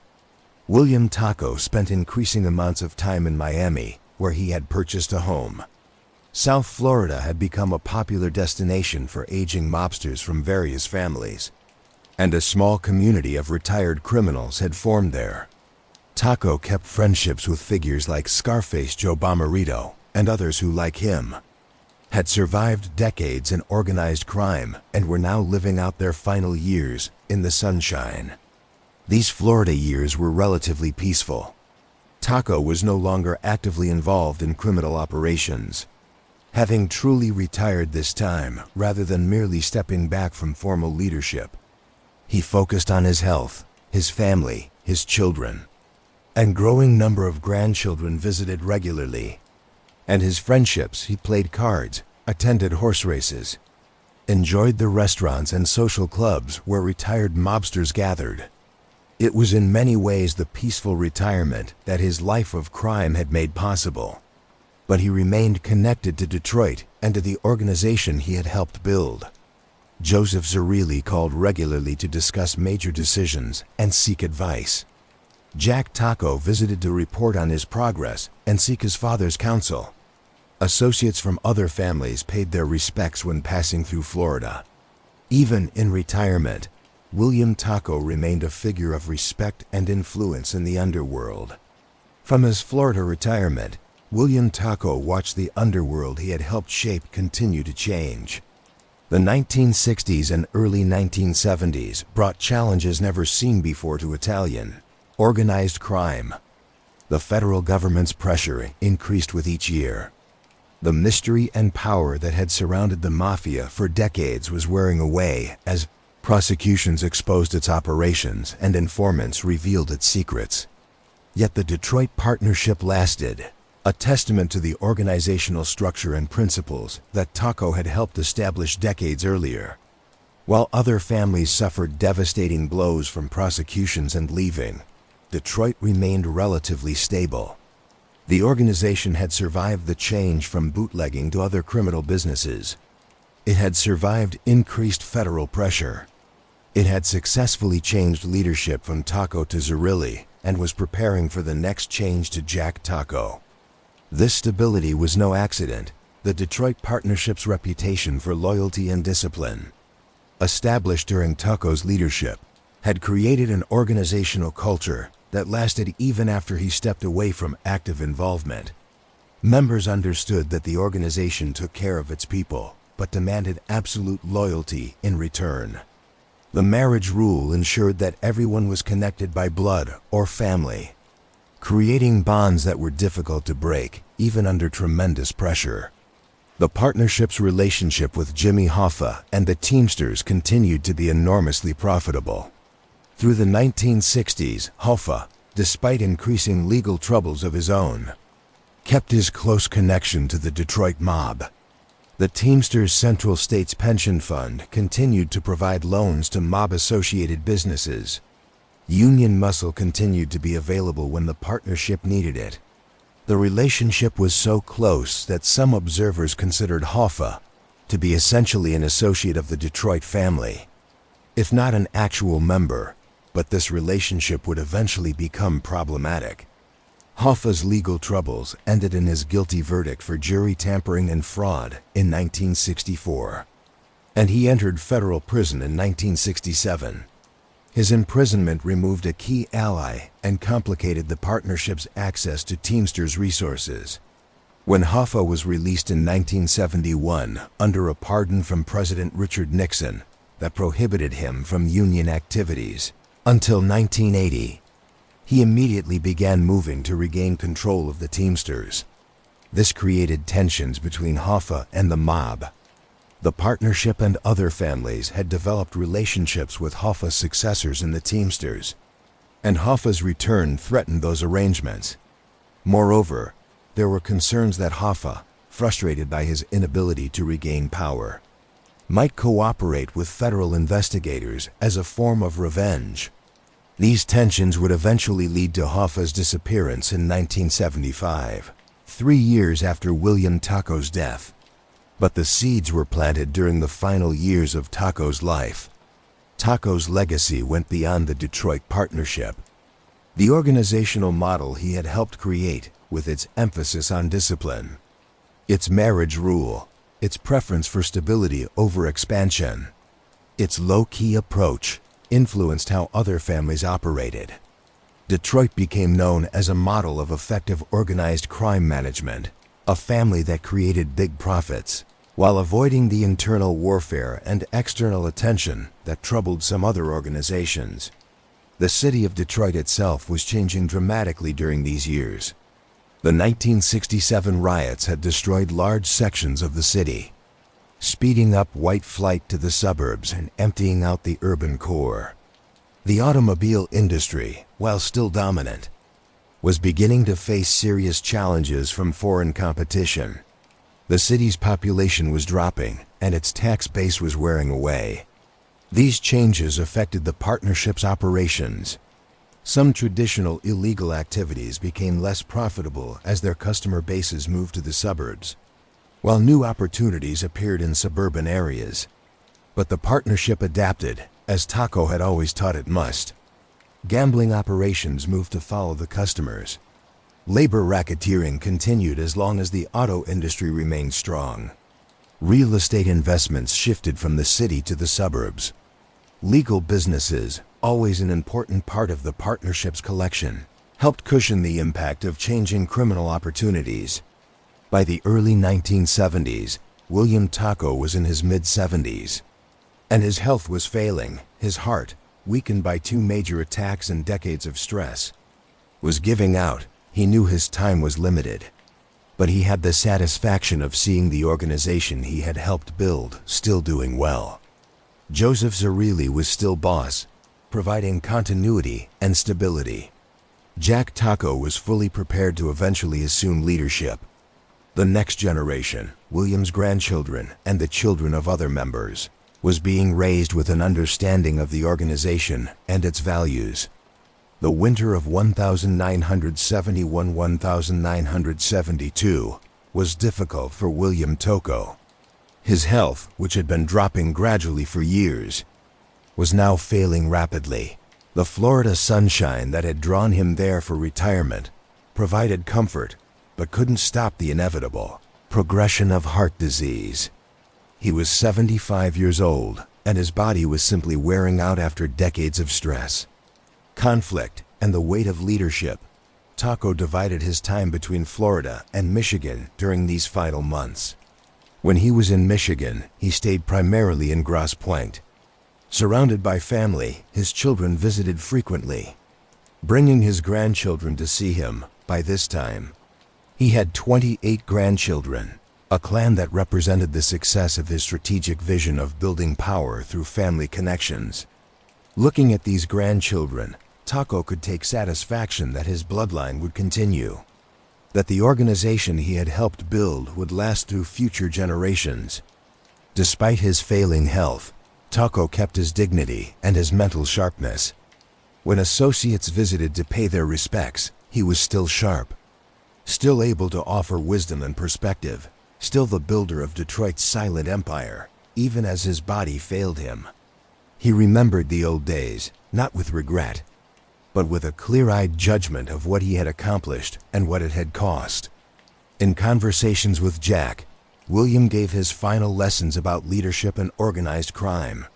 William Tocco spent increasing amounts of time in Miami, where he had purchased a home. South Florida had become a popular destination for aging mobsters from various families, and a small community of retired criminals had formed there. Tocco kept friendships with figures like Scarface Joe Bomarito and others who, like him, had survived decades in organized crime and were now living out their final years in the sunshine. These Florida years were relatively peaceful. Tocco was no longer actively involved in criminal operations, having truly retired this time rather than merely stepping back from formal leadership. He focused on his health, his family, his children, and growing number of grandchildren visited regularly. And his friendships, he played cards, attended horse races, enjoyed the restaurants and social clubs where retired mobsters gathered. It was in many ways the peaceful retirement that his life of crime had made possible. But he remained connected to Detroit and to the organization he had helped build. Joseph Zerilli called regularly to discuss major decisions and seek advice. Jack Tocco visited to report on his progress and seek his father's counsel. Associates from other families paid their respects when passing through Florida. Even in retirement, William Tocco remained a figure of respect and influence in the underworld. From his Florida retirement, William Tocco watched the underworld he had helped shape continue to change. The 1960s and early 1970s brought challenges never seen before to Italian organized crime. The federal government's pressure increased with each year. The mystery and power that had surrounded the Mafia for decades was wearing away as prosecutions exposed its operations and informants revealed its secrets. Yet the Detroit partnership lasted, a testament to the organizational structure and principles that Tocco had helped establish decades earlier. While other families suffered devastating blows from prosecutions and leaving, Detroit remained relatively stable. The organization had survived the change from bootlegging to other criminal businesses. It had survived increased federal pressure. It had successfully changed leadership from Tocco to Zerilli and was preparing for the next change to Jack Tocco. This stability was no accident. The Detroit partnership's reputation for loyalty and discipline, established during Tocco's leadership, had created an organizational culture that lasted even after he stepped away from active involvement. Members understood that the organization took care of its people, but demanded absolute loyalty in return. The marriage rule ensured that everyone was connected by blood or family, creating bonds that were difficult to break, even under tremendous pressure. The partnership's relationship with Jimmy Hoffa and the Teamsters continued to be enormously profitable. Through the 1960s, Hoffa, despite increasing legal troubles of his own, kept his close connection to the Detroit mob. The Teamsters Central States Pension Fund continued to provide loans to mob-associated businesses. Union muscle continued to be available when the partnership needed it. The relationship was so close that some observers considered Hoffa to be essentially an associate of the Detroit family, if not an actual member, but this relationship would eventually become problematic. Hoffa's legal troubles ended in his guilty verdict for jury tampering and fraud in 1964, and he entered federal prison in 1967. His imprisonment removed a key ally and complicated the partnership's access to Teamsters resources. When Hoffa was released in 1971 under a pardon from President Richard Nixon that prohibited him from union activities until 1980, he immediately began moving to regain control of the Teamsters. This created tensions between Hoffa and the mob. The partnership and other families had developed relationships with Hoffa's successors in the Teamsters, and Hoffa's return threatened those arrangements. Moreover, there were concerns that Hoffa, frustrated by his inability to regain power, might cooperate with federal investigators as a form of revenge. These tensions would eventually lead to Hoffa's disappearance in 1975, 3 years after William Tocco's death. But the seeds were planted during the final years of Tocco's life. Tocco's legacy went beyond the Detroit partnership. The organizational model he had helped create, with its emphasis on discipline, its marriage rule, its preference for stability over expansion, its low-key approach, influenced how other families operated. Detroit became known as a model of effective organized crime management, a family that created big profits while avoiding the internal warfare and external attention that troubled some other organizations. The city of Detroit itself was changing dramatically during these years. The 1967 riots had destroyed large sections of the city, speeding up white flight to the suburbs and emptying out the urban core. The automobile industry, while still dominant, was beginning to face serious challenges from foreign competition. The city's population was dropping, and its tax base was wearing away. These changes affected the partnership's operations. Some traditional illegal activities became less profitable as their customer bases moved to the suburbs, while new opportunities appeared in suburban areas. But the partnership adapted, as Tocco had always taught it must. Gambling operations moved to follow the customers. Labor racketeering continued as long as the auto industry remained strong. Real estate investments shifted from the city to the suburbs. Legal businesses, always an important part of the partnership's collection, helped cushion the impact of changing criminal opportunities. By the early 1970s, William Tocco was in his mid-70s, and his health was failing. His heart, weakened by 2 major attacks and decades of stress, was giving out. He knew his time was limited, but he had the satisfaction of seeing the organization he had helped build still doing well. Joseph Zarelli was still boss, providing continuity and stability. Jack Tocco was fully prepared to eventually assume leadership. The next generation, William's grandchildren and the children of other members, was being raised with an understanding of the organization and its values. The winter of 1971-1972 was difficult for William Tocco. His health, which had been dropping gradually for years, was now failing rapidly. The Florida sunshine that had drawn him there for retirement provided comfort, but couldn't stop the inevitable progression of heart disease. He was 75 years old, and his body was simply wearing out after decades of stress, conflict, and the weight of leadership. Tocco divided his time between Florida and Michigan during these final months. When he was in Michigan, he stayed primarily in Grosse Pointe. Surrounded by family, his children visited frequently, bringing his grandchildren to see him. By this time, he had 28 grandchildren, a clan that represented the success of his strategic vision of building power through family connections. Looking at these grandchildren, Tocco could take satisfaction that his bloodline would continue, that the organization he had helped build would last through future generations. Despite his failing health, Tocco kept his dignity and his mental sharpness. When associates visited to pay their respects, he was still sharp, still able to offer wisdom and perspective, still the builder of Detroit's silent empire, even as his body failed him. He remembered the old days, not with regret, but with a clear-eyed judgment of what he had accomplished and what it had cost. In conversations with Jack, William gave his final lessons about leadership and organized crime.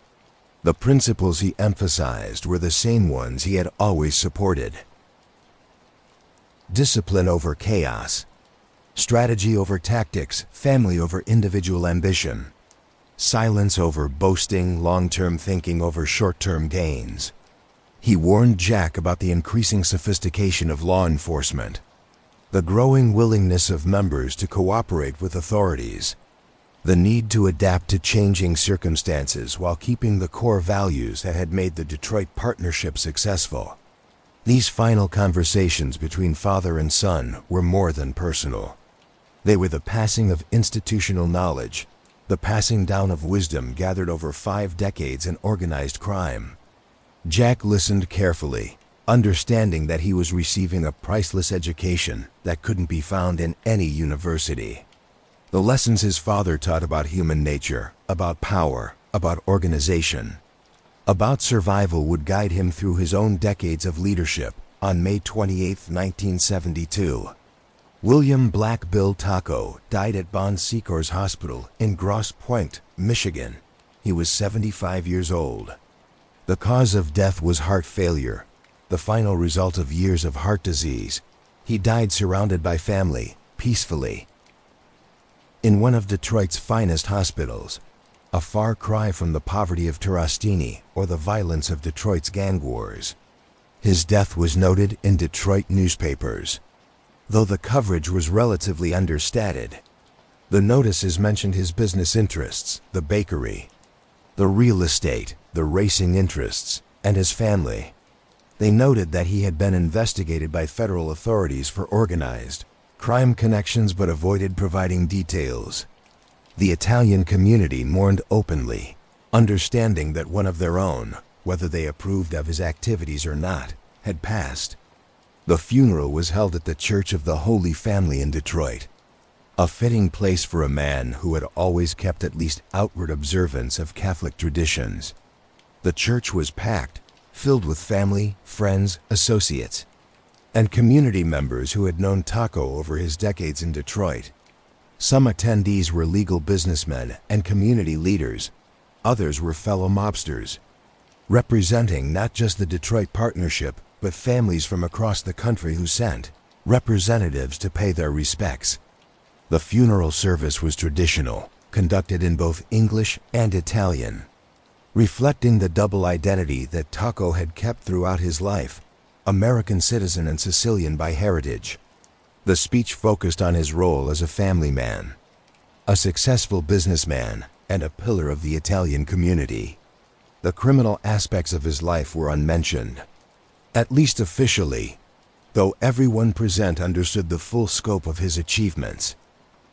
The principles he emphasized were the same ones he had always supported. Discipline over chaos, strategy over tactics, family over individual ambition, silence over boasting, long-term thinking over short-term gains. He warned Jack about the increasing sophistication of law enforcement, the growing willingness of members to cooperate with authorities, the need to adapt to changing circumstances while keeping the core values that had made the Detroit partnership successful. These final conversations between father and son were more than personal. They were the passing of institutional knowledge, the passing down of wisdom gathered over 5 decades in organized crime. Jack listened carefully, understanding that he was receiving a priceless education that couldn't be found in any university. The lessons his father taught about human nature, about power, about organization, about survival would guide him through his own decades of leadership. On May 28, 1972, William Black Bill Tocco died at Bon Secours Hospital in Grosse Pointe, Michigan. He was 75 years old. The cause of death was heart failure, the final result of years of heart disease. He died surrounded by family, peacefully, in one of Detroit's finest hospitals, a far cry from the poverty of Terrastini or the violence of Detroit's gang wars. His death was noted in Detroit newspapers, though the coverage was relatively understated. The notices mentioned his business interests, the bakery, the real estate, the racing interests, and his family. They noted that he had been investigated by federal authorities for organized crime connections but avoided providing details. The Italian community mourned openly, understanding that one of their own, whether they approved of his activities or not, had passed. The funeral was held at the Church of the Holy Family in Detroit, a fitting place for a man who had always kept at least outward observance of Catholic traditions. The church was packed, filled with family, friends, associates, and community members who had known Tocco over his decades in Detroit. Some attendees were legal businessmen and community leaders. Others were fellow mobsters, representing not just the Detroit partnership, but families from across the country who sent representatives to pay their respects. The funeral service was traditional, conducted in both English and Italian, reflecting the double identity that Tocco had kept throughout his life, American citizen and Sicilian by heritage. The speech focused on his role as a family man, a successful businessman, and a pillar of the Italian community. The criminal aspects of his life were unmentioned, at least officially, though everyone present understood the full scope of his achievements.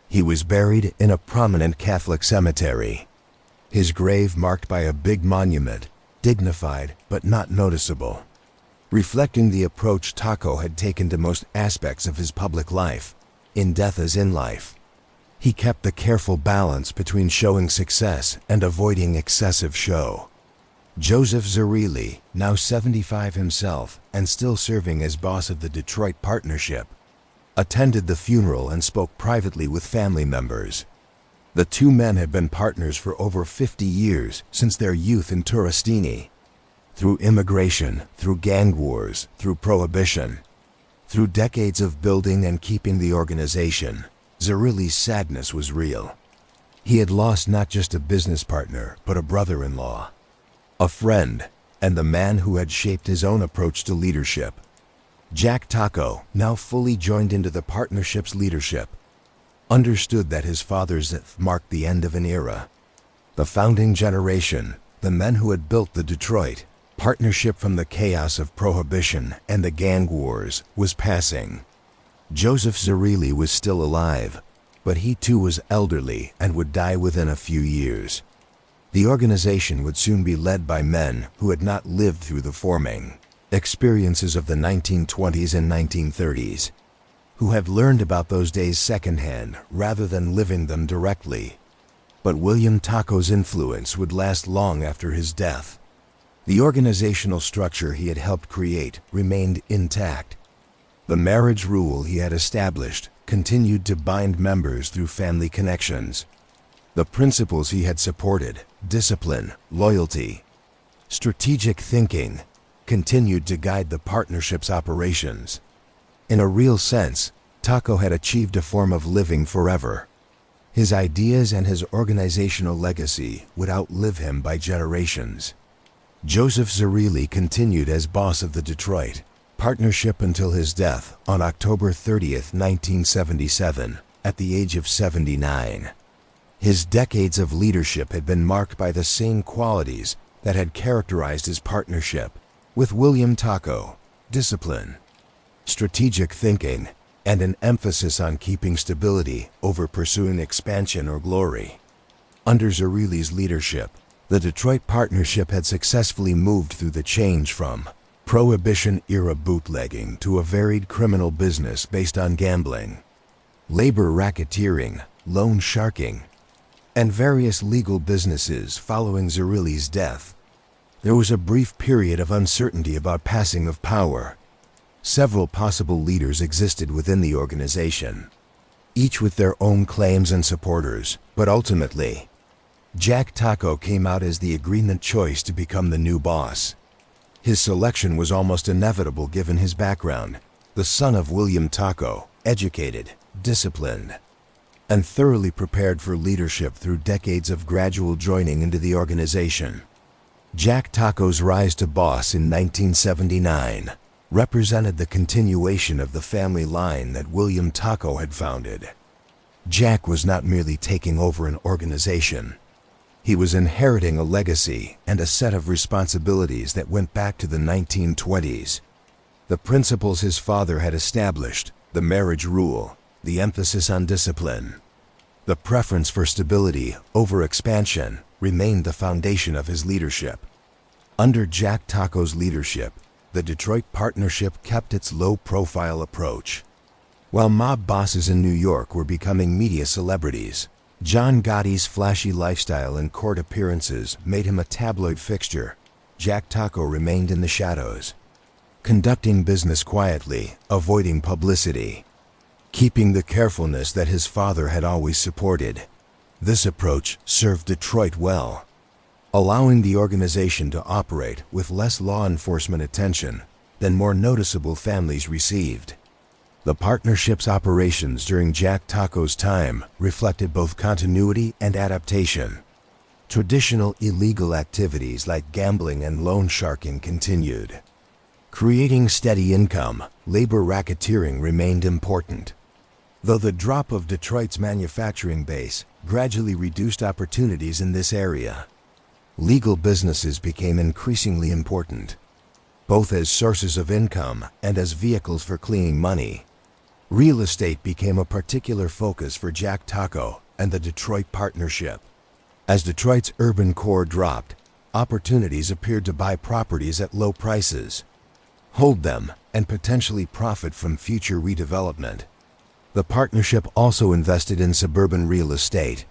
He was buried in a prominent Catholic cemetery, his grave marked by a big monument, dignified but not noticeable, reflecting the approach Tocco had taken to most aspects of his public life, in death as in life. He kept the careful balance between showing success and avoiding excessive show. Joseph Zerilli, now 75 himself and still serving as boss of the Detroit partnership, attended the funeral and spoke privately with family members. The two men had been partners for over 50 years since their youth in Turistini. Through immigration, through gang wars, through Prohibition, through decades of building and keeping the organization, Zerilli's sadness was real. He had lost not just a business partner, but a brother-in-law, a friend, and the man who had shaped his own approach to leadership. Jack Tocco, now fully joined into the partnership's leadership, understood that his father's death marked the end of an era. The founding generation, the men who had built the Detroit partnership from the chaos of Prohibition and the gang wars, was passing. Joseph Zerilli was still alive, but he too was elderly and would die within a few years. The organization would soon be led by men who had not lived through the forming experiences of the 1920s and 1930s, who had learned about those days secondhand rather than living them directly. But William Tocco's influence would last long after his death. The organizational structure he had helped create remained intact. The marriage rule he had established continued to bind members through family connections. The principles he had supported, discipline, loyalty, strategic thinking, continued to guide the partnership's operations. In a real sense, Tocco had achieved a form of living forever. His ideas and his organizational legacy would outlive him by generations. Joseph Zerilli continued as boss of the Detroit partnership until his death on October 30th, 1977, at the age of 79. His decades of leadership had been marked by the same qualities that had characterized his partnership with William Tocco: discipline, strategic thinking, and an emphasis on keeping stability over pursuing expansion or glory. Under Zerilli's leadership, the Detroit partnership had successfully moved through the change from Prohibition-era bootlegging to a varied criminal business based on gambling, labor racketeering, loan sharking, and various legal businesses. Following Zerilli's death, there was a brief period of uncertainty about passing of power. Several possible leaders existed within the organization, each with their own claims and supporters, but ultimately, Jack Tocco came out as the agreement choice to become the new boss. His selection was almost inevitable given his background, the son of William Tocco, educated, disciplined, and thoroughly prepared for leadership through decades of gradual joining into the organization. Jack Tocco's rise to boss in 1979 represented the continuation of the family line that William Tocco had founded. Jack was not merely taking over an organization. He was inheriting a legacy and a set of responsibilities that went back to the 1920s. The principles his father had established, the marriage rule, the emphasis on discipline, the preference for stability over expansion, remained the foundation of his leadership. Under Jack Tocco's leadership, the Detroit partnership kept its low-profile approach. While mob bosses in New York were becoming media celebrities, John Gotti's flashy lifestyle and court appearances made him a tabloid fixture. Jack Tocco remained in the shadows, conducting business quietly, avoiding publicity, keeping the carefulness that his father had always supported. This approach served Detroit well, allowing the organization to operate with less law enforcement attention than more noticeable families received. The partnership's operations during Jack Tocco's time reflected both continuity and adaptation. Traditional illegal activities like gambling and loan sharking continued. Creating steady income, labor racketeering remained important. Though the drop of Detroit's manufacturing base gradually reduced opportunities in this area, legal businesses became increasingly important, both as sources of income and as vehicles for cleaning money. Real estate became a particular focus for Jack Tocco and the Detroit partnership. As Detroit's urban core dropped, opportunities appeared to buy properties at low prices, hold them, and potentially profit from future redevelopment. The partnership also invested in suburban real estate,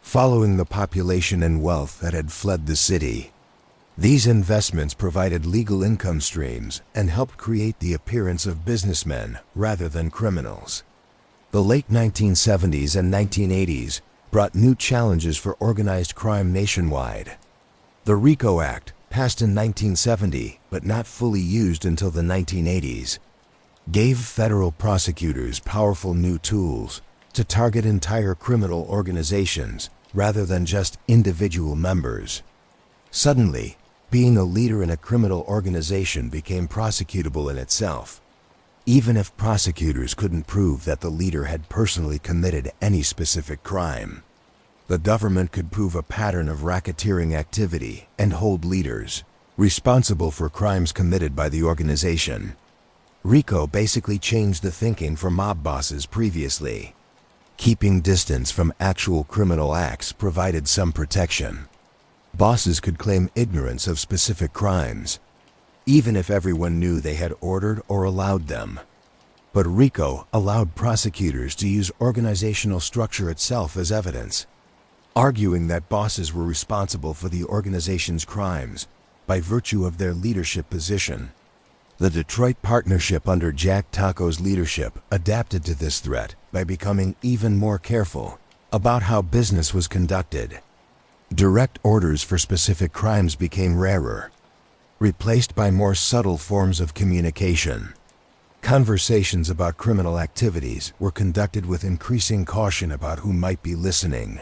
following the population and wealth that had fled the city. These investments provided legal income streams and helped create the appearance of businessmen rather than criminals. The late 1970s and 1980s brought new challenges for organized crime nationwide. The RICO Act, passed in 1970 but not fully used until the 1980s, gave federal prosecutors powerful new tools to target entire criminal organizations rather than just individual members. Suddenly, being a leader in a criminal organization became prosecutable in itself, even if prosecutors couldn't prove that the leader had personally committed any specific crime. The government could prove a pattern of racketeering activity and hold leaders responsible for crimes committed by the organization. RICO basically changed the thinking for mob bosses previously. Keeping distance from actual criminal acts provided some protection. Bosses could claim ignorance of specific crimes, even if everyone knew they had ordered or allowed them. But RICO allowed prosecutors to use organizational structure itself as evidence, arguing that bosses were responsible for the organization's crimes by virtue of their leadership position. The Detroit partnership under Jack Tocco's leadership adapted to this threat by becoming even more careful about how business was conducted. Direct orders for specific crimes became rarer, replaced by more subtle forms of communication. Conversations about criminal activities were conducted with increasing caution about who might be listening.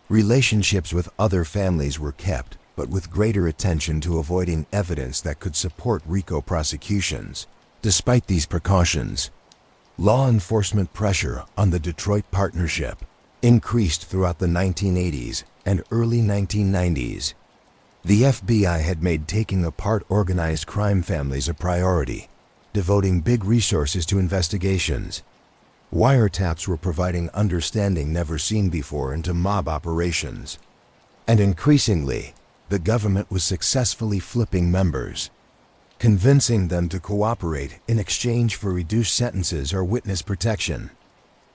Relationships with other families were kept, but with greater attention to avoiding evidence that could support RICO prosecutions. Despite these precautions, law enforcement pressure on the Detroit partnership increased throughout the 1980s and early 1990s. The FBI had made taking apart organized crime families a priority, devoting big resources to investigations. Wiretaps were providing understanding never seen before into mob operations. And increasingly, the government was successfully flipping members, convincing them to cooperate in exchange for reduced sentences or witness protection.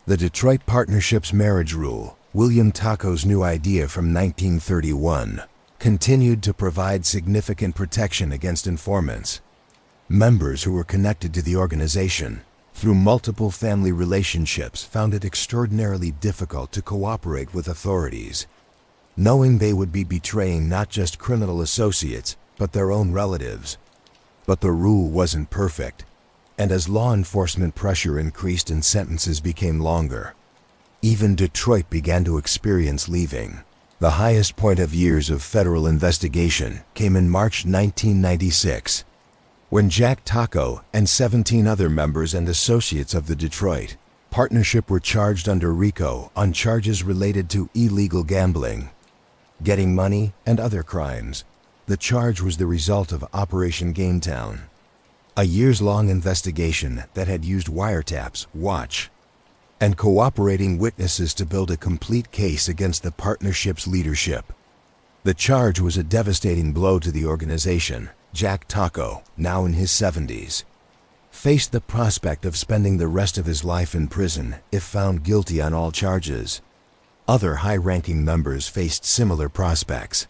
The Detroit Partnership's marriage rule, William Tocco's new idea from 1931, continued to provide significant protection against informants. Members who were connected to the organization through multiple family relationships found it extraordinarily difficult to cooperate with authorities, knowing they would be betraying not just criminal associates, but their own relatives. But the rule wasn't perfect, and as law enforcement pressure increased and sentences became longer, even Detroit began to experience leaving. The highest point of years of federal investigation came in March 1996, when Jack Tocco and 17 other members and associates of the Detroit partnership were charged under RICO on charges related to illegal gambling, getting money, and other crimes. The charge was the result of Operation Gametown, a years-long investigation that had used wiretaps, watch, and cooperating witnesses to build a complete case against the partnership's leadership. The charge was a devastating blow to the organization. Jack Tocco, now in his 70s, faced the prospect of spending the rest of his life in prison if found guilty on all charges. Other high-ranking members faced similar prospects.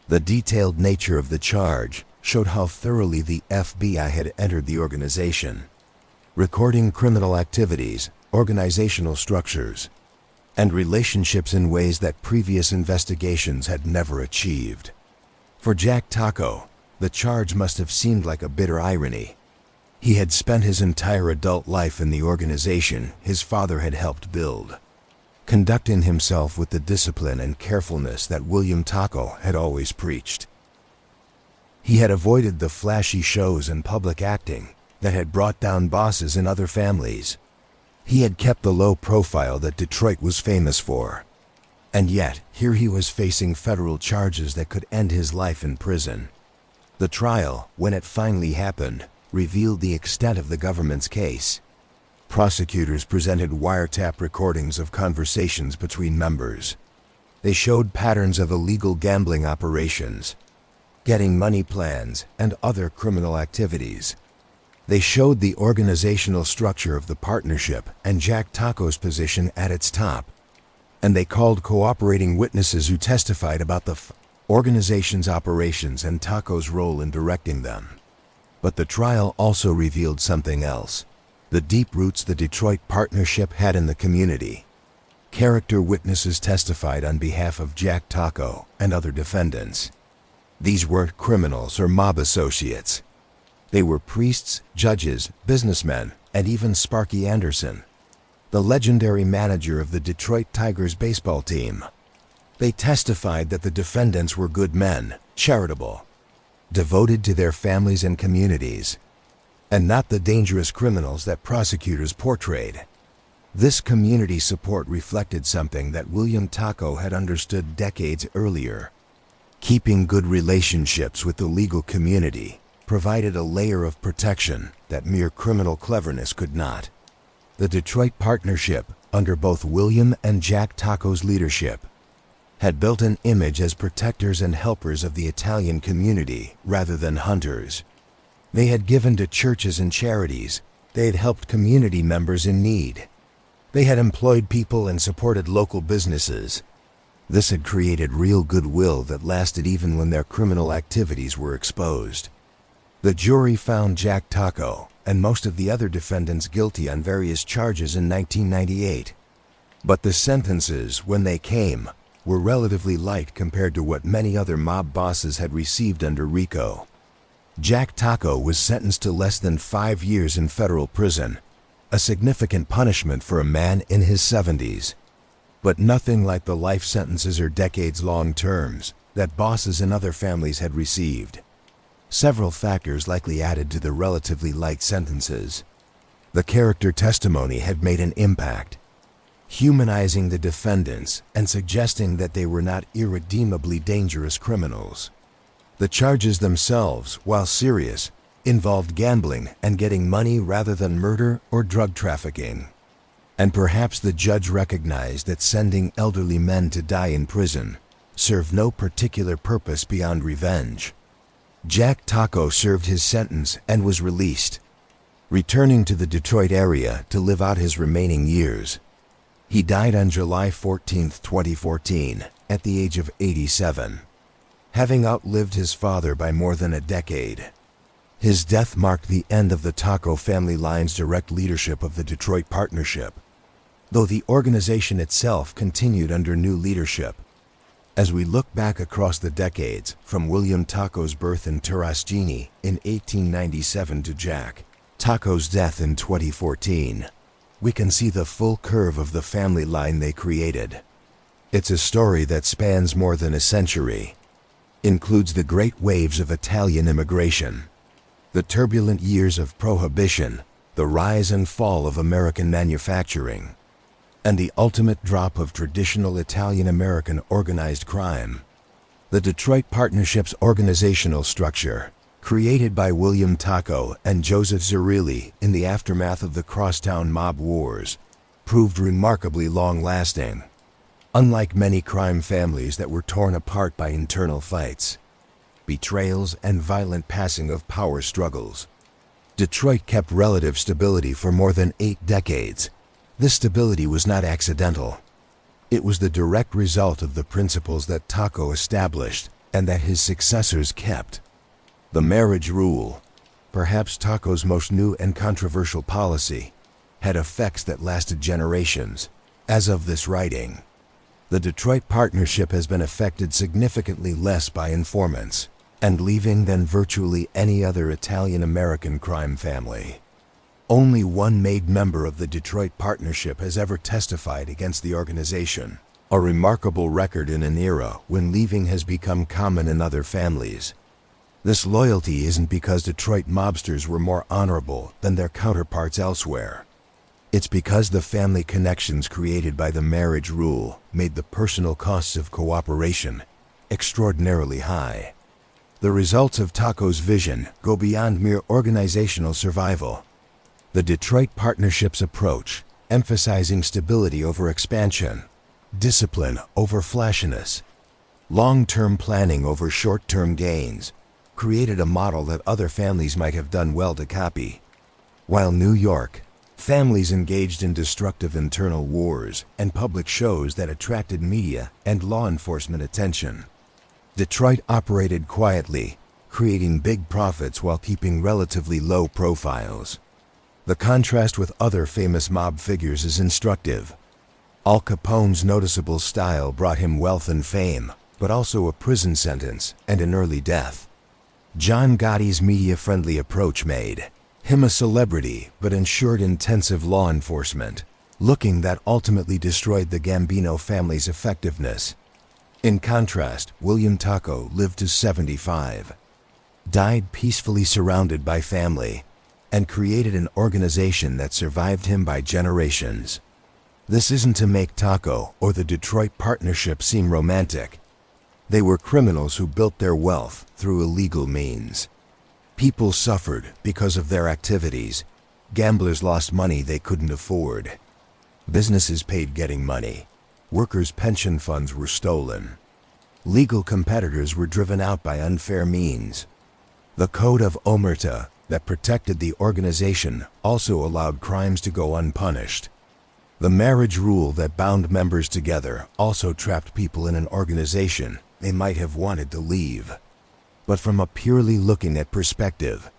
The detailed nature of the charge showed how thoroughly the FBI had entered the organization, recording criminal activities, organizational structures, and relationships in ways that previous investigations had never achieved. For Jack Tocco, the charge must have seemed like a bitter irony. He had spent his entire adult life in the organization his father had helped build, conducting himself with the discipline and carefulness that William Tocco had always preached. He had avoided the flashy shows and public acting that had brought down bosses in other families. He had kept the low profile that Detroit was famous for. And yet, here he was facing federal charges that could end his life in prison. The trial, when it finally happened, revealed the extent of the government's case. Prosecutors presented wiretap recordings of conversations between members. They showed patterns of illegal gambling operations, getting money plans, and other criminal activities. They showed the organizational structure of the partnership and Jack Tocco's position at its top. And they called cooperating witnesses who testified about the organization's operations and Tocco's role in directing them. But the trial also revealed something else: the deep roots the Detroit partnership had in the community. Character witnesses testified on behalf of Jack Tocco and other defendants. These weren't criminals or mob associates. They were priests, judges, businessmen, and even Sparky Anderson, the legendary manager of the Detroit Tigers baseball team. They testified that the defendants were good men, charitable, devoted to their families and communities, and not the dangerous criminals that prosecutors portrayed. This community support reflected something that William Tocco had understood decades earlier. Keeping good relationships with the legal community provided a layer of protection that mere criminal cleverness could not. The Detroit partnership, under both William and Jack Tocco's leadership, had built an image as protectors and helpers of the Italian community rather than hunters. They had given to churches and charities. They had helped community members in need. They had employed people and supported local businesses. This had created real goodwill that lasted even when their criminal activities were exposed. The jury found Jack Tocco and most of the other defendants guilty on various charges in 1998. But the sentences, when they came, were relatively light compared to what many other mob bosses had received under RICO. Jack Tocco was sentenced to less than 5 years in federal prison, a significant punishment for a man in his 70s. But nothing like the life sentences or decades-long terms that bosses in other families had received. Several factors likely added to the relatively light sentences. The character testimony had made an impact, humanizing the defendants and suggesting that they were not irredeemably dangerous criminals. The charges themselves, while serious, involved gambling and getting money rather than murder or drug trafficking. And perhaps the judge recognized that sending elderly men to die in prison served no particular purpose beyond revenge. Jack Tocco served his sentence and was released, returning to the Detroit area to live out his remaining years. He died on July 14, 2014, at the age of 87, having outlived his father by more than a decade. His death marked the end of the Tocco family line's direct leadership of the Detroit partnership, though the organization itself continued under new leadership. As we look back across the decades, from William Tocco's birth in Turasgini in 1897 to Jack Tocco's death in 2014, we can see the full curve of the family line they created. It's a story that spans more than a century, includes the great waves of Italian immigration, the turbulent years of Prohibition, the rise and fall of American manufacturing, and the ultimate drop of traditional Italian-American organized crime. The Detroit Partnership's organizational structure, created by William Tocco and Joseph Zerilli in the aftermath of the crosstown mob wars, proved remarkably long-lasting. Unlike many crime families that were torn apart by internal fights, betrayals, and violent passing of power struggles, Detroit kept relative stability for more than 8 decades. This stability was not accidental. It was the direct result of the principles that Tocco established and that his successors kept. The marriage rule, perhaps Tocco's most new and controversial policy, had effects that lasted generations. As of this writing, the Detroit partnership has been affected significantly less by informants, and leaving than virtually any other Italian-American crime family. Only one made member of the Detroit Partnership has ever testified against the organization, a remarkable record in an era when leaving has become common in other families. This loyalty isn't because Detroit mobsters were more honorable than their counterparts elsewhere. It's because the family connections created by the marriage rule made the personal costs of cooperation extraordinarily high. The results of Tocco's vision go beyond mere organizational survival. The Detroit Partnership's approach, emphasizing stability over expansion, discipline over flashiness, long-term planning over short-term gains, created a model that other families might have done well to copy. While New York, families engaged in destructive internal wars and public shows that attracted media and law enforcement attention. Detroit operated quietly, creating big profits while keeping relatively low profiles. The contrast with other famous mob figures is instructive. Al Capone's noticeable style brought him wealth and fame, but also a prison sentence and an early death. John Gotti's media-friendly approach made him a celebrity but ensured intensive law enforcement, looking that ultimately destroyed the Gambino family's effectiveness. In contrast, William Tocco lived to 75, died peacefully surrounded by family, and created an organization that survived him by generations. This isn't to make Tocco or the Detroit Partnership seem romantic. They were criminals who built their wealth through illegal means. People suffered because of their activities. Gamblers lost money they couldn't afford. Businesses paid getting money. Workers' pension funds were stolen. Legal competitors were driven out by unfair means. The Code of Omerta that protected the organization also allowed crimes to go unpunished. The marriage rule that bound members together also trapped people in an organization they might have wanted to leave. But from a purely looking at perspective,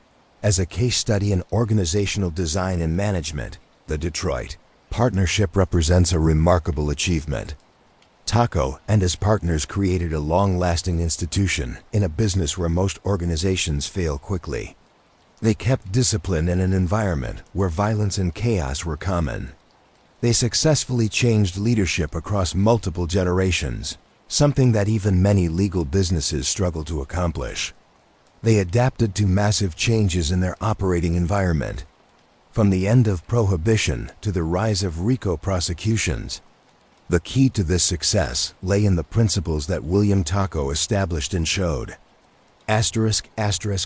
as a case study in organizational design and management, the Detroit Partnership represents a remarkable achievement. Tocco and his partners created a long-lasting institution in a business where most organizations fail quickly. They kept discipline in an environment where violence and chaos were common. They successfully changed leadership across multiple generations, something that even many legal businesses struggle to accomplish. They adapted to massive changes in their operating environment. From the end of Prohibition to the rise of RICO prosecutions, the key to this success lay in the principles that William Tocco established and showed. ***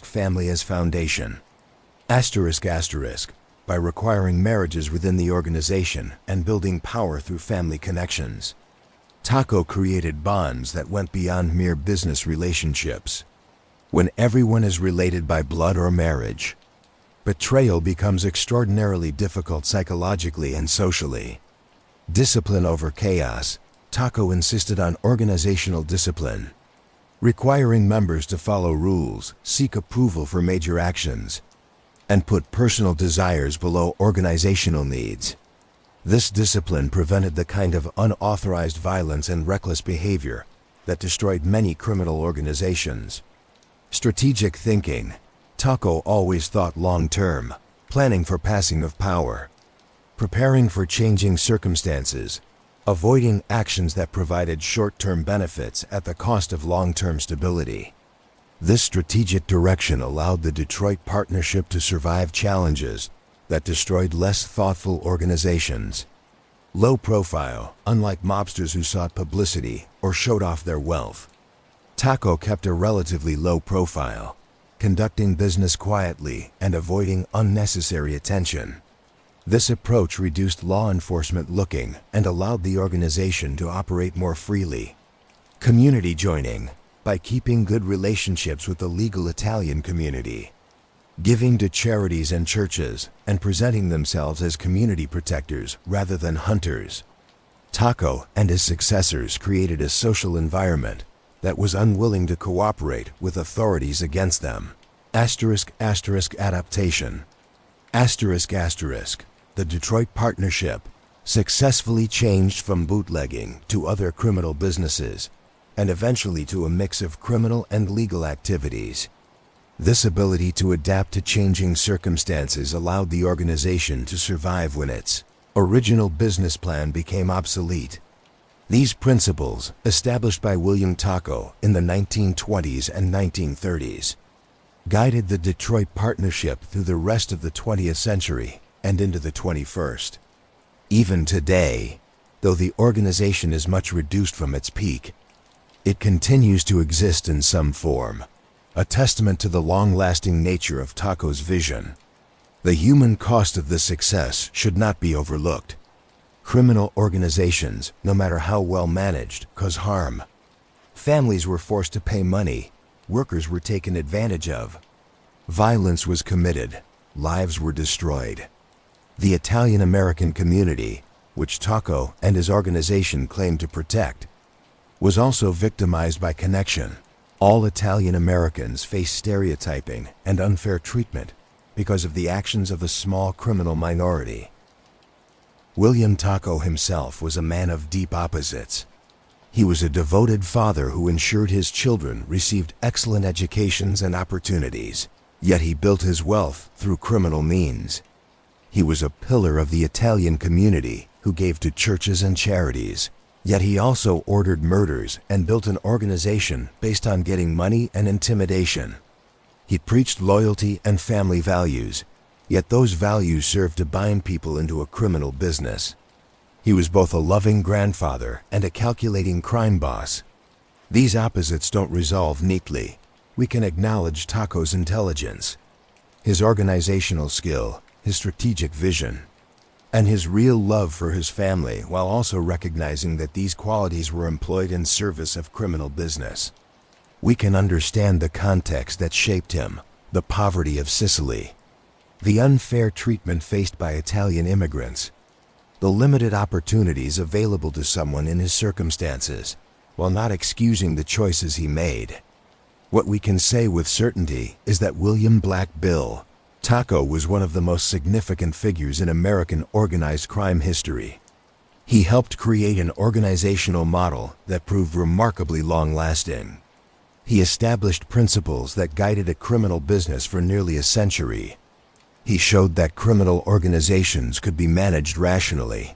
family as foundation. ***, by requiring marriages within the organization and building power through family connections. Tocco created bonds that went beyond mere business relationships. When everyone is related by blood or marriage, betrayal becomes extraordinarily difficult psychologically and socially. Discipline over chaos. Tocco insisted on organizational discipline, requiring members to follow rules, seek approval for major actions, and put personal desires below organizational needs. This discipline prevented the kind of unauthorized violence and reckless behavior that destroyed many criminal organizations. Strategic thinking. Tocco always thought long-term, planning for passing of power, preparing for changing circumstances, avoiding actions that provided short-term benefits at the cost of long-term stability. This strategic direction allowed the Detroit Partnership to survive challenges that destroyed less thoughtful organizations. Low profile, unlike mobsters who sought publicity or showed off their wealth. Tocco kept a relatively low profile, conducting business quietly and avoiding unnecessary attention. This approach reduced law enforcement looking and allowed the organization to operate more freely. Community joining. By keeping good relationships with the legal Italian community, giving to charities and churches, and presenting themselves as community protectors rather than hunters. Tocco and his successors created a social environment that was unwilling to cooperate with authorities against them. Adaptation. The Detroit Partnership successfully changed from bootlegging to other criminal businesses, and eventually to a mix of criminal and legal activities. This ability to adapt to changing circumstances allowed the organization to survive when its original business plan became obsolete. These principles, established by William Tocco in the 1920s and 1930s, guided the Detroit partnership through the rest of the 20th century and into the 21st. Even today, though the organization is much reduced from its peak, it continues to exist in some form, a testament to the long-lasting nature of Tocco's vision. The human cost of this success should not be overlooked. Criminal organizations, no matter how well managed, cause harm. Families were forced to pay money, workers were taken advantage of. Violence was committed, lives were destroyed. The Italian-American community, which Tocco and his organization claimed to protect, was also victimized by connection. All Italian Americans face stereotyping and unfair treatment because of the actions of a small criminal minority. William Tocco himself was a man of deep opposites. He was a devoted father who ensured his children received excellent educations and opportunities, yet he built his wealth through criminal means. He was a pillar of the Italian community who gave to churches and charities, yet he also ordered murders and built an organization based on getting money and intimidation. He preached loyalty and family values, yet those values served to bind people into a criminal business. He was both a loving grandfather and a calculating crime boss. These opposites don't resolve neatly. We can acknowledge Tocco's intelligence, his organizational skill, his strategic vision, and his real love for his family, while also recognizing that these qualities were employed in service of criminal business. We can understand the context that shaped him, the poverty of Sicily, the unfair treatment faced by Italian immigrants, the limited opportunities available to someone in his circumstances, while not excusing the choices he made. What we can say with certainty is that William Black Bill Tocco was one of the most significant figures in American organized crime history. He helped create an organizational model that proved remarkably long-lasting. He established principles that guided a criminal business for nearly a century. He showed that criminal organizations could be managed rationally,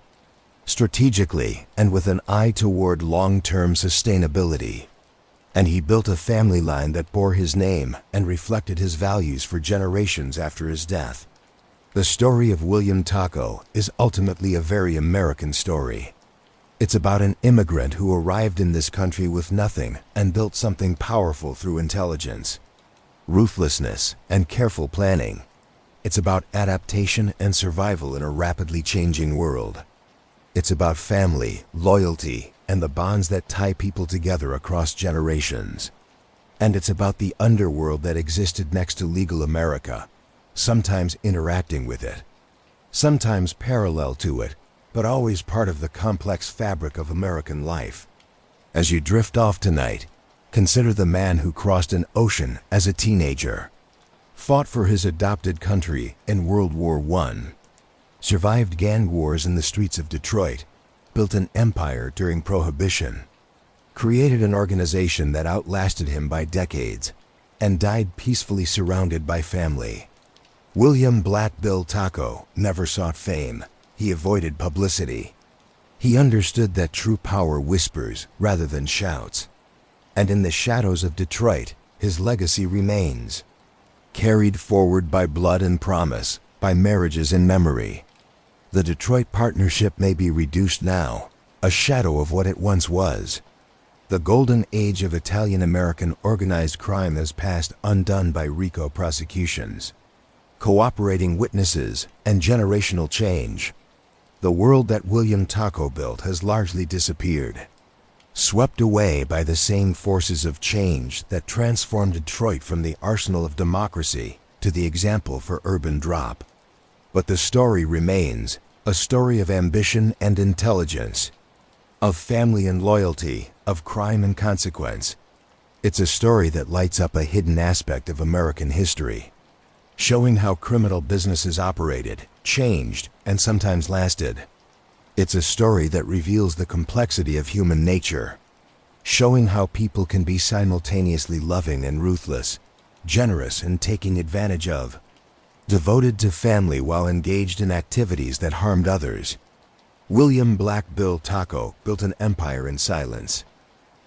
strategically, and with an eye toward long-term sustainability. And he built a family line that bore his name and reflected his values for generations after his death. The story of William Tocco is ultimately a very American story. It's about an immigrant who arrived in this country with nothing and built something powerful through intelligence, ruthlessness, and careful planning. It's about adaptation and survival in a rapidly changing world. It's about family, loyalty, and the bonds that tie people together across generations. And it's about the underworld that existed next to legal America, sometimes interacting with it, sometimes parallel to it, but always part of the complex fabric of American life. As you drift off tonight, consider the man who crossed an ocean as a teenager, fought for his adopted country in World War I, survived gang wars in the streets of Detroit, built an empire during Prohibition, created an organization that outlasted him by decades, and died peacefully surrounded by family. William Black Bill Tocco never sought fame. He avoided publicity. He understood that true power whispers rather than shouts. And in the shadows of Detroit, his legacy remains, carried forward by blood and promise, by marriages in memory. The Detroit partnership may be reduced now, a shadow of what it once was. The golden age of Italian-American organized crime has passed undone by RICO prosecutions, cooperating witnesses, and generational change. The world that William Tocco built has largely disappeared, swept away by the same forces of change that transformed Detroit from the arsenal of democracy to the example for urban drop. But the story remains, a story of ambition and intelligence, of family and loyalty, of crime and consequence. It's a story that lights up a hidden aspect of American history, showing how criminal businesses operated, changed, and sometimes lasted. It's a story that reveals the complexity of human nature, showing how people can be simultaneously loving and ruthless, generous and taking advantage of, devoted to family while engaged in activities that harmed others. William Black Bill Tocco built an empire in silence.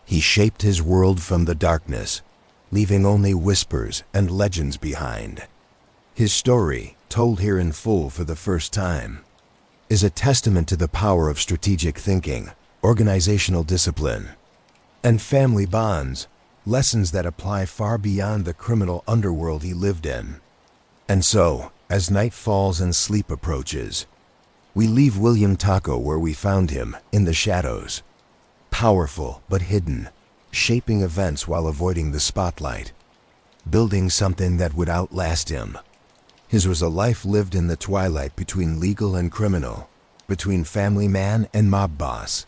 He shaped his world from the darkness, leaving only whispers and legends behind. His story, told here in full for the first time, is a testament to the power of strategic thinking, organizational discipline, and family bonds, lessons that apply far beyond the criminal underworld he lived in. And so, as night falls and sleep approaches, we leave William Tocco where we found him, in the shadows. Powerful but hidden, shaping events while avoiding the spotlight, building something that would outlast him. His was a life lived in the twilight between legal and criminal, between family man and mob boss,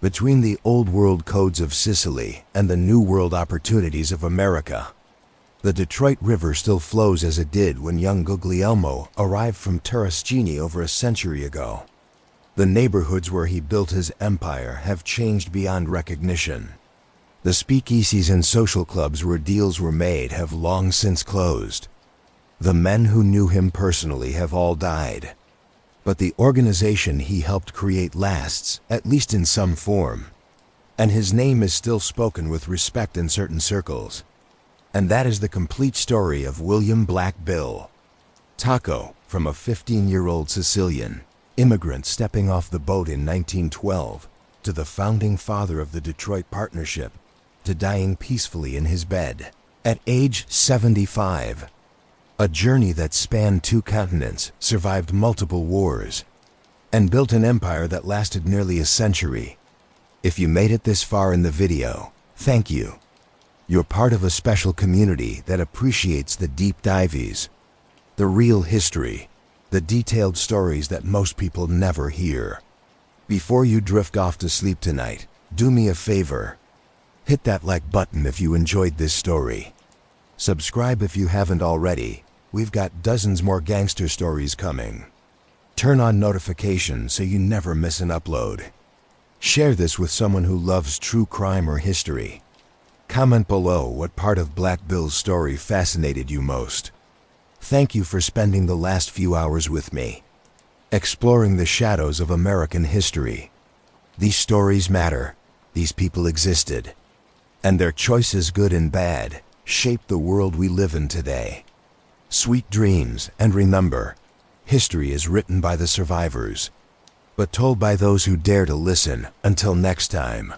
between the old world codes of Sicily and the new world opportunities of America. The Detroit River still flows as it did when young Guglielmo arrived from Terrascini over a century ago. The neighborhoods where he built his empire have changed beyond recognition. The speakeasies and social clubs where deals were made have long since closed. The men who knew him personally have all died. But the organization he helped create lasts, at least in some form. And his name is still spoken with respect in certain circles. And that is the complete story of William Black Bill Tocco, from a 15-year-old Sicilian immigrant stepping off the boat in 1912, to the founding father of the Detroit Partnership, to dying peacefully in his bed at age 75. A journey that spanned 2 continents, survived multiple wars, and built an empire that lasted nearly a century. If you made it this far in the video, thank you. You're part of a special community that appreciates the deep dives, the real history, the detailed stories that most people never hear. Before you drift off to sleep tonight, do me a favor. Hit that like button if you enjoyed this story. Subscribe if you haven't already. We've got dozens more gangster stories coming. Turn on notifications so you never miss an upload. Share this with someone who loves true crime or history. Comment below what part of Black Bill's story fascinated you most. Thank you for spending the last few hours with me, exploring the shadows of American history. These stories matter. These people existed. And their choices, good and bad, shaped the world we live in today. Sweet dreams, and remember, history is written by the survivors, but told by those who dare to listen. Until next time.